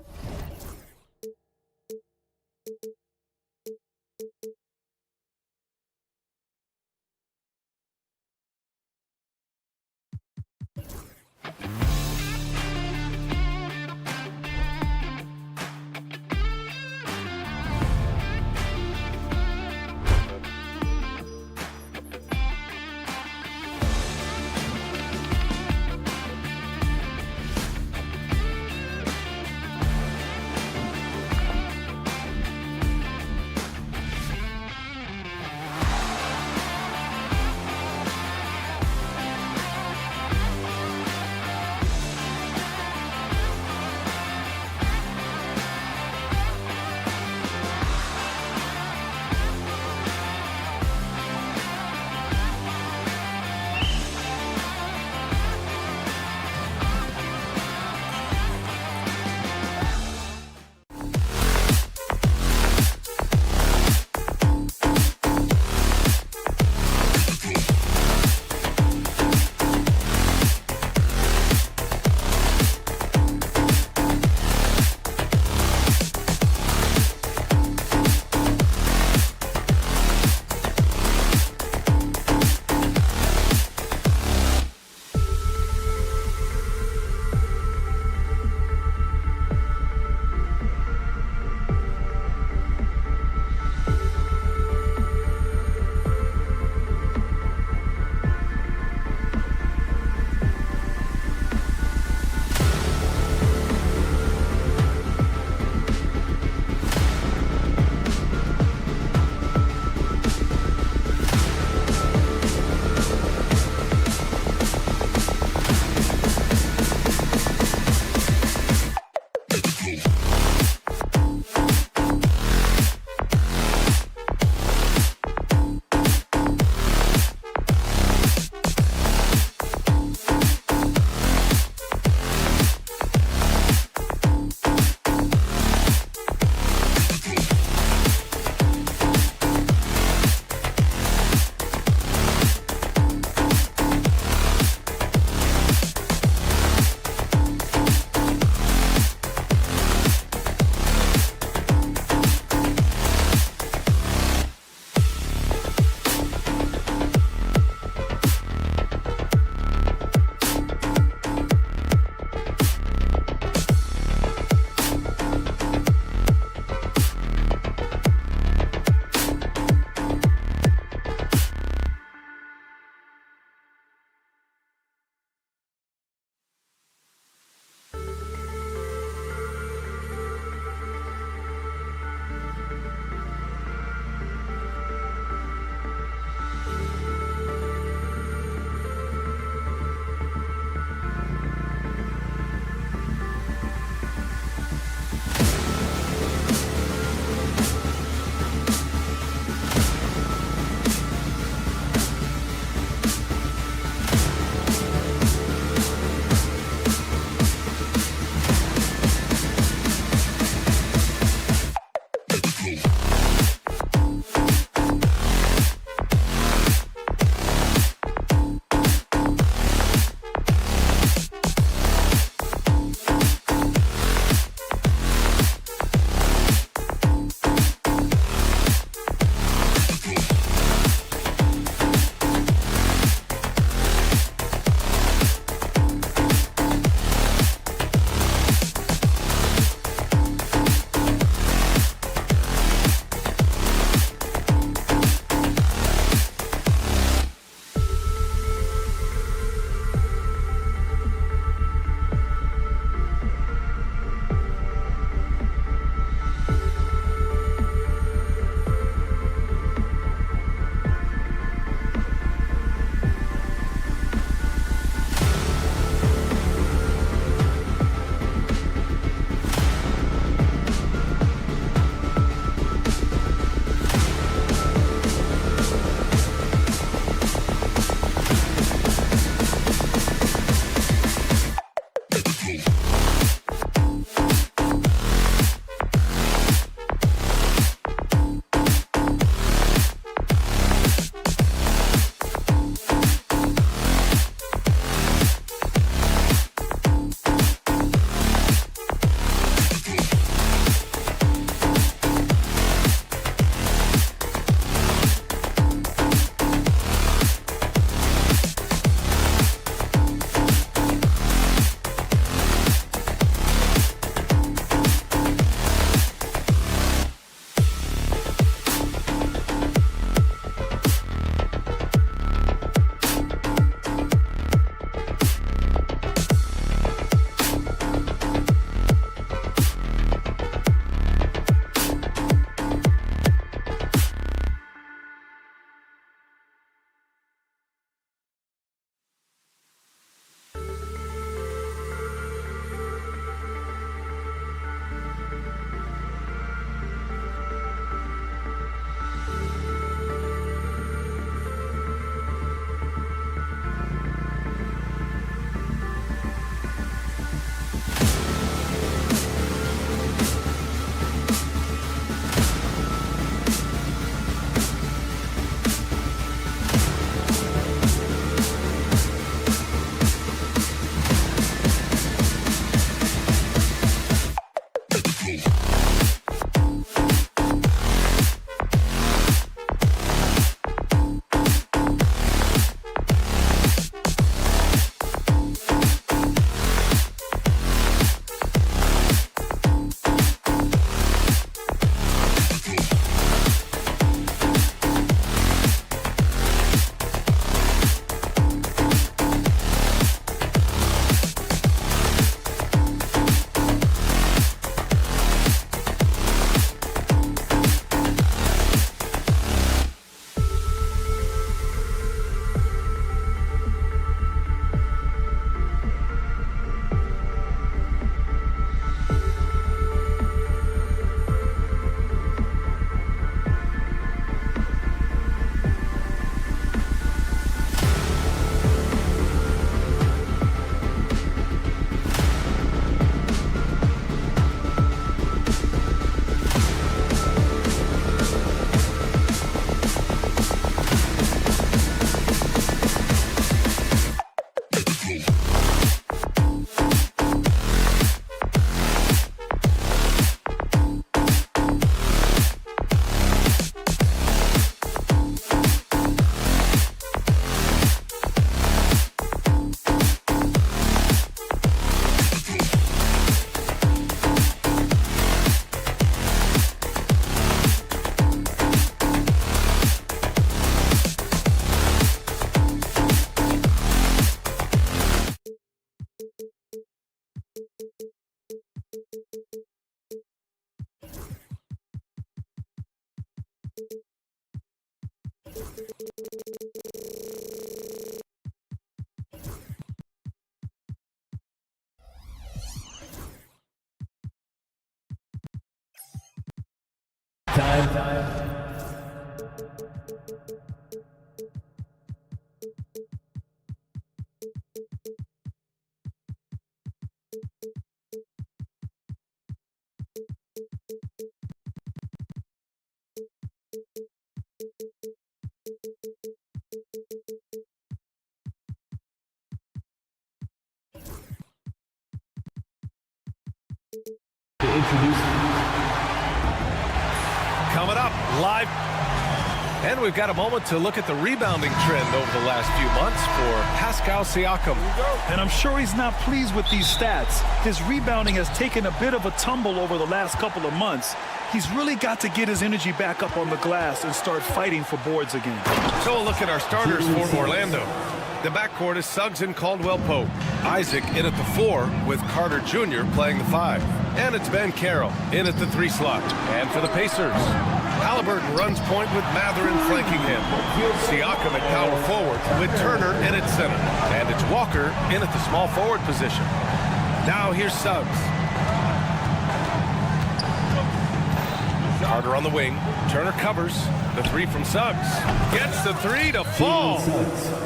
Time. Coming up live. And we've got a moment to look at the rebounding trend over the last few months for Pascal Siakam. And I'm sure he's not pleased with these stats. His rebounding has taken a bit of a tumble over the last couple of months. He's really got to get his energy back up on the glass and start fighting for boards again. So a look at our starters for Orlando. The backcourt is Suggs and Caldwell-Pope. Isaac in at the 4 with Carter Jr. playing the 5. And it's Ben Carroll in at the 3 slot. And for the Pacers, Halliburton runs point with Mathurin flanking him. Siakam at power forward with Turner in at center. And it's Walker in at the small forward position. Now here's Suggs. Carter on the wing. Turner covers. The 3 from Suggs. Gets the 3 to fall.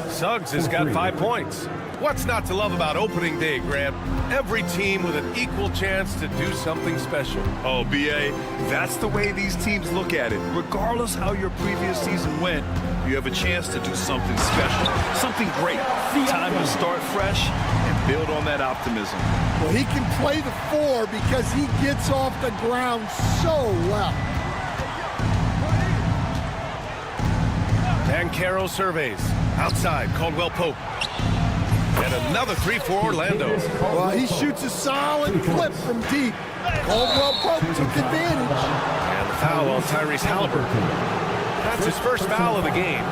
Suggs has got 5 points. What's not to love about opening day, Grant? Every team with an equal chance to do something special. Oh, B.A., that's the way these teams look at it. Regardless how your previous season went, you have a chance to do something special, something great. Time to start fresh and build on that optimism. Well, he can play the 4 because he gets off the ground so well. And Caro surveys. Outside, Caldwell-Pope. And another 3 for Orlando. Well, he shoots a solid clip from deep. Caldwell-Pope took advantage. And the foul on Tyrese Halliburton. That's his first foul of the game.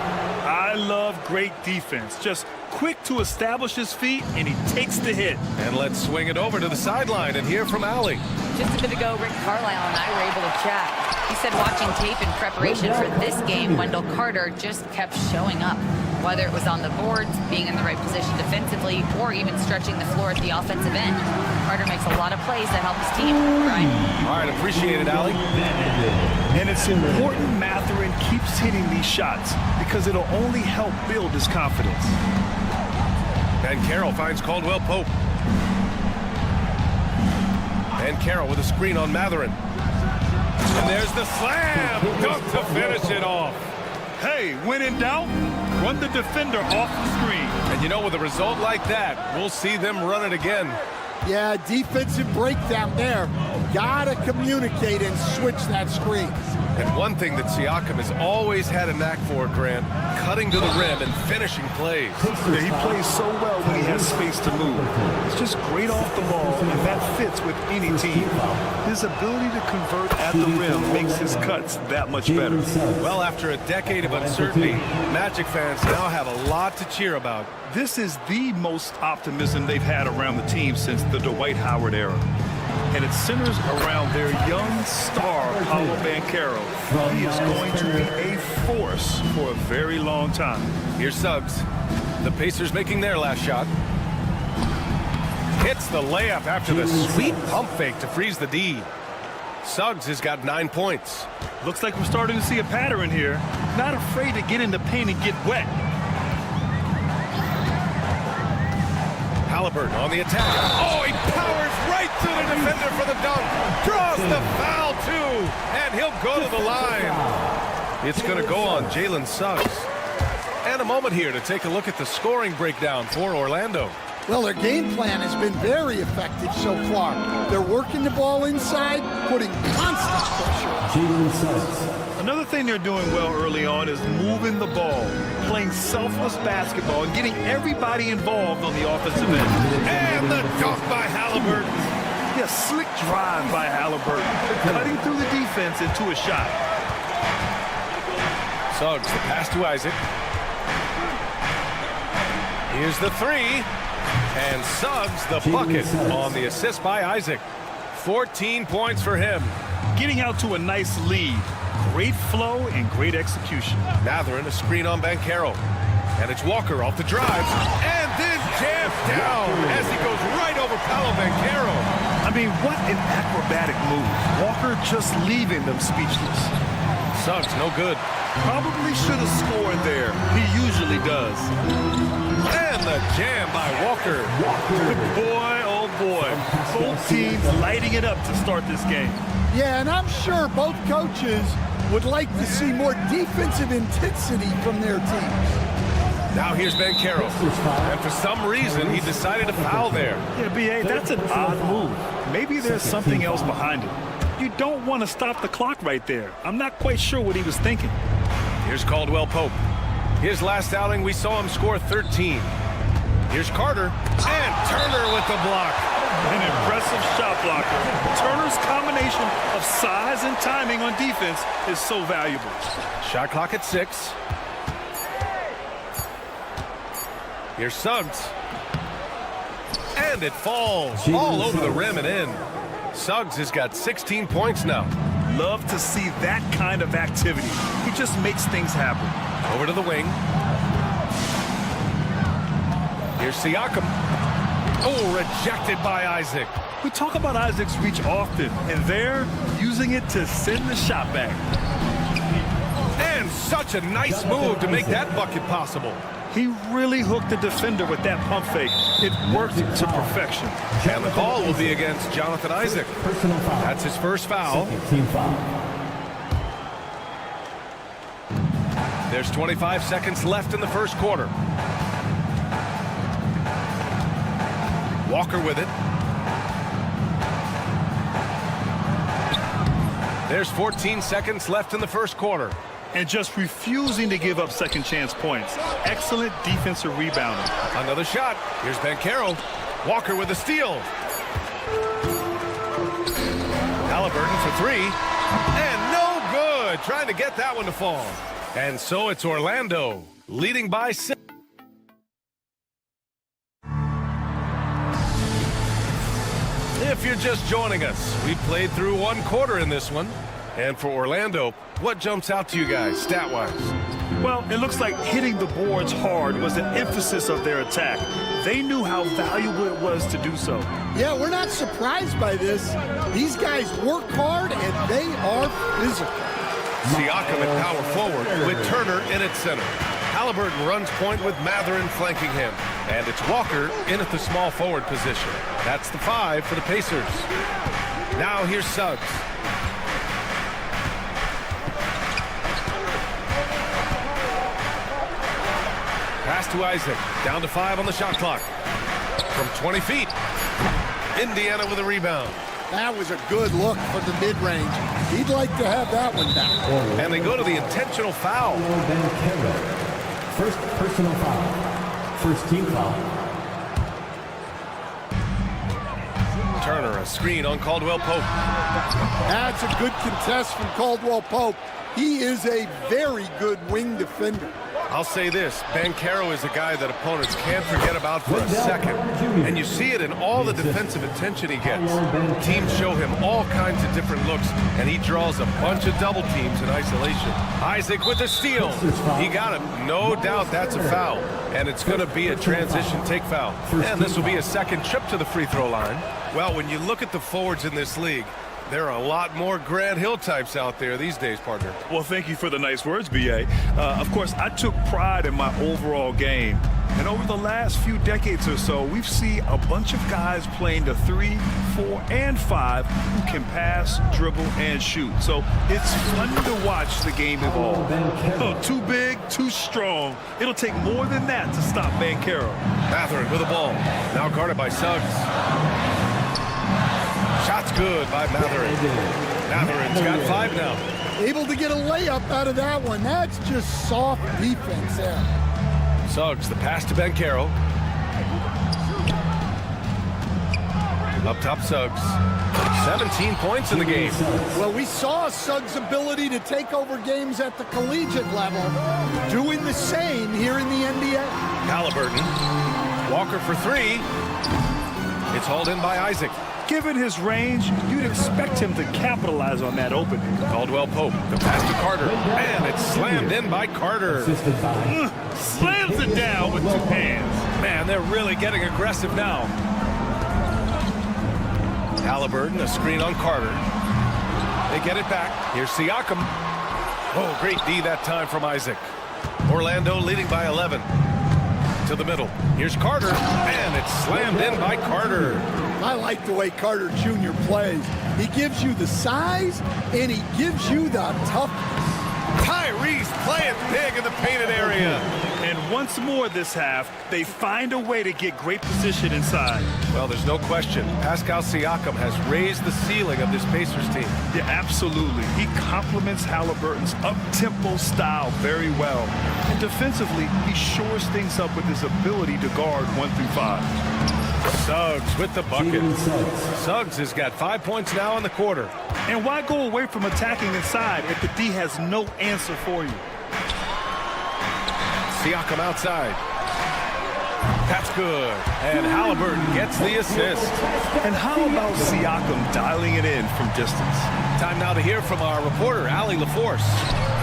I love great defense. Just quick to establish his feet, and he takes the hit. And let's swing it over to the sideline and hear from Allie. Just a bit ago, Rick Carlisle and I were able to chat. He said watching tape in preparation for this game, Wendell Carter just kept showing up. Whether it was on the boards, being in the right position defensively, or even stretching the floor at the offensive end. Carter makes a lot of plays that help his team. Brian. All right, appreciate it, Allie. And it's important Mathurin keeps hitting these shots because it'll only help build his confidence. And Carroll finds Caldwell-Pope. And Carroll with a screen on Mathurin. And there's the slam! Dunk to finish it off. Hey, when in doubt, run the defender off the screen. And you know, with a result like that, we'll see them run it again. Yeah, defensive breakdown there. Gotta communicate and switch that screen. And one thing that Siakam has always had a knack for, Grant, cutting to the rim and finishing plays. Yeah, he plays so well when he has space to move. It's just great off the ball, and that fits with any team. His ability to convert at the rim makes his cuts that much better. Well, after a decade of uncertainty, Magic fans now have a lot to cheer about. This is the most optimism they've had around the team since the Dwight Howard era. And it centers around their young star, Paolo Banchero. He is going to be a force for a very long time. Here's Suggs. The Pacers making their last shot. Hits the layup after the sweet pump fake to freeze the D. Suggs has got 9 points. Looks like we're starting to see a pattern here. Not afraid to get in the paint and get wet. Halliburton on the attack. Oh, he powers right through the defender for the dunk. Draws the foul, too. And he'll go to the line. It's going to go on Jalen Suggs. And a moment here to take a look at the scoring breakdown for Orlando. Well, their game plan has been very effective so far. They're working the ball inside, putting constant pressure. Jalen Suggs. Another thing they're doing well early on is moving the ball, playing selfless basketball, and getting everybody involved on the offensive end. And the dunk by Halliburton. Yeah, slick drive by Halliburton, cutting through the defense into a shot. Suggs, the pass to Isaac. Here's the 3. And Suggs, the bucket on the assist by Isaac. 14 points for him. Getting out to a nice lead. Great flow and great execution. Mathurin, a screen on Banchero. And it's Walker off the drive. And then jammed down as he goes right over Paolo Banchero. I mean, what an acrobatic move. Walker just leaving them speechless. Suggs, no good. Probably should have scored there. He usually does. And the jam by Walker. Boy, oh boy. Both teams lighting it up to start this game. Yeah, and I'm sure both coaches would like to see more defensive intensity from their teams. Now here's Banchero. And for some reason, he decided to foul there. Yeah, B.A., that's an odd move. Maybe there's something else behind it. You don't want to stop the clock right there. I'm not quite sure what he was thinking. Here's Caldwell Pope. His last outing, we saw him score 13. Here's Carter. And Turner with the block. An impressive shot blocker. Turner's combination of size and timing on defense is so valuable. Shot clock at 6. Here's Suggs. And it falls all over the rim and in. Suggs has got 16 points now. Love to see that kind of activity. He just makes things happen. Over to the wing. Here's Siakam. Oh, rejected by Isaac. We talk about Isaac's reach often, and they're using it to send the shot back. And such a nice move to make that bucket possible. He really hooked the defender with that pump fake. It worked to perfection. And the call will be against Jonathan Isaac. That's his first foul. Team foul. There's 25 seconds left in the first quarter. Walker with it. There's 14 seconds left in the first quarter. And just refusing to give up second chance points. Excellent defensive rebounding. Another shot. Here's Banchero. Walker with a steal. Halliburton for 3. And no good. Trying to get that one to fall. And so it's Orlando leading by 6. If you're just joining us, we played through one quarter in this one. And for Orlando, what jumps out to you guys, stat-wise? Well, it looks like hitting the boards hard was an emphasis of their attack. They knew how valuable it was to do so. Yeah, we're not surprised by this. These guys work hard, and they are physical. Siakam at power forward with Turner in at center. Halliburton runs point with Mathurin flanking him. And it's Walker in at the small forward position. That's the 5 for the Pacers. Now here's Suggs. Pass to Isaac. Down to 5 on the shot clock. From 20 feet. Indiana with a rebound. That was a good look from the mid-range. He'd like to have that one back. And they go to the intentional foul. First personal foul. First team foul. Turner, a screen on Caldwell Pope. That's a good contest from Caldwell Pope. He is a very good wing defender. I'll say this, Banchero is a guy that opponents can't forget about for a second. And you see it in all the defensive attention he gets. Teams show him all kinds of different looks, and he draws a bunch of double teams in isolation. Isaac with the steal. He got him. No doubt that's a foul. And it's going to be a transition take foul. And this will be a second trip to the free throw line. Well, when you look at the forwards in this league, there are a lot more Grant Hill types out there these days, partner. Well, thank you for the nice words, B.A. Of course, I took pride in my overall game. And over the last few decades or so, we've seen a bunch of guys playing the 3, 4, and 5 who can pass, dribble, and shoot. So it's fun to watch the game evolve. Oh, too big, too strong. It'll take more than that to stop Banchero. Mathurin with the ball. Now guarded by Suggs. Shot's good by Mathurin. Mathurin's got 5 now. Able to get a layup out of that one. That's just soft defense there. Suggs, the pass to Banchero. Up top, Suggs. 17 points in the game. Well, we saw Suggs' ability to take over games at the collegiate level, doing the same here in the NBA. Halliburton. Walker for 3. It's hauled in by Isaac. Given his range, you'd expect him to capitalize on that opening. Caldwell Pope, the pass to Carter, and it's slammed in by Carter. Slams it down with 2 hands. Man, they're really getting aggressive now. Halliburton, a screen on Carter. They get it back. Here's Siakam. Oh, great D that time from Isaac. Orlando leading by 11. To the middle. Here's Carter, and it's slammed in by Carter. I like the way Carter Jr. plays. He gives you the size, and he gives you the toughness. Tyrese playing big in the painted area. And once more this half, they find a way to get great position inside. Well, there's no question. Pascal Siakam has raised the ceiling of this Pacers team. Yeah, absolutely. He complements Halliburton's up-tempo style very well. And defensively, he shores things up with his ability to guard 1 through 5. Suggs with the bucket. Suggs has got 5 points now in the quarter. And why go away from attacking inside if the D has no answer for you? Siakam outside. That's good. And Halliburton gets the assist. And how about Siakam dialing it in from distance? Time now to hear from our reporter, Allie LaForce.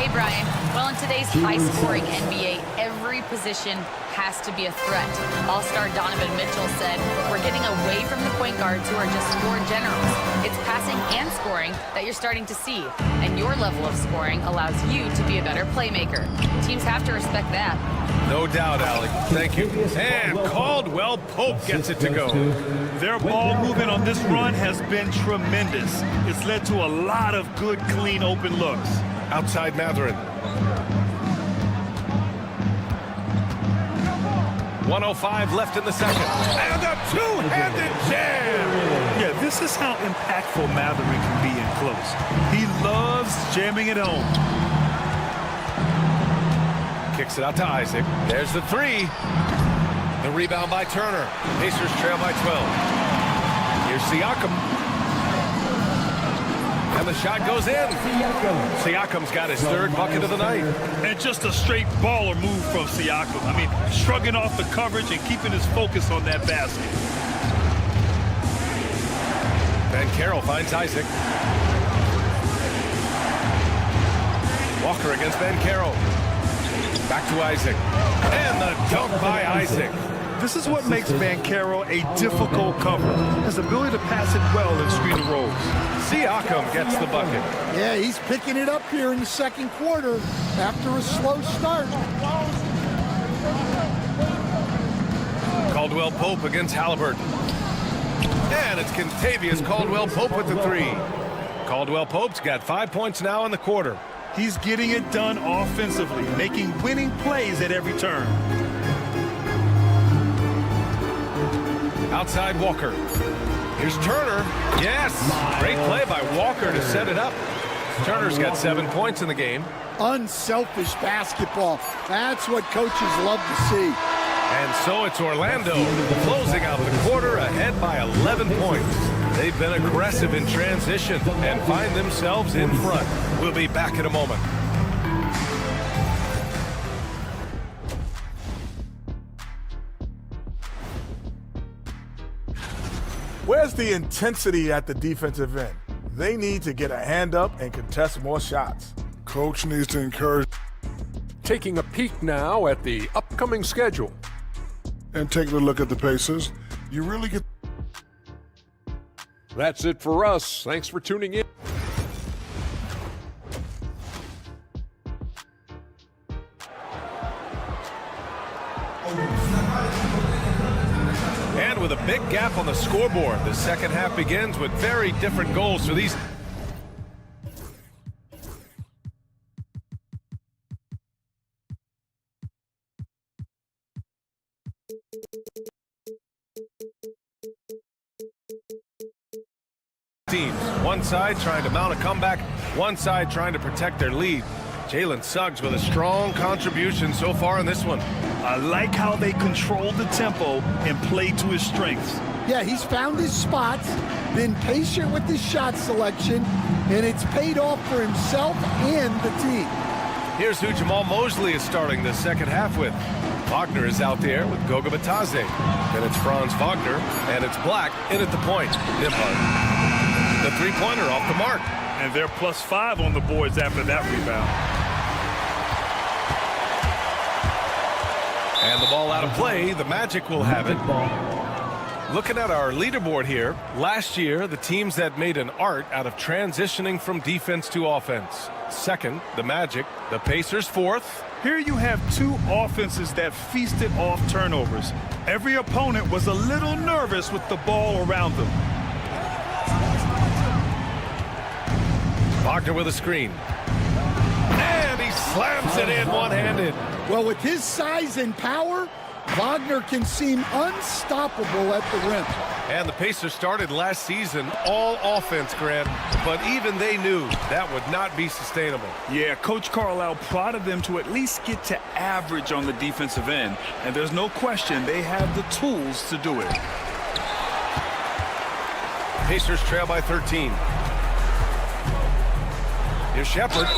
Hey, Brian. Well, in today's high-scoring NBA, every position has to be a threat. All-star Donovan Mitchell said, we're getting away from the point guards who are just score generals. It's passing and scoring that you're starting to see. And your level of scoring allows you to be a better playmaker. Teams have to respect that. No doubt, Allie. Thank you. And Caldwell Pope gets it to go. Their ball movement on this run has been tremendous. It's led to a lot of good, clean, open looks. Outside Matherin. 1:05 left in the second. And a two-handed jam! Yeah, this is how impactful Matherin can be in close. He loves jamming it home. Kicks it out to Isaac. There's the three. The rebound by Turner. Pacers trail by 12. Here's Siakam. And the shot goes in. Siakam's got his 3rd bucket of the night. And just a straight baller move from Siakam. I mean, shrugging off the coverage and keeping his focus on that basket. Carroll finds Isaac. Walker against Carroll. Back to Isaac. And the dunk by Isaac. This is what makes Carroll a difficult cover. His ability to pass it well and screen the rolls. Siakam gets the bucket. Yeah, he's picking it up here in the second quarter after a slow start. Caldwell Pope against Halliburton. And it's Kentavious Caldwell Pope with the three. Caldwell Pope's got 5 points now in the quarter. He's getting it done offensively, making winning plays at every turn. Outside Walker. Here's Turner. Yes! Great play by Walker to set it up. Turner's got 7 points in the game. Unselfish basketball. That's what coaches love to see. And so it's Orlando closing out the quarter ahead by 11 points. They've been aggressive in transition and find themselves in front. We'll be back in a moment. Where's the intensity at the defensive end? They need to get a hand up and contest more shots. Coach needs to encourage. Taking a peek now at the upcoming schedule. And taking a look at the Pacers, you really get. That's it for us. Thanks for tuning in. And with a big gap on the scoreboard, the second half begins with very different goals for these. Teams. One side trying to mount a comeback, one side trying to protect their lead. Jalen Suggs with a strong contribution so far in this one. I like how they control the tempo and play to his strengths. Yeah, he's found his spots, been patient with his shot selection, and it's paid off for himself and the team. Here's who Jamal Mosley is starting the second half with. Wagner is out there with Goga Batadze. Then it's Franz Wagner, and it's Black in at the point. Nembhard. The three-pointer off the mark. And they're +5 on the boards after that rebound. And the ball out of play. The Magic will have it. Looking at our leaderboard here, last year, the teams that made an art out of transitioning from defense to offense. Second, the Magic. The Pacers fourth. Here you have two offenses that feasted off turnovers. Every opponent was a little nervous with the ball around them. Wagner with a screen. And he slams it in one-handed. Well, with his size and power, Wagner can seem unstoppable at the rim. And the Pacers started last season all offense, Grant, but even they knew that would not be sustainable. Yeah, Coach Carlisle prodded them to at least get to average on the defensive end, and there's no question they have the tools to do it. Pacers trail by 13. Here's Shepard.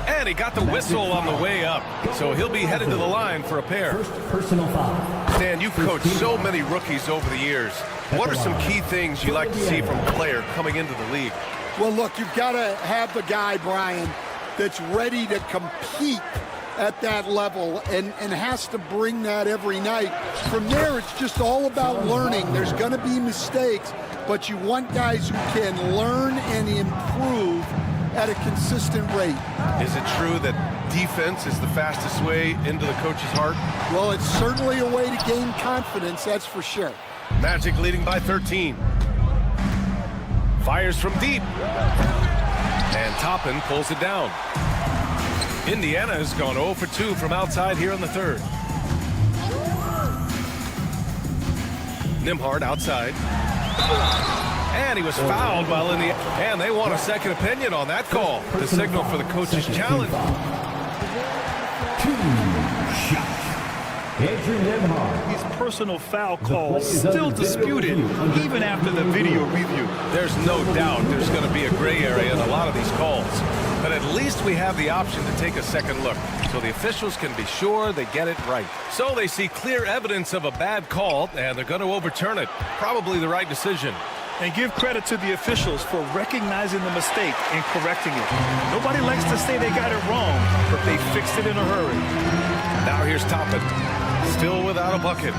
And he got the whistle on the way up, so he'll be headed to the line for a pair. First personal foul. Dan, you've coached so many rookies over the years. What are some key things you like to see from a player coming into the league? Well, look, you've got to have the guy, Brian, that's ready to compete at that level and has to bring that every night. From there, it's just all about learning. There's going to be mistakes, but you want guys who can learn and improve at a consistent rate. Is it true that defense is the fastest way into the coach's heart? Well, it's certainly a way to gain confidence, that's for sure. Magic leading by 13. Fires from deep. And Toppin pulls it down. Indiana has gone 0 for 2 from outside here in the third. Nembhard outside. And he was fouled while in the... And they want a second opinion on that call. The signal for the coach's challenge. His personal foul call still disputed even after the video review. There's no doubt there's going to be a gray area in a lot of these calls. But at least we have the option to take a second look, so the officials can be sure they get it right. So they see clear evidence of a bad call, and they're going to overturn it. Probably the right decision. And give credit to the officials for recognizing the mistake and correcting it. Nobody likes to say they got it wrong, but they fixed it in a hurry. Now here's Toppin, still without a bucket.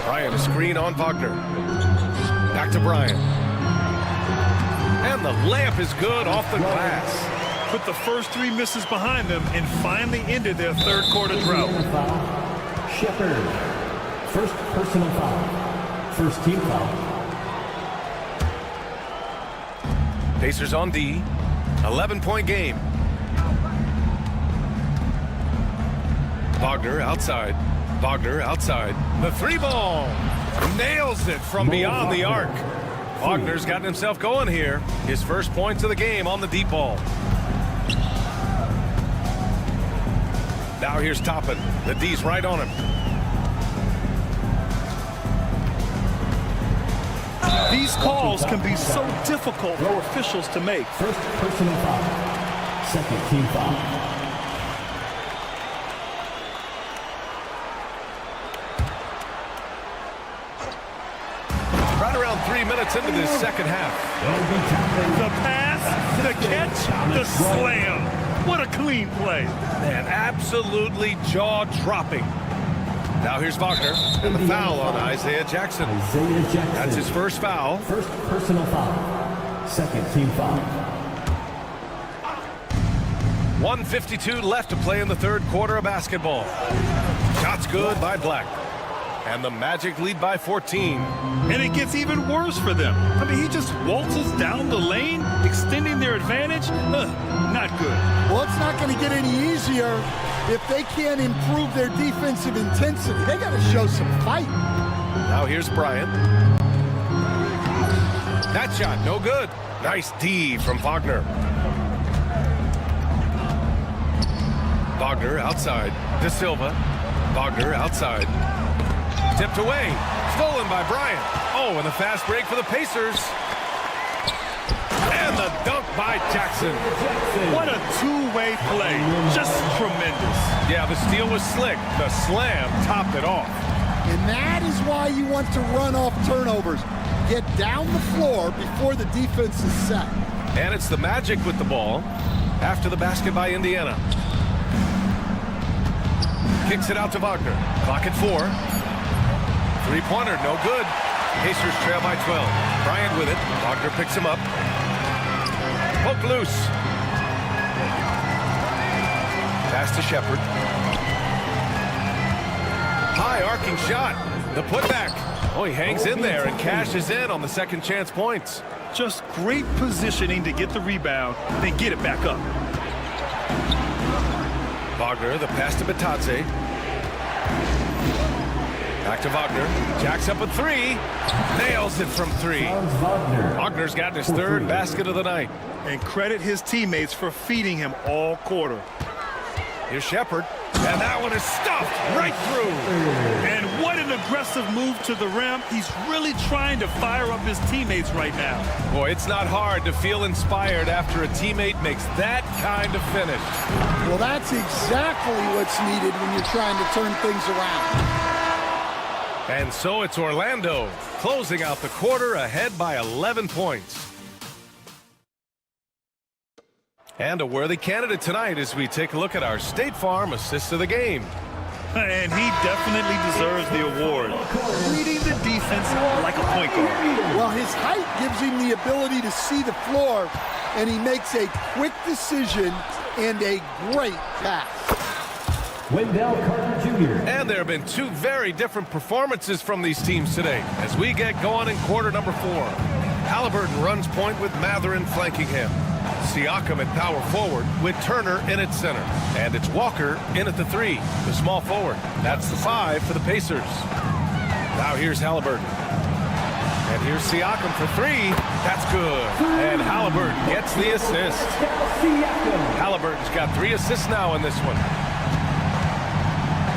Bryant, a screen on Wagner. Back to Bryant. And the layup is good off the glass. Put the first three misses behind them and finally ended their third quarter drought. Shepard, first personal foul. First team foul. Pacers on D. 11-point game. Wagner outside. Wagner outside. The three ball. Nails it from beyond the arc. Wagner's gotten himself going here. His first points of the game on the deep ball. Now here's Toppin. The D's right on him. These calls can be so difficult for officials to make. First personal foul. Second team foul. Right around 3 minutes into this second half. The pass, the catch, the slam. What a clean play. Man, absolutely jaw-dropping. Now here's Wagner, and the foul on Isaiah Jackson. That's his first foul. First personal foul. Second team foul. 1:52 left to play in the third quarter of basketball. Shots good by Black. And the Magic lead by 14. And it gets even worse for them. I mean, he just waltzes down the lane, extending their advantage. Not good. Well, it's not going to get any easier if they can't improve their defensive intensity. They got to show some fight. Now here's Bryant. That shot, no good. Nice D from Wagner. Wagner outside. De Silva. Wagner outside. Tipped away. Stolen by Bryant. Oh, and the fast break for the Pacers. And the dunk by Jackson. What a two-way play. Just tremendous. Yeah, the steal was slick. The slam topped it off. And that is why you want to run off turnovers. Get down the floor before the defense is set. And it's the Magic with the ball after the basket by Indiana. Kicks it out to Wagner. Clock at 4. Three-pointer, no good. Pacers trail by 12. Bryant with it. Wagner picks him up. Poke loose. Pass to Shepard. High arcing shot. The putback. Oh, he hangs in there and cashes in on the second chance points. Just great positioning to get the rebound, then get it back up. Wagner, the pass to Batadze. Back to Wagner. Jacks up a 3. Nails it from 3. Wagner's gotten his third basket of the night. And credit his teammates for feeding him all quarter. Here's Shepard. And that one is stuffed right through. And what an aggressive move to the rim. He's really trying to fire up his teammates right now. Boy, it's not hard to feel inspired after a teammate makes that kind of finish. Well, that's exactly what's needed when you're trying to turn things around. And so it's Orlando closing out the quarter ahead by 11 points. And a worthy candidate tonight as we take a look at our State Farm Assist of the Game. And he definitely deserves the award. Reading the defense like a point guard. Well, his height gives him the ability to see the floor, and he makes a quick decision and a great pass. Wendell Carter Jr. And there have been two very different performances from these teams today as we get going in quarter number 4. Halliburton runs point with Matherin flanking him. Siakam at power forward with Turner in at center. And it's Walker in at the 3, the small forward. That's the 5 for the Pacers. Now here's Halliburton. And here's Siakam for 3. That's good. And Halliburton gets the assist. Halliburton's got 3 assists now in this one.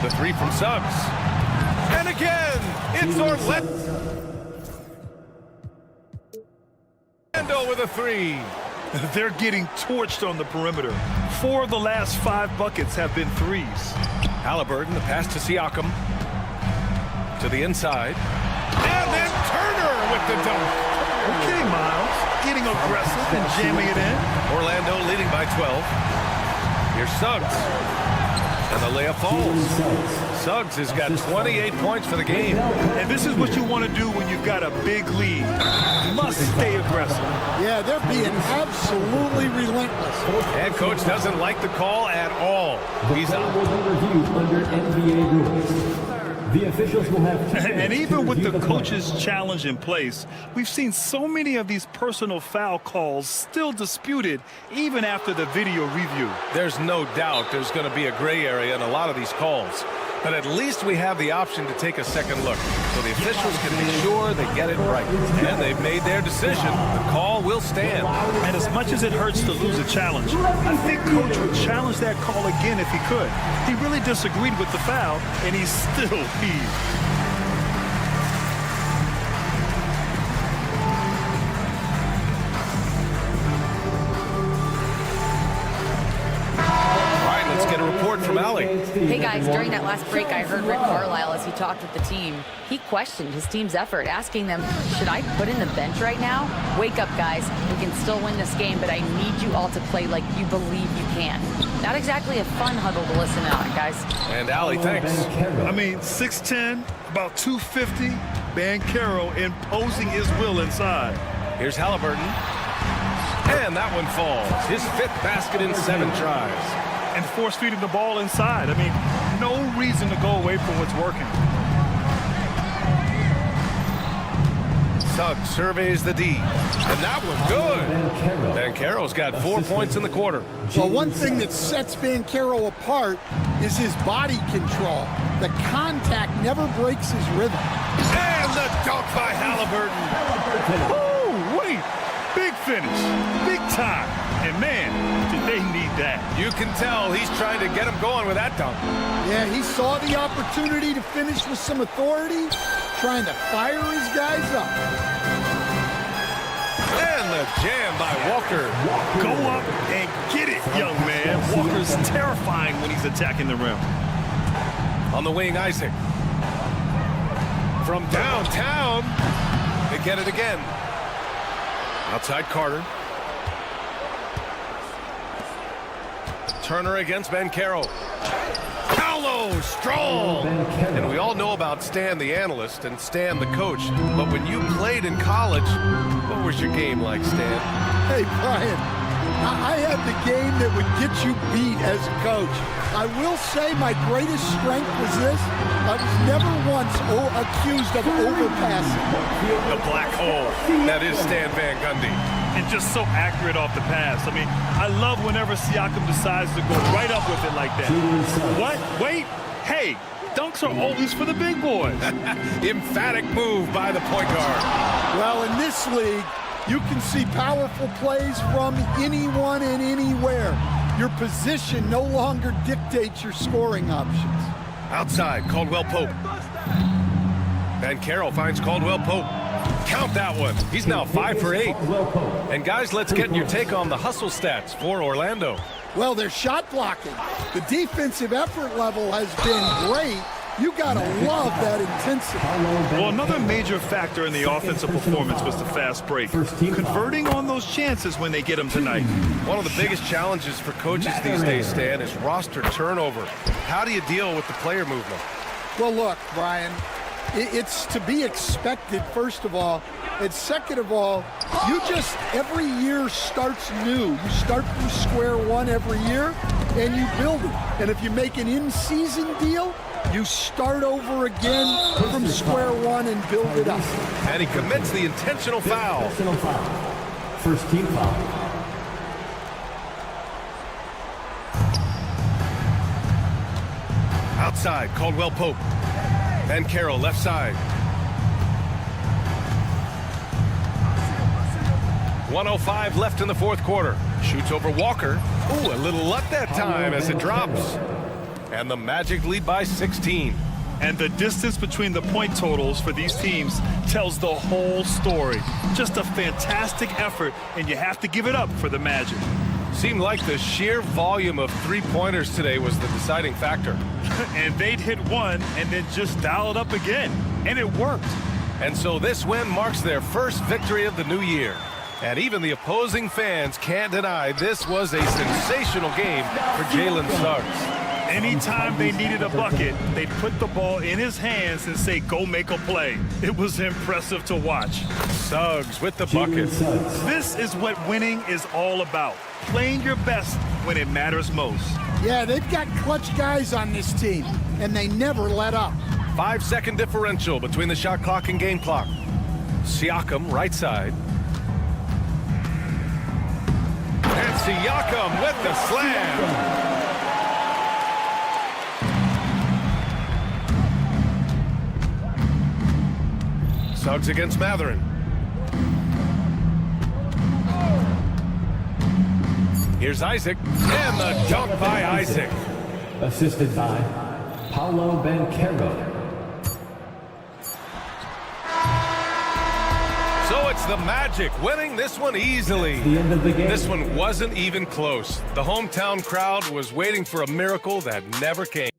The 3 from Suggs. And again, it's Orlando with a 3. They're getting torched on the perimeter. 4 of the last 5 buckets have been 3s. Halliburton, the pass to Siakam. To the inside. And then Turner with the dunk. Okay, Miles. Getting aggressive and jamming it in. Orlando leading by 12. Here's Suggs. And the layup falls. Suggs has got 28 points for the game. And this is what you want to do when you've got a big lead. You must stay aggressive. Yeah, they're being absolutely relentless. And coach doesn't like the call at all. He's out. Will be reviewed under NBA rules. The officials will have 2 And minutes even to with review the play. coach's challenge in place, we've seen so many of these personal foul calls still disputed even after the video review. There's no doubt there's going to be a gray area in a lot of these calls. But at least we have the option to take a second look so the officials can be sure they get it right. And they've made their decision. The call will stand. And as much as it hurts to lose a challenge, I think Coach would challenge that call again if he could. He really disagreed with the foul, and he's still peeved. From Allie. Hey guys, during that last break, I heard Rick Carlisle as he talked with the team. He questioned his team's effort, asking them, should I put in the bench right now? Wake up, guys. We can still win this game, but I need you all to play like you believe you can. Not exactly a fun huddle to listen on, guys. And Allie, thanks. I mean, 6'10", about 250, Banchero imposing his will inside. Here's Halliburton. And that one falls. His 5th basket in 7 tries. And force feeding the ball inside. I mean, no reason to go away from what's working. Suggs surveys the D. And that was good. Banchero's got 4 points in the quarter. Well, one thing that sets Banchero apart is his body control. The contact never breaks his rhythm. And the dunk by Halliburton. Oh, wait. Big finish. Big time. And man, did they need that. You can tell he's trying to get him going with that dunk. Yeah, he saw the opportunity to finish with some authority, trying to fire his guys up. And the a jam by Walker. Go up and get it, young man. Walker's terrifying when he's attacking the rim. On the wing, Isaac. From downtown, they get it again. Outside Carter. Turner against Banchero. Paolo, strong! And we all know about Stan the analyst and Stan the coach, but when you played in college, what was your game like, Stan? Hey, Brian, I had the game that would get you beat as a coach. I will say my greatest strength was this. I was never once accused of overpassing. The black hole. That is Stan Van Gundy. And just so accurate off the pass. I mean, I love whenever Siakam decides to go right up with it like that. What? Wait. Hey, dunks are always for the big boys. Emphatic move by the point guard. Well, in this league, you can see powerful plays from anyone and anywhere. Your position no longer dictates your scoring options. Outside, Caldwell Pope. Banchero finds Caldwell Pope. Count that one. He's now 5 for 8. And guys, let's get your take on the hustle stats for Orlando. Well, they're shot blocking. The defensive effort level has been great. You gotta love that intensity. Well, another major factor in the offensive performance was the fast break. Converting on those chances when they get them tonight. One of the biggest challenges for coaches these days, Stan, is roster turnover. How do you deal with the player movement? Well, look, Brian, it's to be expected, first of all. And second of all, you just, every year starts new. You start from square one every year, and you build it. And if you make an in-season deal, you start over again from square one and build it up. And he commits the intentional foul. First team foul. Outside, Caldwell Pope. Banchero left side. 1:05 left in the fourth quarter. Shoots over Walker. Ooh, a little luck that time as it drops. And the Magic lead by 16. And the distance between the point totals for these teams tells the whole story. Just a fantastic effort, and you have to give it up for the Magic. Seemed like the sheer volume of three-pointers today was the deciding factor. And they'd hit one and then just dial it up again. And it worked. And so this win marks their first victory of the new year. And even the opposing fans can't deny this was a sensational game for Jalen Suggs. Anytime they needed a bucket, they'd put the ball in his hands and say, go make a play. It was impressive to watch. Suggs with the bucket. This is what winning is all about. Playing your best when it matters most. Yeah, they've got clutch guys on this team, and they never let up. 5-second differential between the shot clock and game clock. Siakam, right side. And Siakam with the slam. Suggs against Matherin. Here's Isaac, and the dunk by Isaac. Assisted by Paolo Banchero. So it's the Magic winning this one easily. The end of the game. This one wasn't even close. The hometown crowd was waiting for a miracle that never came.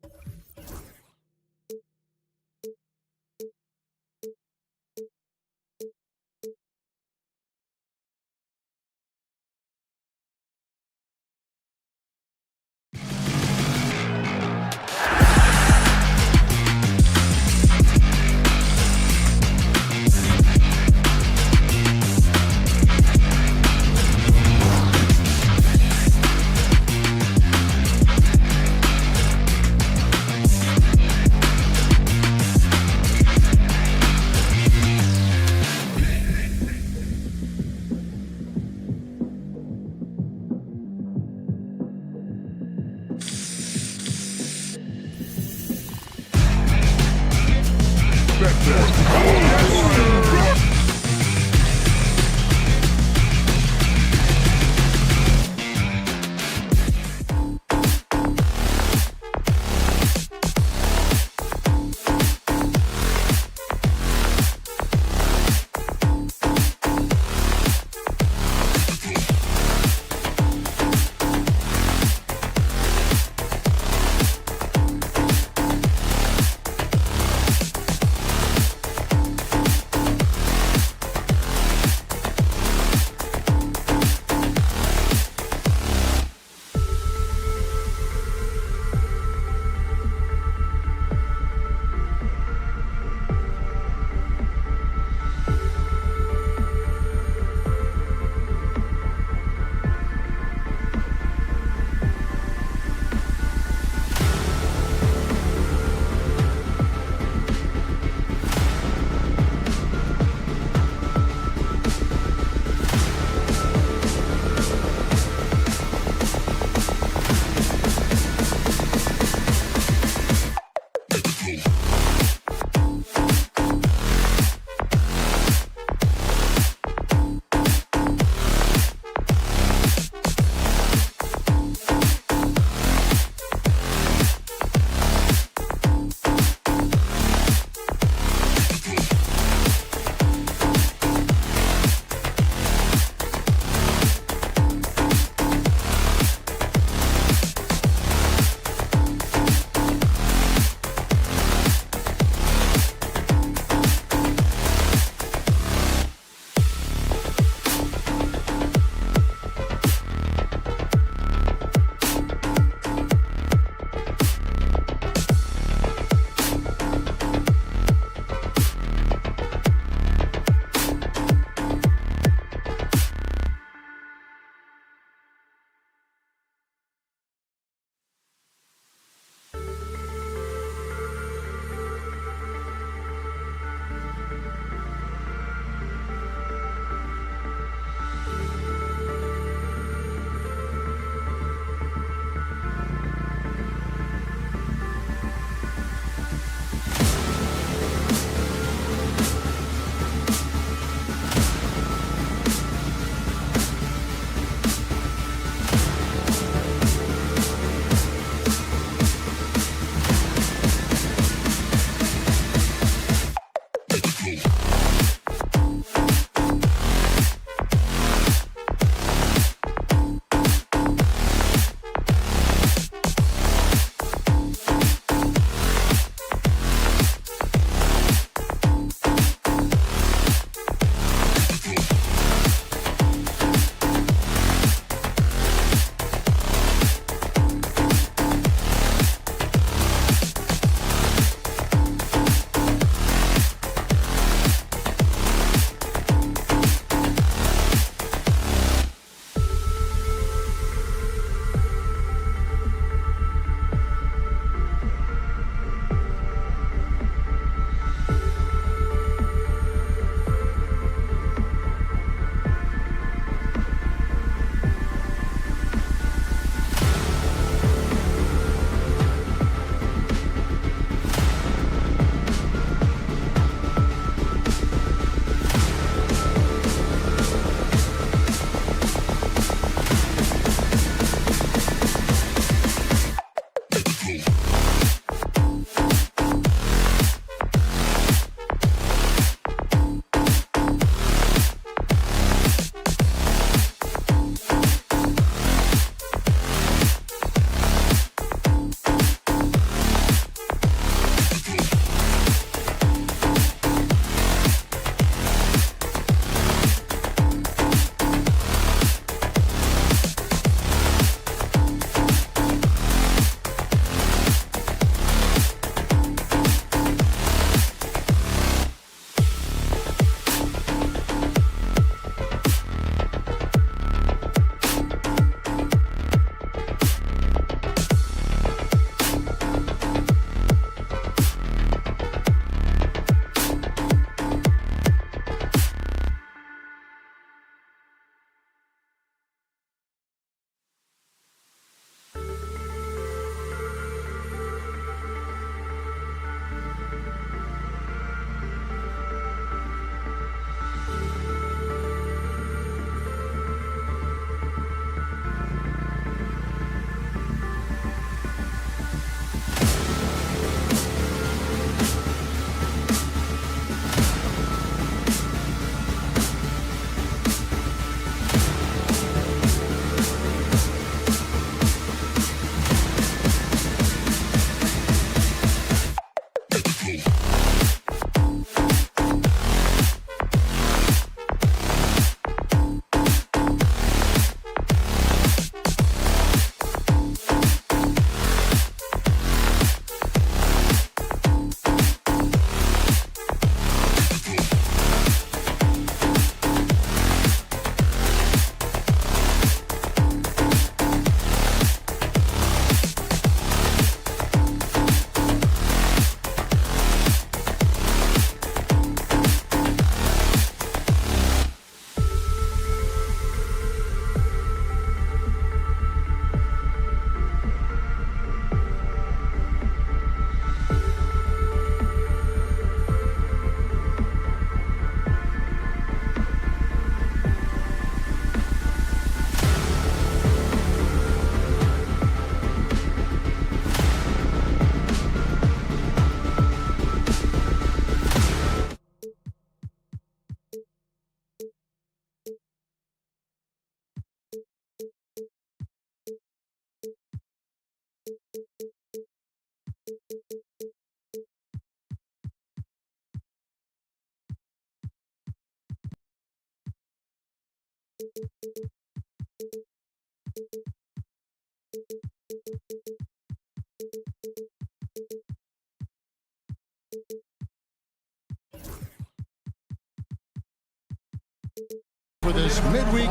for this midweek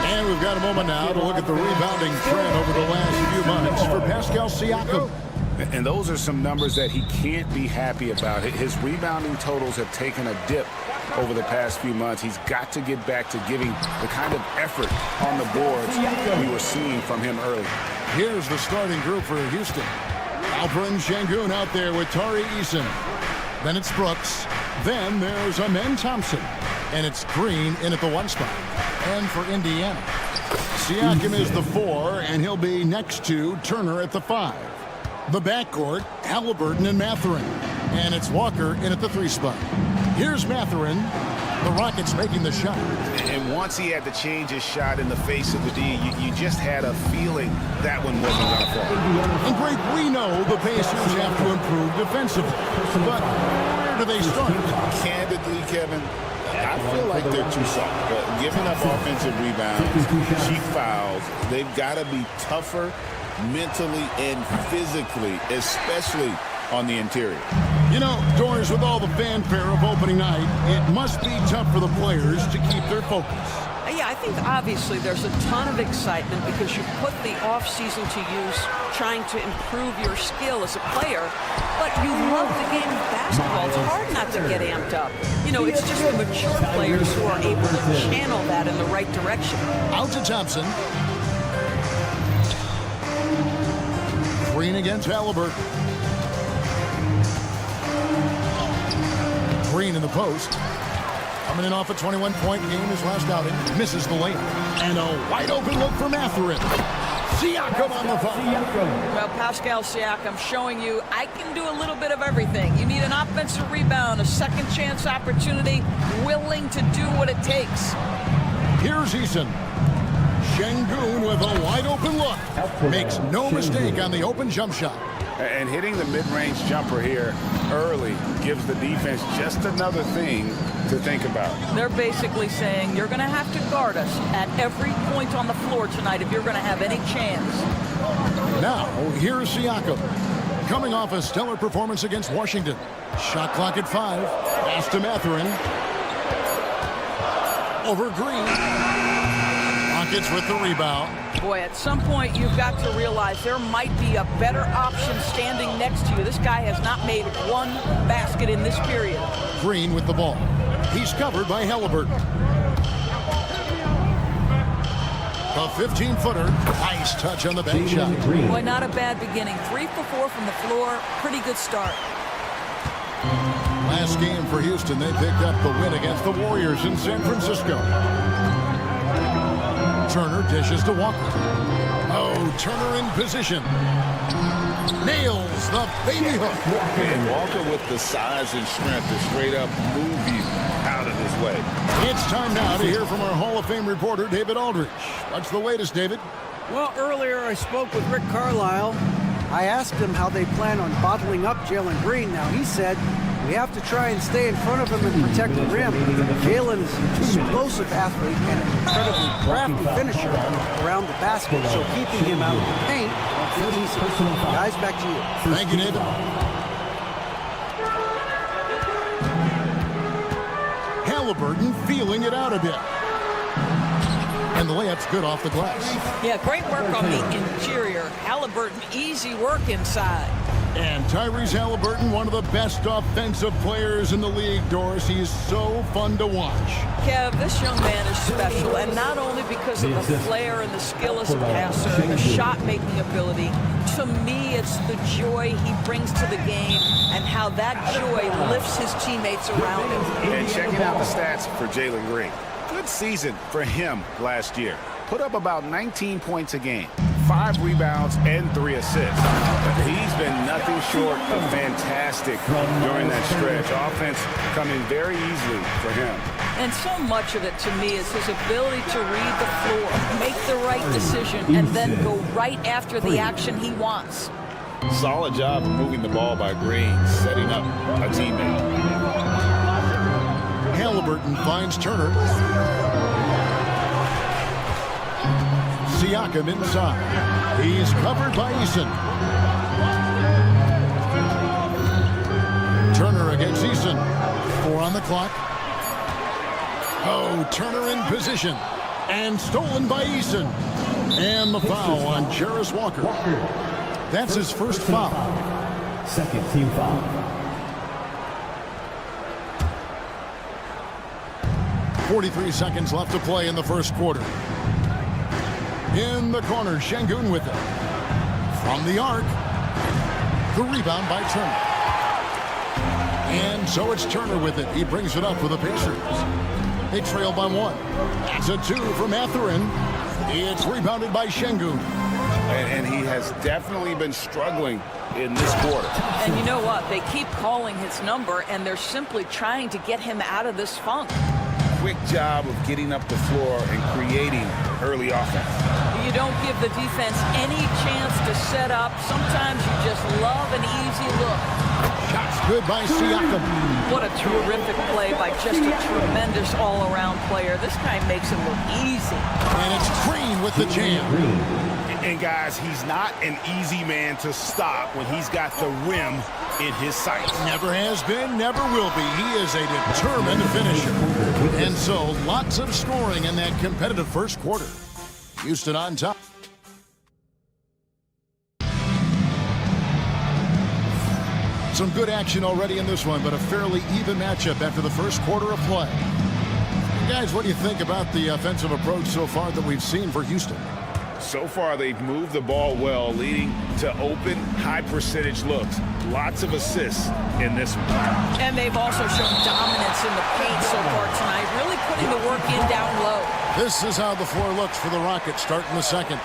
and we've got a moment now to look at the rebounding trend over the last few months for Pascal Siakam. And those are some numbers that he can't be happy about. His rebounding totals have taken a dip over the past few months. He's got to get back to giving the kind of effort on the boards we were seeing from him earlier. Here's the starting group for Houston. Alperen Sengun out there with Tari Eason. Then it's Brooks. Then there's Amen Thompson. And it's Green in at the 1 spot. And for Indiana, Siakam is the 4, and he'll be next to Turner at the 5. The backcourt, Halliburton and Mathurin. And it's Walker in at the 3 spot. Here's Mathurin. The Rockets making the shot. And once he had to change his shot in the face of the D, you just had a feeling that one wasn't going to fall. And Greg, we know the Pacers have to improve defensively. But where do they start? Candidly, Kevin, I feel like they're too soft. But giving up offensive rebounds, cheap fouls, they've got to be tougher mentally and physically, especially on the interior. You know, Doris, with all the fanfare of opening night, it must be tough for the players to keep their focus. Yeah, I think obviously there's a ton of excitement because you put the offseason to use trying to improve your skill as a player, but you love the game of basketball. It's hard not to get amped up. You know, it's just the mature players who are able to channel that in the right direction. Out to Thompson. Green against Halliburton. Green in the post. Coming in off a 21-point game his last outing. Misses the layup. And a wide-open look for Mathurin. Siakam on the phone. Well, Pascal Siakam showing you I can do a little bit of everything. You need an offensive rebound, a second chance opportunity, willing to do what it takes. Here's Eason. Sengun with a wide-open look. Makes no mistake on the open jump shot. And hitting the mid-range jumper here early gives the defense just another thing to think about. They're basically saying you're going to have to guard us at every point on the floor tonight if you're going to have any chance. Now, here's Siakam. Coming off a stellar performance against Washington. Shot clock at 5. Pass to Mathurin. Over Green. Rockets with the rebound. Boy, at some point you've got to realize there might be a better option standing next to you. This guy has not made one basket in this period. Green with the ball. He's covered by Halliburton. A 15-footer. Nice touch on the bank shot. Boy, not a bad beginning. 3 for 4 from the floor. Pretty good start. Last game for Houston, they picked up the win against the Warriors in San Francisco. Turner dishes to Walker. Oh, Turner in position. Nails the baby hook. And Walker with the size and strength to straight up move you out of his way. It's time now to hear from our Hall of Fame reporter, David Aldridge. What's the latest, David? Well, earlier I spoke with Rick Carlisle. I asked him how they plan on bottling up Jalen Green. Now, he said we have to try and stay in front of him and protect the rim. Jalen is an explosive athlete and an incredibly crafty finisher around the basket, so keeping him out of the paint will be easy. Guys, back to you. Thank you, David. Halliburton feeling it out a bit. And the layup's good off the glass. Yeah, great work on the interior. Halliburton, easy work inside. And Tyrese Halliburton, one of the best offensive players in the league, Doris. He is so fun to watch. Kev, this young man is special, and not only because of the flair and the skill as a passer and the shot-making ability. To me, it's the joy he brings to the game and how that joy lifts his teammates around him. And checking out the stats for Jalen Green. Good season for him last year. Put up about 19 points a game, 5 rebounds, and 3 assists. He's been nothing short of fantastic during that stretch. Offense coming very easily for him. And so much of it, to me, is his ability to read the floor, make the right decision, and then go right after the action he wants. Solid job of moving the ball by Green, setting up a teammate. Halliburton finds Turner. Siakam inside. He's covered by Eason. Turner against Eason. 4 on the clock. Oh, Turner in position. And stolen by Eason. And the foul on Jarris Walker. That's his first foul. Second team foul. 43 seconds left to play in the first quarter. In the corner, Şengün with it. From the arc. The rebound by Turner. And so it's Turner with it. He brings it up for the Pacers. They trail by 1. That's a 2 for Mathurin. It's rebounded by Şengün. And he has definitely been struggling in this quarter. And you know what? They keep calling his number, and they're simply trying to get him out of this funk. Quick job of getting up the floor and creating early offense. You don't give the defense any chance to set up. Sometimes you just love an easy look. Shots good by Siakam. What a terrific play by just a tremendous all-around player. This guy makes him look easy. And it's Green with the jam. And guys, he's not an easy man to stop when he's got the rim in his sights. Never has been, never will be. He is a determined finisher. And so, lots of scoring in that competitive first quarter. Houston on top. Some good action already in this one, but a fairly even matchup after the first quarter of play. Guys, what do you think about the offensive approach so far that we've seen for Houston? So far, they've moved the ball well, leading to open, high-percentage looks. Lots of assists in this one. And they've also shown dominance in the paint so far tonight, really putting the work in down low. This is how the floor looks for the Rockets starting the second.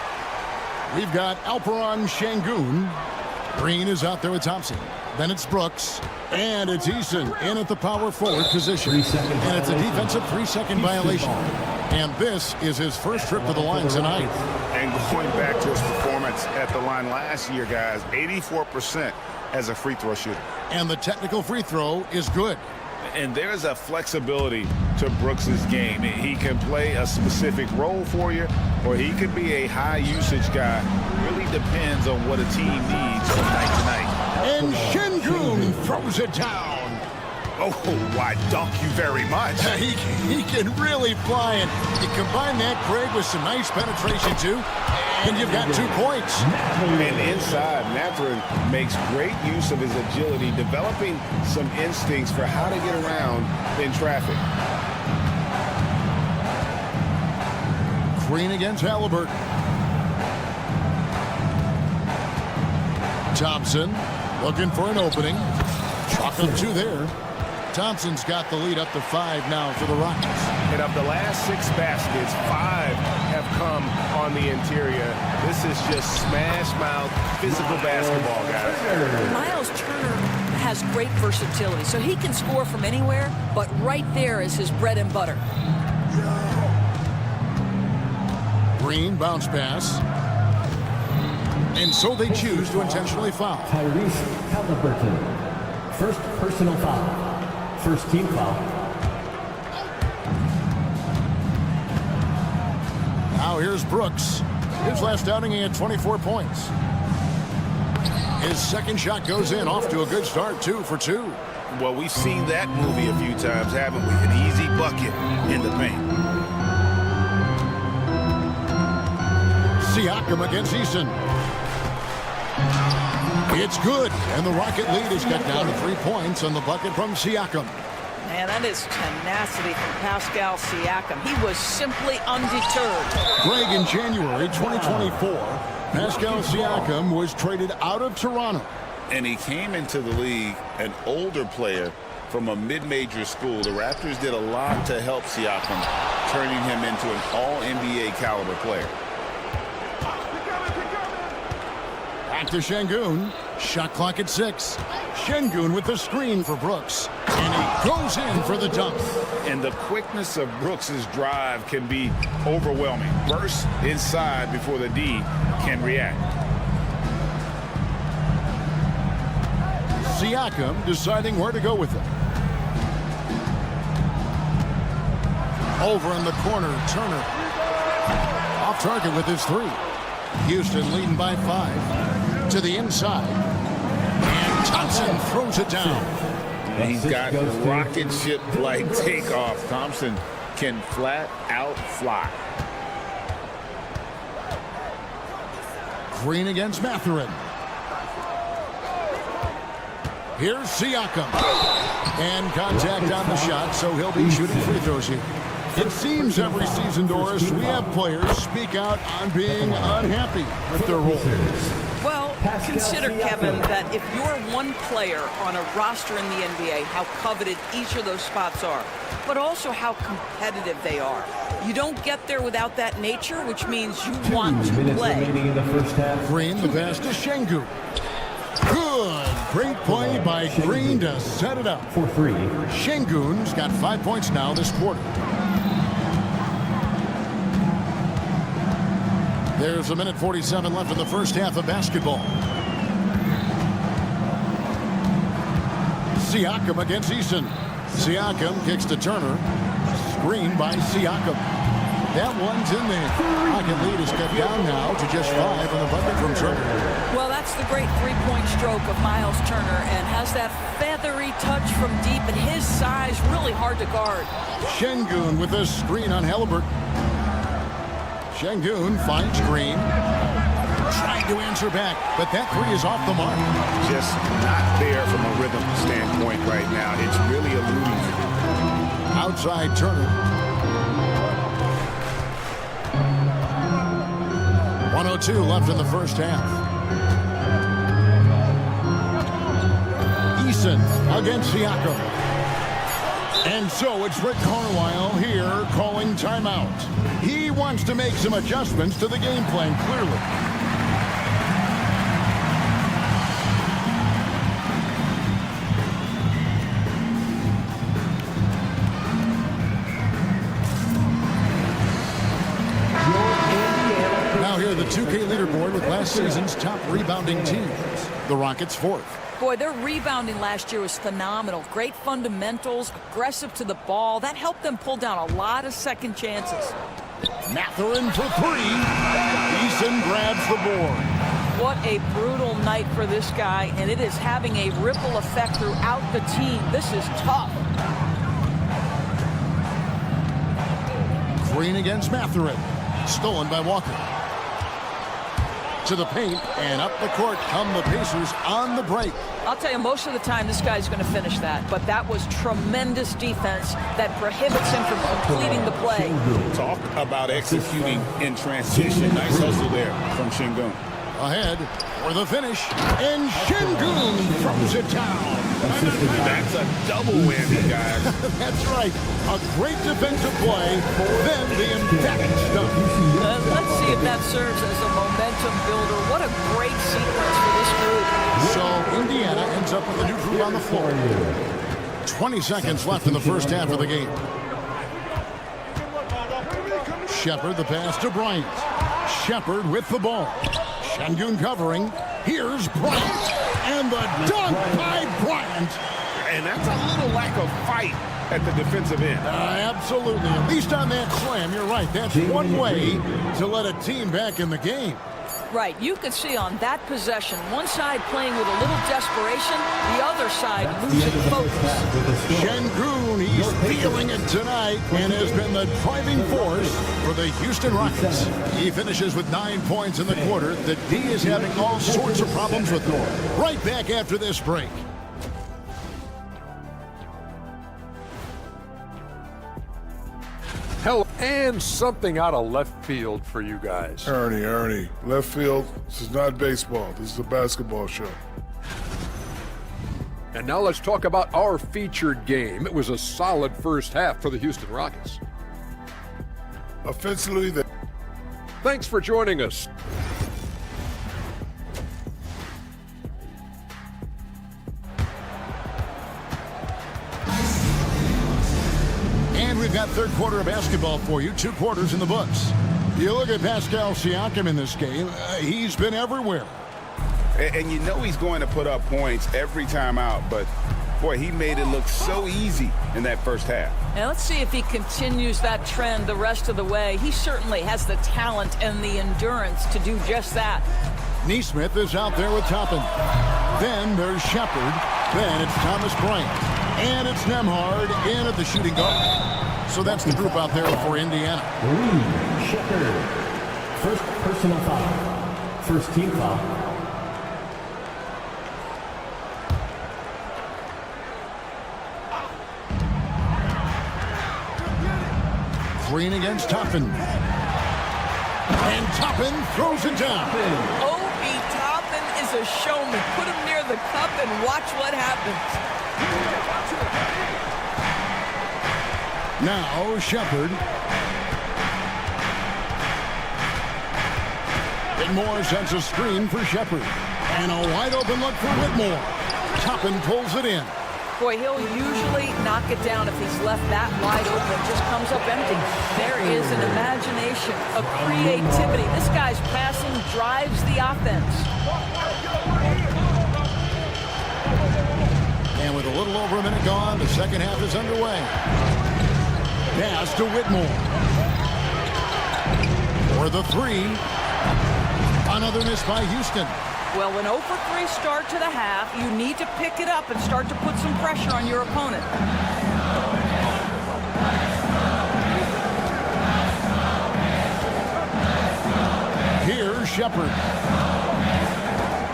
We've got Alperen Şengün. Green is out there with Thompson. Then it's Brooks. And it's Eason in at the power forward position. And it's a defensive 3-second violation. And this is his first trip to the line tonight. And going back to his performance at the line last year, guys, 84% as a free throw shooter. And the technical free throw is good. And there's a flexibility to Brooks's game. He can play a specific role for you, or he could be a high-usage guy. Really depends on what a team needs from night to night. And Şengün throws it down. Oh, why, dunk you very much. He can really fly, and you combine that, Greg, with some nice penetration, too, and you've got 2 points. And inside, Mathurin makes great use of his agility, developing some instincts for how to get around in traffic. Green against Halliburton. Thompson looking for an opening. Chalk up 2 there. Thompson's got the lead up to 5 now for the Rockets. And of the last 6 baskets, 5 have come on the interior. This is just smash-mouth physical basketball, guys. Miles Turner has great versatility, so he can score from anywhere, but right there is his bread and butter. Green bounce pass. And so they choose to intentionally foul. Tyrese Halliburton. First personal foul. First team foul. Now here's Brooks. His last outing, he had 24 points. His second shot goes in, off to a good start, 2 for 2. Well, we've seen that movie a few times, haven't we? An easy bucket in the paint. Siakam against Eason. It's good, and the Rocket lead is cut down to 3 points on the bucket from Siakam. Man, that is tenacity from Pascal Siakam. He was simply undeterred. Greg, in January 2024, Pascal Siakam was traded out of Toronto. And he came into the league an older player from a mid-major school. The Raptors did a lot to help Siakam, turning him into an all-NBA caliber player. Back to Şengün. Shot clock at 6. Şengün with the screen for Brooks. And he goes in for the dunk. And the quickness of Brooks's drive can be overwhelming. Burst inside before the D can react. Siakam deciding where to go with it. Over in the corner, Turner. Off target with his 3. Houston leading by 5. To the inside. And Thompson throws it down. And he's got rocket ship-like takeoff. Thompson can flat out fly. Green against Mathurin. Here's Siakam. And contact on the shot, so he'll be shooting free throws here. It seems every season, Doris, we have players speak out on being unhappy with their role. Well, consider, Kevin, that if you're one player on a roster in the NBA, how coveted each of those spots are, but also how competitive they are. You don't get there without that nature, which means you want to play. Green, the pass to Şengün. Good. Great play by Green to set it up. For 3. Şengün's got 5 points now this quarter. There's a minute 47 left in the first half of basketball. Siakam against Eason. Siakam kicks to Turner. Screen by Siakam. That one's in there. Pocket lead is cut down now to just 5 on the bucket from Turner. Well, that's the great three-point stroke of Miles Turner, and has that feathery touch from deep, and his size really hard to guard. Şengün with a screen on Halliburton. Şengün finds Green. Trying to answer back, but that three is off the mark. Just not there from a rhythm standpoint right now. It's really eluding. Outside Turner. 1:02 left in the first half. Eason against Siakam. And so it's Rick Carlisle here calling timeout. He wants to make some adjustments to the game plan, clearly. Now here, the 2K leaderboard with last season's top rebounding teams. The Rockets 4th. Boy, their rebounding last year was phenomenal. Great fundamentals, aggressive to the ball. That helped them pull down a lot of second chances. Mathurin for 3. Eason grabs the board. What a brutal night for this guy, and it is having a ripple effect throughout the team. This is tough. Green against Mathurin. Stolen by Walker. To the paint, and up the court come the Pacers on the break. I'll tell you, most of the time this guy's going to finish that, but that was tremendous defense that prohibits him from completing the play. Talk about executing in transition. Nice hustle there from Şengün. Ahead for the finish, and Şengün throws it down. That's a double whammy, guys. That's right. A great defensive play, then the emphatic stuff. Let's see if that serves as a momentum builder. What a great sequence for this group. So Indiana ends up with a new group on the floor. 20 seconds left in the first half of the game. Shepard the pass to Bryant. Shepard with the ball. Şengün covering. Here's Bryant. And the dunk by Bryant. And that's a little lack of fight at the defensive end. Absolutely. At least on that slam, you're right. That's one way to let a team back in the game. Right. You could see on that possession, one side playing with a little desperation, the other side losing focus. Şengün, he's feeling it tonight and has been the driving force for the Houston Rockets. He finishes with 9 points in the quarter. The D is having all sorts of problems with them. Right back after this break. Hell, and something out of left field for you guys. Ernie, left field, this is not baseball. This is a basketball show. And now let's talk about our featured game. It was a solid first half for the Houston Rockets. Offensively, Thanks for joining us. And we've got third quarter of basketball for you. 2 quarters in the books. You look at Pascal Siakam in this game. He's been everywhere. And you know he's going to put up points every time out, but boy, he made it look so easy in that first half. Now let's see if he continues that trend the rest of the way. He certainly has the talent and the endurance to do just that. Neesmith is out there with Toppin. Then there's Shepard. Then it's Thomas Bryant. And it's Nembhard in at the shooting guard. So that's the group out there for Indiana. Lee Shepard. First personal foul. First team foul. Green against Toppin. And Toppin throws it down. Obi Toppin is a showman. Put him near the cup and watch what happens. Now Shepard. Whitmore sends a screen for Shepard. And a wide open look for Whitmore. Toppin pulls it in. Boy, he'll usually knock it down if he's left that wide open. Just comes up empty. There is an imagination, a creativity. This guy's passing drives the offense. And with a little over a minute gone, the second half is underway. Pass to Whitmore. For the three. Another miss by Houston. Well, an 0 for 3 start to the half, you need to pick it up and start to put some pressure on your opponent. Here's Shepard.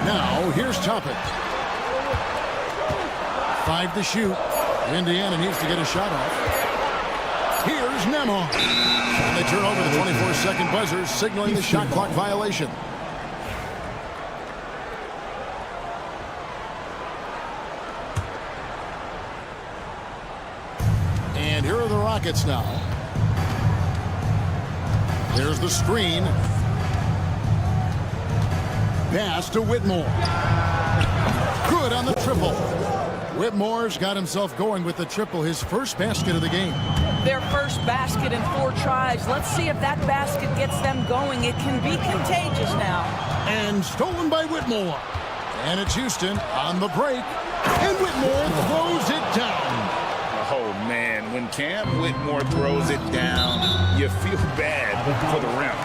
Now, here's Toppin. 5 to shoot. Indiana needs to get a shot off. Here's Nemo. And they turn over the 24-second buzzer, signaling the shot clock violation. And here are the Rockets now. There's the screen. Pass to Whitmore. Good on the triple. Whitmore's got himself going with the triple, his first basket of the game. Their first basket in 4 tries. Let's see if that basket gets them going. It can be contagious now. And stolen by Whitmore. And it's Houston on the break. And Whitmore throws it down. Oh, man, when Cam Whitmore throws it down, you feel bad for the rim.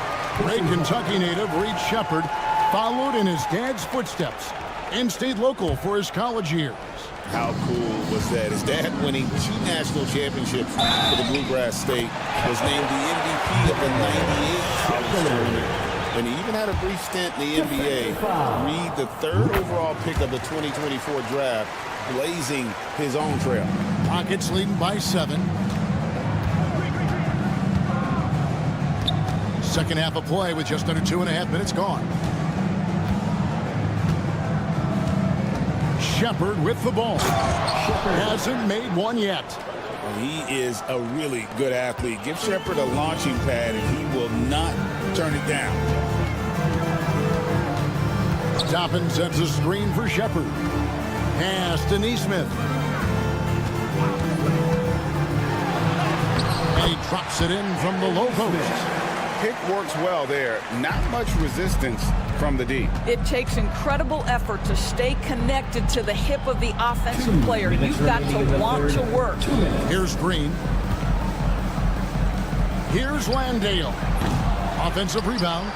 Great Kentucky native Reed Shepard followed in his dad's footsteps and stayed local for his college years. How cool was that? His dad winning 2 national championships for the Bluegrass State, was named the MVP of the '98 college tournament, and he even had a brief stint in the NBA. Reed, the 3rd overall pick of the 2024 draft, blazing his own trail. Rockets leading by 7. Second half of play with just under 2.5 minutes gone. Shepard with the ball. Hasn't made one yet. He is a really good athlete. Give Shepard a launching pad and he will not turn it down. Toppin sends a screen for Shepard. Pass to Neesmith. And he drops it in from the low post. Pick works well there. Not much resistance from the D. It takes incredible effort to stay connected to the hip of the offensive player. You've got to want to work. Here's Green. Here's Landale. Offensive rebound.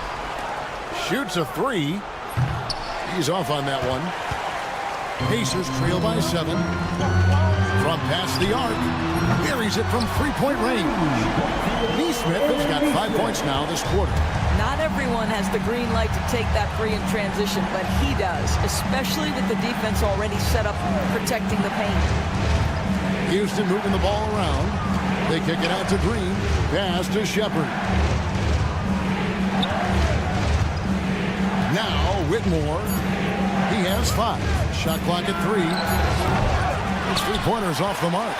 Shoots a 3. He's off on that one. Pacers trail by 7. From past the arc. Buries it from 3-point range. Neesmith has got 5 points now this quarter. Not everyone has the green light to take that 3 in transition, but he does, especially with the defense already set up protecting the paint. Houston moving the ball around. They kick it out to Green. Pass to Shepard. Now Whitmore. He has 5. Shot clock at 3. His 3-pointers off the mark.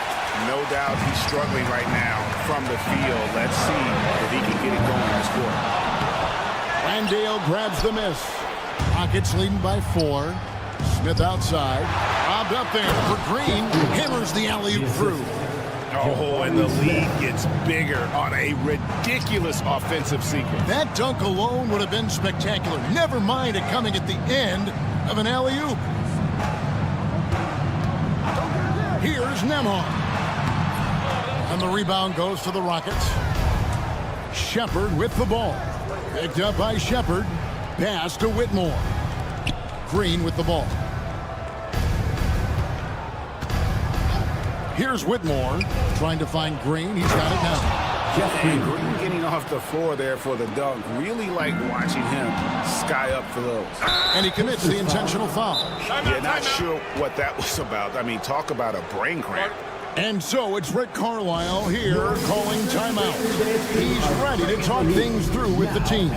No doubt he's struggling right now from the field. Let's see if he can get it going this quarter. Landale grabs the miss. Rockets leading by 4. Smith outside. Lobbed up there for Green. Hammers the alley-oop through. Oh, and the lead gets bigger on a ridiculous offensive sequence. That dunk alone would have been spectacular. Never mind it coming at the end of an alley-oop. Here's Nembhard. And the rebound goes to the Rockets. Shepard with the ball. Picked up by Shepard. Pass to Whitmore. Green with the ball. Here's Whitmore trying to find Green. He's got it now. And Green getting off the floor there for the dunk. Really like watching him sky up for those. And he commits the intentional foul. Yeah, not sure what that was about. I mean, talk about a brain cramp. And so it's Rick Carlisle here calling timeout. He's ready to talk things through with the team.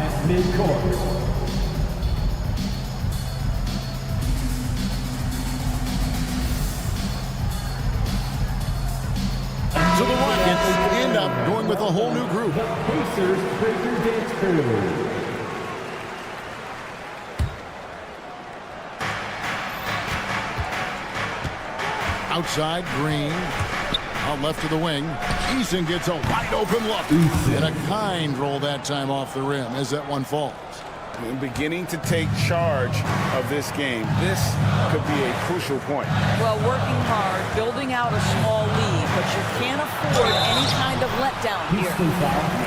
So the Rockets end up going with a whole new group. Outside, Green. Out left to the wing. Eason gets a wide open look. And a kind roll that time off the rim as that one falls. And beginning to take charge of this game. This could be a crucial point. Well, working hard, building out a small lead, but you can't afford any kind of letdown here.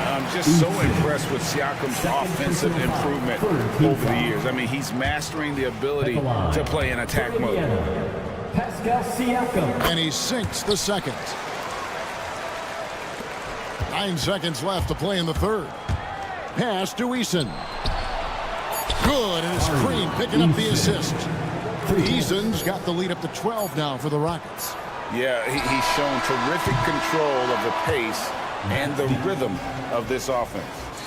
I'm just so impressed with Siakam's offensive improvement over the years. I mean, he's mastering the ability to play in attack mode. And he sinks the second. 9 seconds left to play in the third. Pass to Eason. Good, and it's Green picking up the assist. Eason's got the lead up to 12 now for the Rockets. Yeah, he's shown terrific control of the pace and the rhythm of this offense.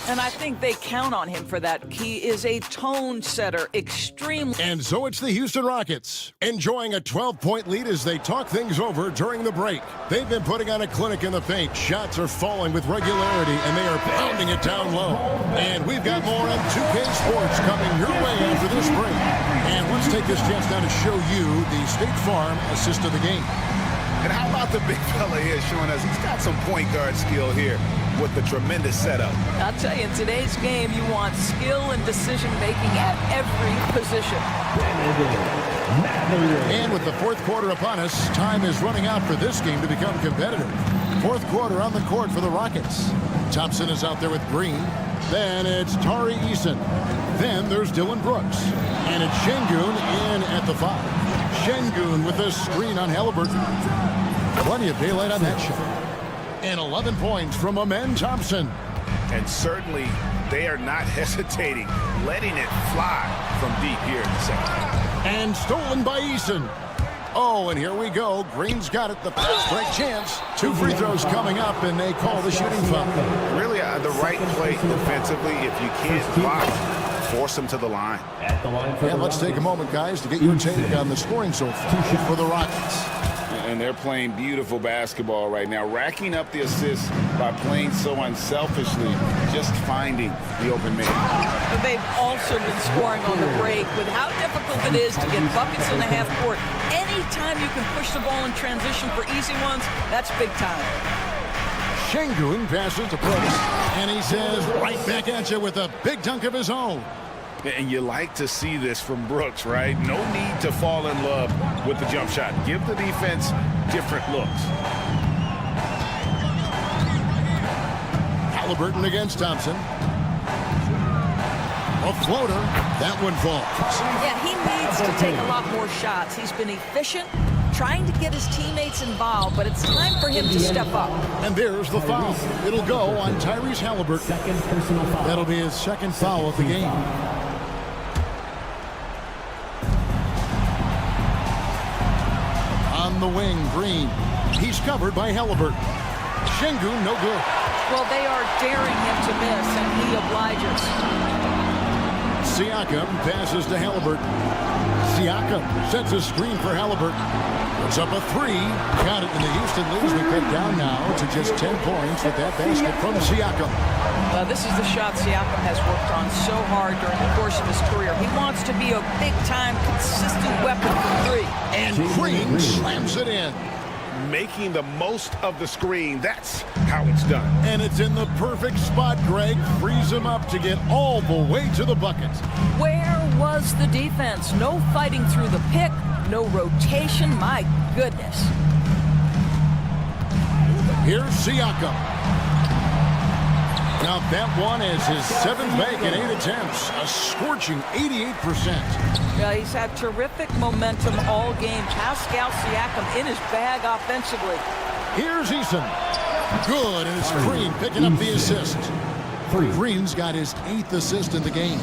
And I think they count on him for that. He is a tone setter, extremely. And so it's the Houston Rockets, enjoying a 12-point lead as they talk things over during the break. They've been putting on a clinic in the paint. Shots are falling with regularity, and they are pounding it down low. And we've got more on 2K Sports coming your way after this break. And let's take this chance now to show you the State Farm assist of the game. And how about the big fella here showing us he's got some point guard skill here with the tremendous setup. I'll tell you, in today's game, you want skill and decision-making at every position. And with the fourth quarter upon us, time is running out for this game to become competitive. Fourth quarter on the court for the Rockets. Thompson is out there with Green. Then it's Tari Eason. Then there's Dylan Brooks. And it's Şengün in at the 5. Şengün with a screen on Halliburton. Plenty of daylight on that shot. And 11 points from Amen Thompson. And certainly they are not hesitating, letting it fly from deep here in the second. And stolen by Eason. Oh, and here we go. Green's got it. The fast break chance. 2 free throws coming up, and they call the shooting foul. Really the right play defensively. If you can't block, force them to the line. And let's take a moment, guys, to get your take on the scoring so far for the Rockets. And they're playing beautiful basketball right now, racking up the assists by playing so unselfishly, just finding the open man. But they've also been scoring on the break with how difficult it is to get buckets in the half court. Anytime you can push the ball in transition for easy ones, that's big time. Şengün passes to Brooks, and he says right back at you with a big dunk of his own. And you like to see this from Brooks, right? No need to fall in love with the jump shot. Give the defense different looks. Halliburton against Thompson. A floater. That one falls. Yeah, he needs to take a lot more shots. He's been efficient, trying to get his teammates involved, but it's time for him to step up. And there's the foul. It'll go on Tyrese Halliburton. That'll be his second foul of the game. On the wing, Green. He's covered by Halliburton. Şengün, no good. Well, they are daring him to miss, and he obliges. Siakam passes to Halliburton. Siakam sets a screen for Halliburton. Puts up a 3. Got it, and the Houston leads be cut down now to just 10 points with that basket from Siakam. This is the shot Siakam has worked on so hard during the course of his career. He wants to be a big-time, consistent weapon from 3. And Green slams it in. Making the most of the screen. That's how it's done. And it's in the perfect spot, Greg. Frees him up to get all the way to the bucket. Where was the defense? No fighting through the pick, no rotation. My goodness. Here's Siakam. Now that one is his 7th make in 8 attempts, a scorching 88%. Yeah, he's had terrific momentum all game. Pascal Siakam in his bag offensively. Here's Eason. Good, and it's Green picking up the assist. Green's got his 8th assist in the game.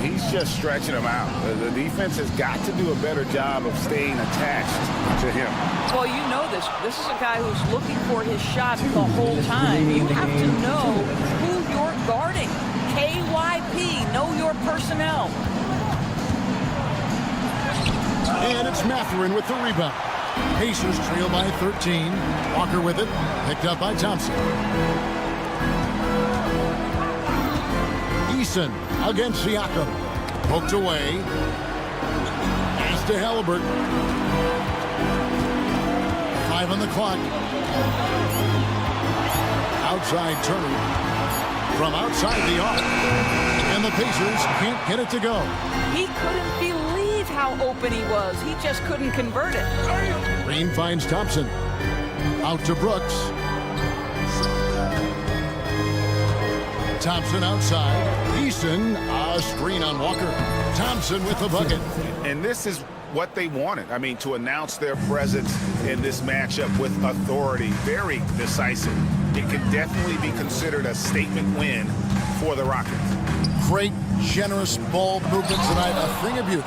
He's just stretching him out. The defense has got to do a better job of staying attached to him. Well, you know this. This is a guy who's looking for his shot the whole time. You have to know who you're guarding. KYP, know your personnel. And it's Mathurin with the rebound. Pacers trail by 13. Walker with it, picked up by Thompson. Eason against Siakam. Poked away. Pass to Halliburton. 5 on the clock. Outside Turner. From outside the arc. And the Pacers can't get it to go. He couldn't believe how open he was. He just couldn't convert it. Green finds Thompson. Out to Brooks. Thompson outside. Eason, a screen on Walker. Thompson with the bucket. And this is what they wanted. I mean, to announce their presence in this matchup with authority. Very decisive. It could definitely be considered a statement win for the Rockets. Great, generous ball movement tonight. A thing of beauty.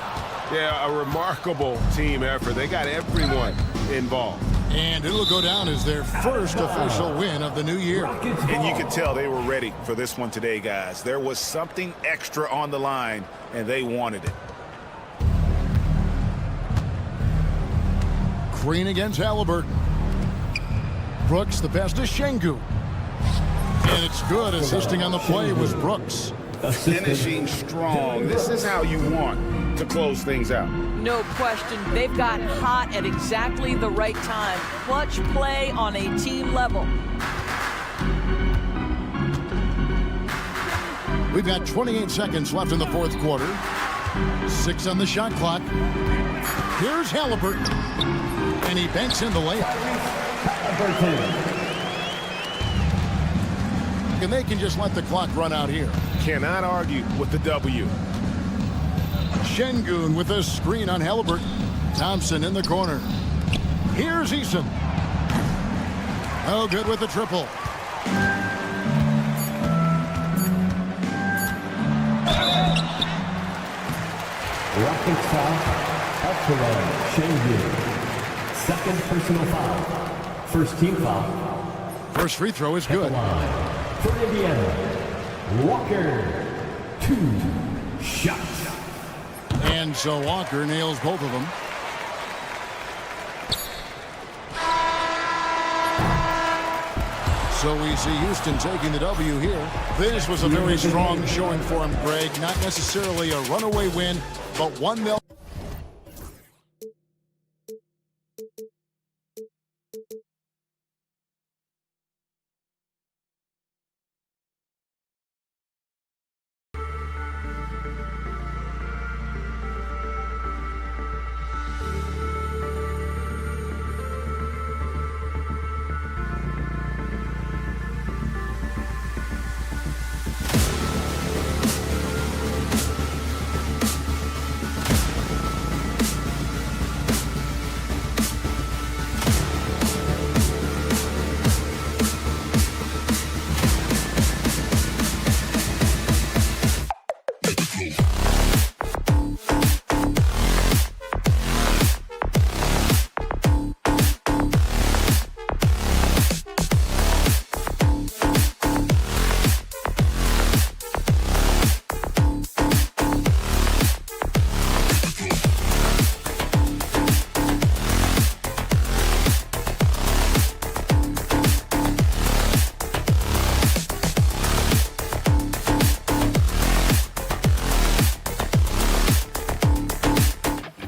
Yeah, a remarkable team effort. They got everyone involved. And it'll go down as their first official win of the new year. And you could tell they were ready for this one today, guys. There was something extra on the line, and they wanted it. Green against Halliburton. Brooks, the pass to Şengün. And it's good. Assisting on the play was Brooks. Finishing strong. This is how you want to close things out. No question. They've gotten hot at exactly the right time. Clutch play on a team level. We've got 28 seconds left in the 4th quarter. 6 on the shot clock. Here's Halliburton. And he banks in the layup. And they can just let the clock run out here. Cannot argue with the W. Şengün with a screen on Halliburton. Thompson in the corner. Here's Eason. Oh, good with the triple. Rockets foul. Up to Şengün. Second personal foul. First team foul. First free throw is good. For Indiana, Walker. 2 shots. And so Walker nails both of them. So we see Houston taking the W here. This was a very strong showing for him, Greg. Not necessarily a runaway win, but one they'll